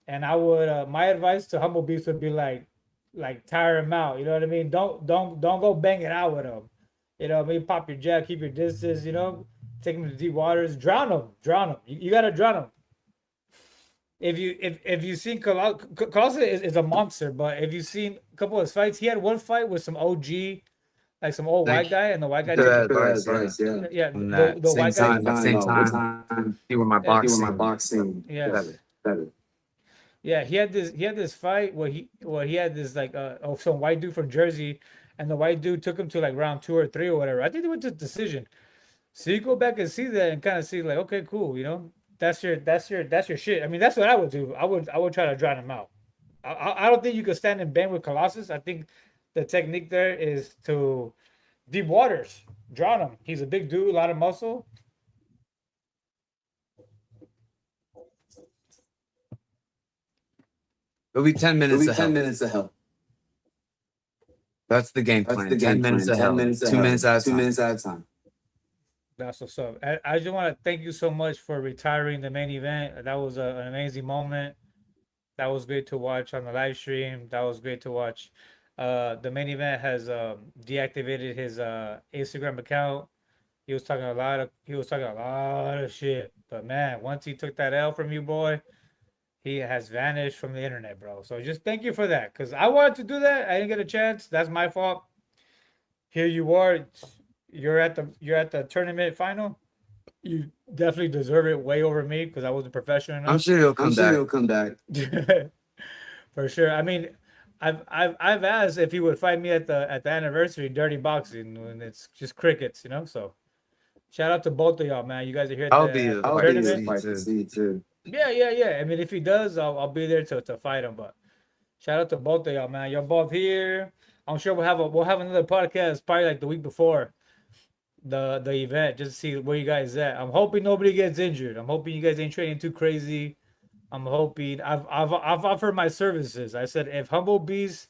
And I would my advice to Humble Beast would be like tire him out. You know what I mean? Don't go bang it out with him. Maybe pop your jack, keep your distance. Take him to deep waters, drown him. You gotta drown him. If you've seen Colossus is a monster, but if you've seen a couple of his fights, he had one fight with some OG, like some old white Thank guy, and the white you guy for took that it. For that advice. Yeah. advice, yeah. Yeah, And the white guy. at the same What time, time you were my Yeah, you were my boxing boxing yes. better. better. Yeah, he had this fight where he had this like some white dude from Jersey, and the white dude took him to like round 2 or 3 or whatever. I think they went to decision. So you go back and see that and kind of see like, okay, cool, that's your shit. I mean, that's what I would do. I would try to drown him out. I don't think you could stand and bang with Colossus. I think the technique there is to deep waters, drown him. He's a big dude, a lot of muscle. It'll be 10 It'll minutes be of 10 hell. minutes of hell. That's the game That's plan. the 10 game minutes plan. of 10 hell. minutes of 2 hell. minutes at a 2 time. minutes at a time. That's what's up. I just want to thank you so much for retiring the main event. That was an amazing moment. That was great to watch on the live stream. That was great to watch. The main event has deactivated his Instagram account. He was talking a lot of shit. But man, once he took that L from you, boy, he has vanished from the internet, bro. So just thank you for that, cause I wanted to do that. I didn't get a chance. That's my fault. Here you are. You're at the tournament final. You definitely deserve it way over me because I wasn't professional I'm enough. sure he'll I'm come sure back. he'll come back. For sure. I mean, I've asked if he would fight me at the anniversary dirty boxing when it's just crickets, you know. So shout out to both of y'all, man. You guys are here I'll be at the the I'll fight be to the tournament. see fight to too. see too. Yeah. I mean, if he does, I'll be there to fight him. But shout out to both of y'all, man. You're both here. I'm sure we'll have another podcast probably like the week before the event just to see where you guys at. I'm hoping nobody gets injured. I'm hoping you guys ain't training too crazy. I'm hoping I've offered my services. I said if Humble Beast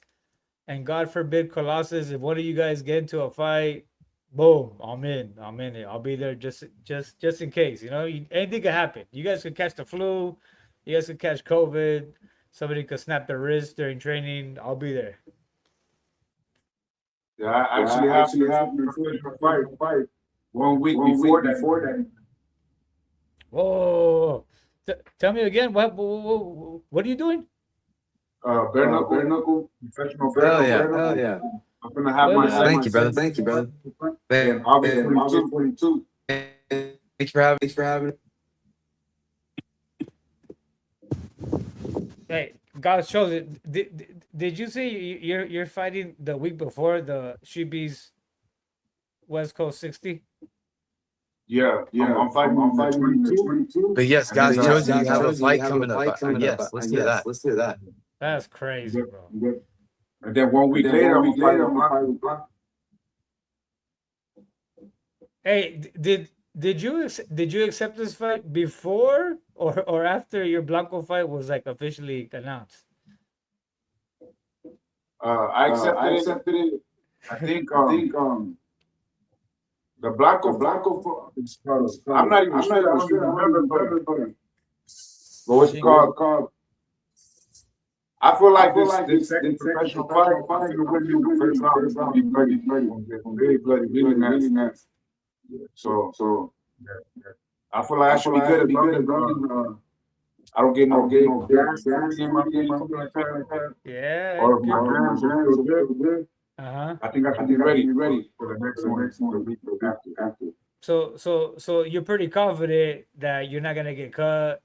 and God forbid Colossus, if one of you guys get into a fight, boom, I'm in. I'm in it. I'll be there just in case. You know, anything could happen. You guys could catch the flu. You guys could catch COVID. Somebody could snap their wrist during training. I'll be there. Yeah, I Yeah, actually I have actually this have this professional fight professional fight 1 week 1 week before that. before that. Whoa! Tell me again. What are you doing? Bare Bare knuckle, knuckle. professional bare Hell knuckle. yeah. Hell yeah. I'm gonna have Wait, my wait, wait. Thank you, brother. Thank you, brother. in August And August 22. 22. Thanks for having Thanks for having me. Hey, God shows it. Did you see you're fighting the week before the Sheebies West Coast 60? Yeah, Yeah, I'm fighting I'm on the fighting in the 22. 22. But yes, And then guys, Yes, Josie, you guys, have a Josie, you fight have a coming up. fight coming up. Yes, let's hear Yes, that. let's hear that. That's crazy, bro. And then 1 week Then later, 1 I'm week gonna fight later, with I'm gonna fight with Blanco. Hey, did you accept this fight before or after your Blanco fight was like officially announced? I I accepted it. accepted it. I think I think the the Blanco Blanco I'm not even I'm not sure. I even don't sure. even I don't remember, even remember, but what's it Ching- called? called. I feel I like feel this like this this second second professional fight, professional I'm fight, gonna I'm win in gonna the win first in the round. first It's gonna round. be It's gonna bloody. be bloody. It's gonna It's get gonna really get bloody, really bloody, really nasty. nasty. So So I feel like I I should feel be like I good should as be long good as as long as I don't get I no don't get big no gas gas in my game, or something like something that. like that. Yeah, Or if my good. Or my grams are grams still are good, still good. Uh-huh. I think I I should be think I should ready be ready for the next for the one, next one the week after. after. So you're pretty confident that you're not gonna get cut,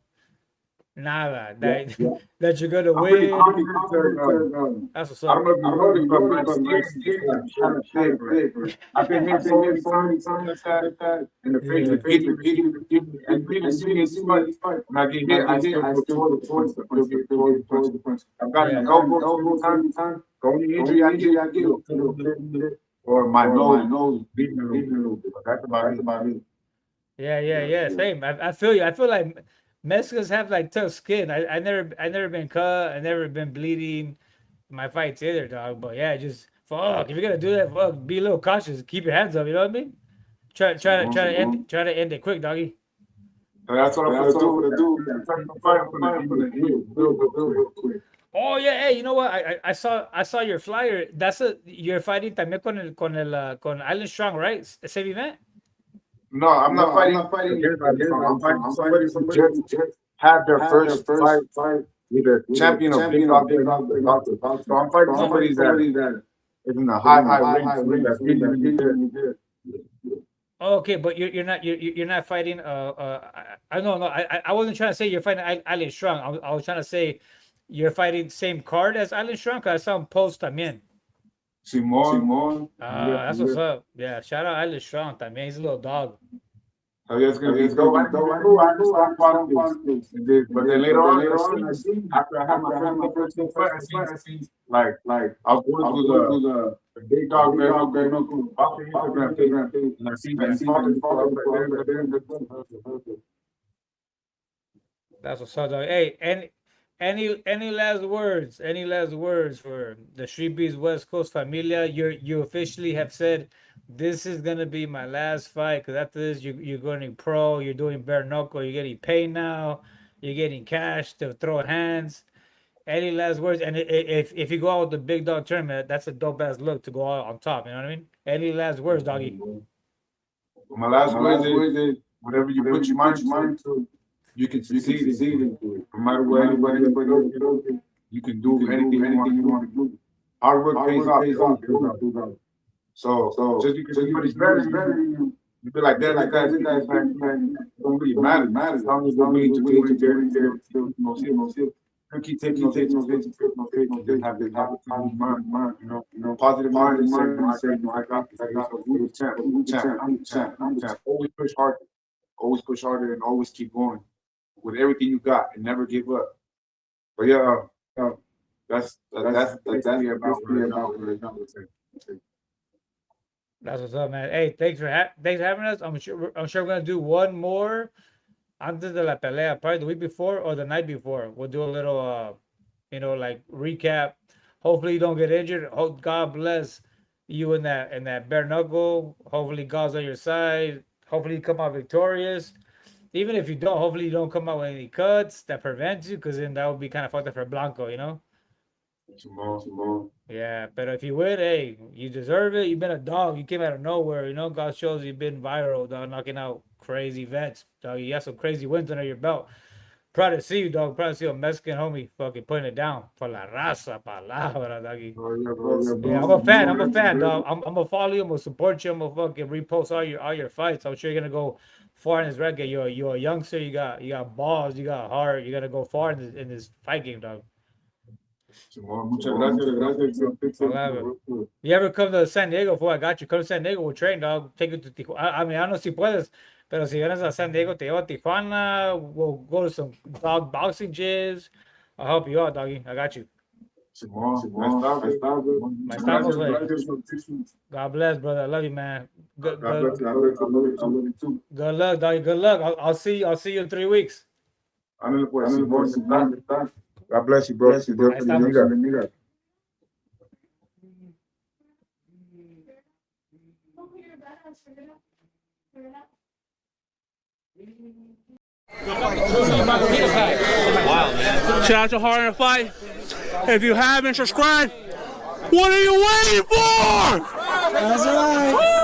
nada, Yeah, that yeah. that you're gonna I'm pretty win. I'm pretty confident confident because because That's what's I don't up. know if I you don't know if noticed, you but noticed, my but my skin is skin like is kind kind of of thick. Like thick. I've been hit I've been so hit many so many times times like that in the face in the with face getting, with getting, and you even and see you me even in see this me in fight. this fight. When I get When hit, I I get hit, still I go still towards go the punch, towards the still punch, get still towards the get punch. towards the punch. I've Yeah. gotten I've gotten elbows so many elbows so times. many times. The only The injury only I get injury I is get a is little a bit, little bit, or my or my nose nose bleeding a little bleeding a bit. little bit. But that's about That's it. about it. Yeah. Same. I feel you. I feel like Mexicans have like tough skin. I never been cut. I never been bleeding in my fights either, dog. But yeah, just fuck. If you're gonna do that, fuck, be a little cautious. Keep your hands up. You know what I mean? Try to end it quick, doggy. So that's what I'm That's gonna what I'm do with gonna that. do with The that. professional fight, I'm Professional gonna fight, I'm end gonna it end it real, real, real real, quick. real quick. Oh yeah, hey, you know what? I saw your flyer. You're fighting también con Island Strong, right? Same event. No, I'm not No, I'm fighting not fighting against against Alisson. I'm Alisson. fighting I'm somebody fighting who somebody just who just had their had their first fight first fight with a with a champion of Big champion of Dog Big Bare Dog Knuckle Bare boxing. Knuckle boxing. So I'm fighting So I'm No, fighting somebody that somebody that is in a is high, in high a high, rank high to me, rank that's to me. really, That's really really, good. really good. okay, but you're not fighting. I no no. I wasn't trying to say you're fighting Island Strong. I was trying to say you're fighting same card as Island Strong. Cause I saw him post también. Simon, Simon, yeah, That's what's up. Yeah, shout out Island Strong también. He's a little dog. so yeah, it's gonna be it's gonna dope. I be didn't dope. even I know. didn't I even just know. saw I just saw politics. politics. But then later But then on, later on, I seen after I had my after I had first my first professional fight, fight, I seen like like I was going I was through going through the Big Dog Big Bare Dog Bare Knuckle Knuckle boxing boxing Instagram page, Instagram page, and I seen and that I you seen that followed you before. I followed was like, before. I was damn, like, that's damn, good. that's good. That's what's up, dog. Hey, and Any last words? Any last words for the Street Beast West Coast Familia? You officially have said this is gonna be my last fight because after this you're going pro. You're doing bare knuckle. You're getting paid now. You're getting cash to throw hands. Any last words? And if you go out with the big dog tournament, that's a dope ass look to go out on top. You know what I mean? Any last words, doggy? My last words is whatever you put your mind to, you can succeed in. No matter where anybody goes, you can do anything you want to do. Hard work pays off. So just because everybody's better than you, you feel like that guy, don't really matter. As long as we're willing to do it together, you keep taking those hits, just have this positive mind, positive mind and say, I got this, I'm champ. Always push harder and always keep going with everything you got and never give up. But yeah, that's about That's what's up, man. Hey, thanks for having us. I'm sure we're gonna do one more antes de la pelea, probably the week before or the night before. We'll do a little, like recap. Hopefully you don't get injured. Hope God bless you in that bare knuckle. Hopefully God's on your side. Hopefully you come out victorious. Even if you don't, hopefully you don't come out with any cuts that prevent you, because then that would be kind of fucked up for Blanco, Yeah, but if you win, hey, you deserve it. You've been a dog. You came out of nowhere. God shows you've been viral, dog, knocking out crazy vets, dog. You got some crazy wins under your belt. Proud to see you, dog. Proud to see a Mexican homie fucking putting it down for la raza, palabra, doggy. Yeah, I'm a fan, dog. I'm gonna follow you. I'm gonna support you. I'm gonna fucking repost all your fights. I'm sure you're gonna go far in this record. You're a youngster. You got balls. You got heart. You're gonna go far in this fight game, dog. Muchas gracias. You ever come to San Diego? I got you. Come to San Diego. We'll train, dog. Take you to Tijuana. I mean, I don't know si puedes, pero si vienes a San Diego, te llevo a Tijuana. We'll go to some dog boxing gyms. I'll help you out, doggy. I got you. God bless, brother. I love you, man. Good luck, doggy. Good luck. I'll see you in 3 weeks. God bless you, bro. Wow, man. Shout out to Hard in a Fight. If you haven't subscribed, what are you waiting for? That's right.